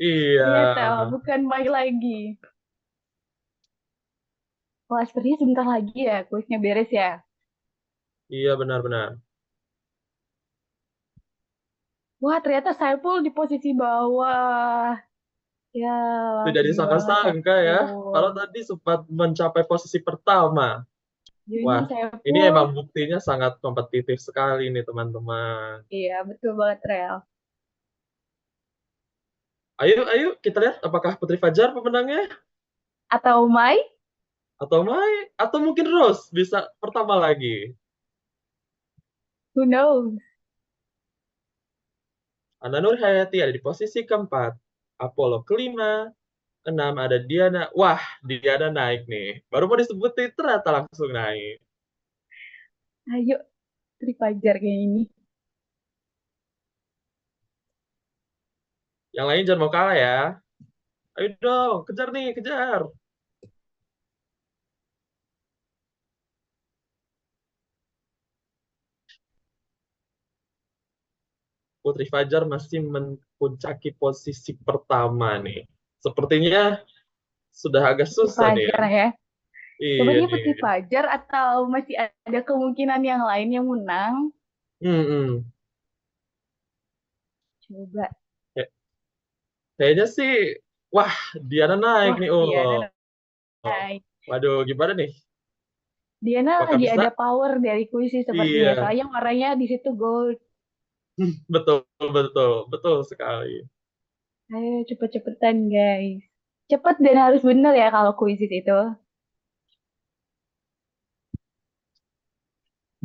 Iya. Ternyata bukan Mai lagi. Wah, sepertinya sebentar lagi ya kuisnya beres ya. Iya, benar-benar. Wah, ternyata Saiful di posisi bawah. Ya, Tidak sedih banget disangka-sangka ya. Kalau Saiful. tadi sempat mencapai posisi pertama. Jadinya Wah, ini Saiful. emang buktinya sangat kompetitif sekali nih teman-teman. Iya, betul banget, Rel. Ayo, ayo kita lihat apakah Putri Fajar pemenangnya Atau Mai? atau Mai atau mungkin Rose bisa pertama lagi. Who knows? Ana Nurhayati ada di posisi keempat, Apollo kelima, 6 ada Diana. Wah, Diana naik nih. Baru mau disebutin ternyata langsung naik. Ayo, Putri Fajar kayak ini. Yang lain jangan mau kalah ya. Ayo dong, kejar nih, kejar. Putri Fajar masih menpuncaki posisi pertama nih. Sepertinya sudah agak Putri susah nih ya. Fajar ya. Iya Sebenarnya nih. Putri Fajar atau masih ada kemungkinan yang lain yang menang? Hmm. Coba. Kayak- Kayaknya sih, wah, Diana naik Wah, nih. Diana Oh, naik. waduh, gimana nih? Diana Apakah lagi bisa? ada power dari kuisi sepertinya. Iya, Soalnya warnanya di situ gold. betul, betul, betul sekali. Ayo cepet-cepetan guys. Cepet dan harus bener ya kalau kuisis itu.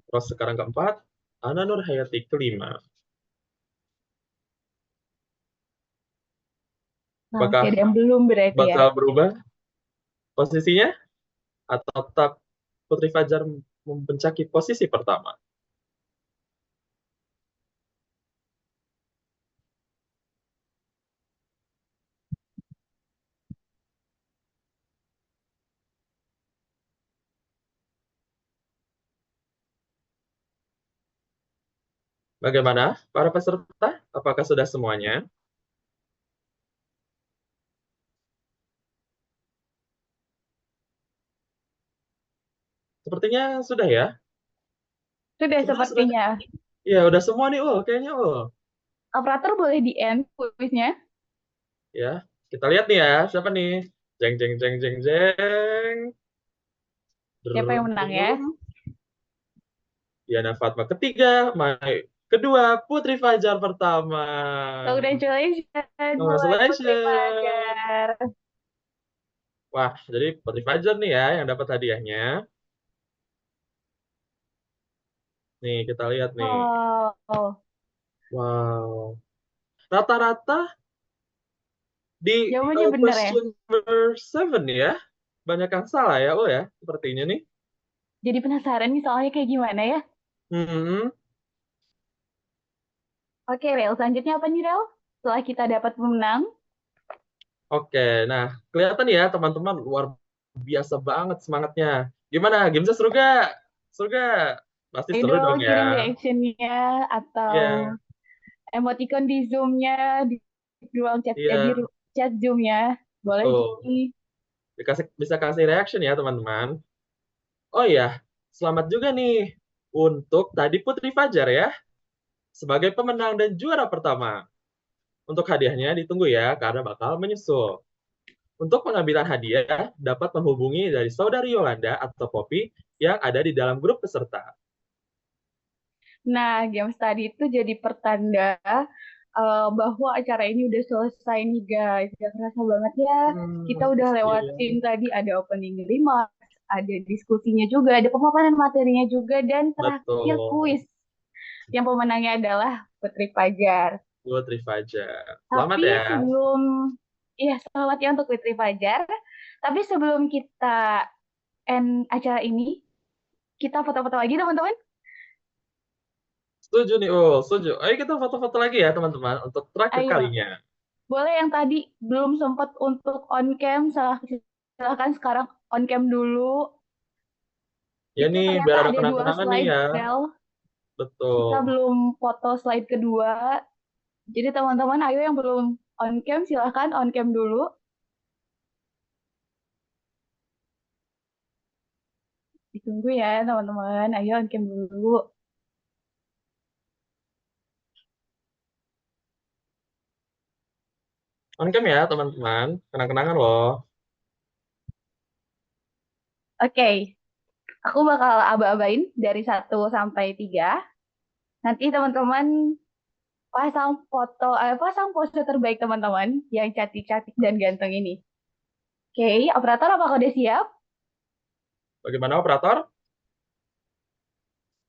Terus sekarang keempat, Ana Nur Hayati kelima. Nah, Apakah masih ada yang belum berarti ya. bakal berubah posisinya? Atau tetap Putri Fajar mempencaki posisi pertama? Bagaimana para peserta? Apakah sudah semuanya? Sepertinya sudah ya. Sudah Sudah, sudah. sepertinya. Iya, udah semua nih. Oh, kayaknya Operator boleh di end kuisnya. ya. Kita lihat nih ya, siapa nih? Jeng jeng jeng jeng jeng. Siapa yang Drum, menang ya? drum. Diana Fatma ketiga, Mai kedua, Putri Fajar pertama. Congratulations buat Putri Congratulations. Fajar. Wah, jadi Putri Fajar nih ya yang dapat hadiahnya. Nih, kita lihat nih. Oh, Wow. Rata-rata di jawabannya benar ya. question number 7 ya. Banyak yang salah ya, oh ya, sepertinya nih. Jadi penasaran nih soalnya kayak gimana ya. Hmm. Oke, Rel. Selanjutnya apa nih, Rel? Setelah kita dapat pemenang. Oke, nah kelihatan ya teman-teman luar biasa banget semangatnya. Gimana? Gamesnya seru gak? Seru gak? Pasti Ayo seru dong dong ya. kirim reaction-nya atau Iya, emoticon di Zoom-nya, di ruang chat, di iya, chat Zoom-nya. Boleh betul. jadi. Bisa kasih reaction ya teman-teman. Oh iya, selamat juga nih untuk tadi Putri Fajar ya sebagai pemenang dan juara pertama. Untuk hadiahnya ditunggu ya karena bakal menyusul. Untuk pengambilan hadiah dapat menghubungi dari saudari Yolanda atau Poppy yang ada di dalam grup peserta. Nah, game study itu jadi pertanda bahwa acara ini udah selesai nih guys. Gak kerasa banget ya. Kita udah Iya, lewatin tadi ada opening remarks, ada diskusinya juga, ada pemaparan materinya juga, dan terakhir betul. kuis. Yang pemenangnya adalah Putri Fajar. Putri Fajar. Selamat Tapi ya. sebelum, iya selamat ya untuk Putri Fajar. Tapi sebelum kita end acara ini, kita foto-foto lagi teman-teman. Setuju nih, oh, setuju. Ayo kita foto-foto lagi ya teman-teman untuk terakhir Ayo, kalinya. boleh yang tadi belum sempat untuk on cam, silahkan sekarang on cam dulu. Ya Itu nih, ternyata biar ada ada dua kenang-kenangan nih slide, ya. Rel. Kita Betul. belum foto slide kedua. Jadi teman-teman, ayo yang belum on cam, silahkan on cam dulu. Ditunggu ya teman-teman, ayo on cam dulu. On cam ya teman-teman. Kenang-kenangan loh. Oke, aku bakal aba-abain dari 1 sampai 3. Nanti teman-teman pasang foto, pasang pose terbaik teman-teman yang cantik-cantik dan ganteng ini. Oke, operator apakah udah siap? Bagaimana operator?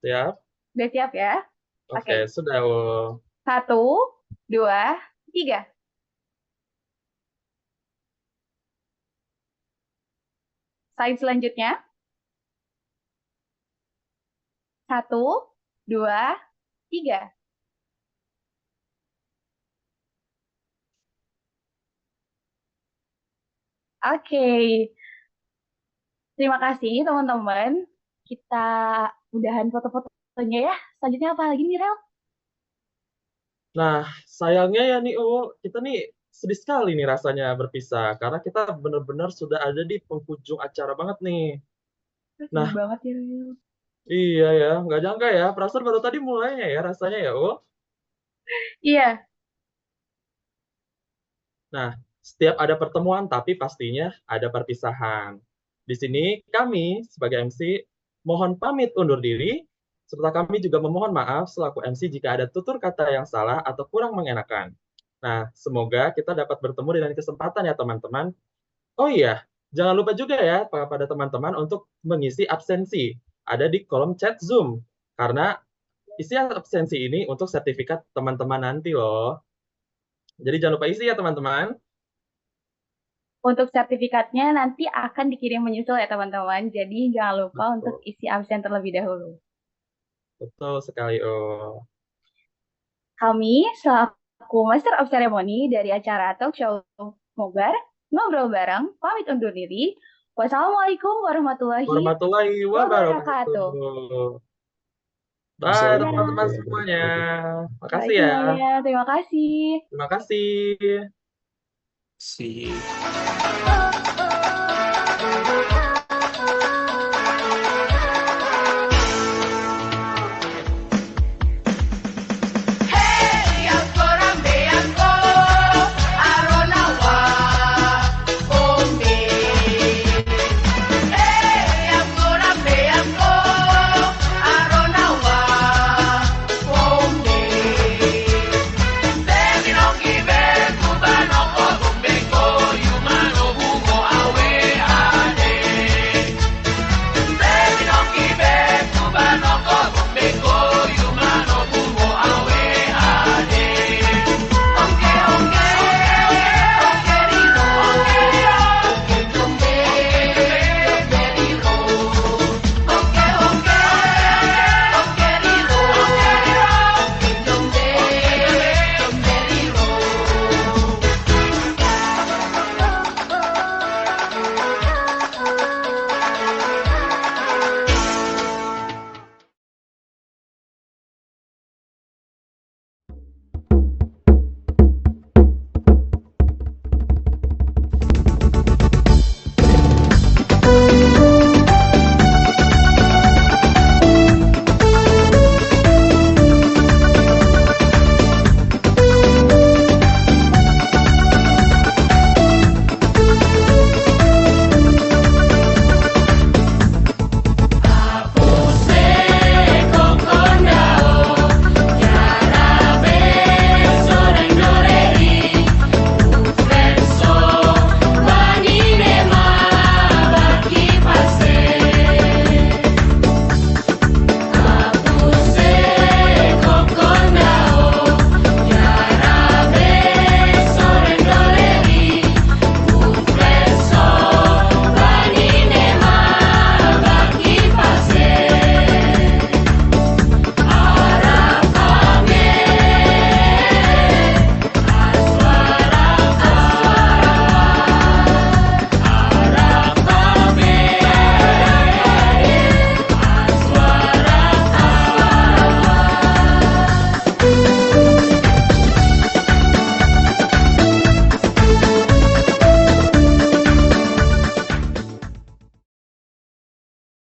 Siap? Udah siap ya? Oke, Oke, sudah. Oh. 1, 2, 3. Slide selanjutnya. 1, 2, 3. Oke. Terima kasih teman-teman. Kita udahan foto-fotonya ya. Selanjutnya apa lagi nih, Rel? Nah, sayangnya ya nih, kita nih sedih sekali nih rasanya berpisah karena kita benar-benar sudah ada di penghujung acara banget nih. Sedih Nah, banget ya, Rel. iya ya, nggak nyangka ya, perasaan baru tadi mulainya ya rasanya ya, Iya. Nah, setiap ada pertemuan tapi pastinya ada perpisahan. Di sini kami sebagai MC mohon pamit undur diri, serta kami juga memohon maaf selaku MC jika ada tutur kata yang salah atau kurang mengenakan. Nah, semoga kita dapat bertemu di lain kesempatan ya teman-teman. Oh iya, jangan lupa juga ya pada teman-teman untuk mengisi absensi. Ada di kolom chat Zoom. Karena isi absensi ini untuk sertifikat teman-teman nanti loh. Jadi jangan lupa isi ya teman-teman. Untuk sertifikatnya nanti akan dikirim menyusul ya teman-teman. Jadi jangan lupa untuk isi absen terlebih dahulu. Betul sekali, Kami selaku Master of Ceremony dari acara Talk Show Mobar, ngobrol bareng, pamit undur diri. Wassalamualaikum warahmatullahi wabarakatuh. wabarakatuh. Bye teman-teman semuanya. Makasih ya. Semuanya, terima kasih. Terima kasih. See.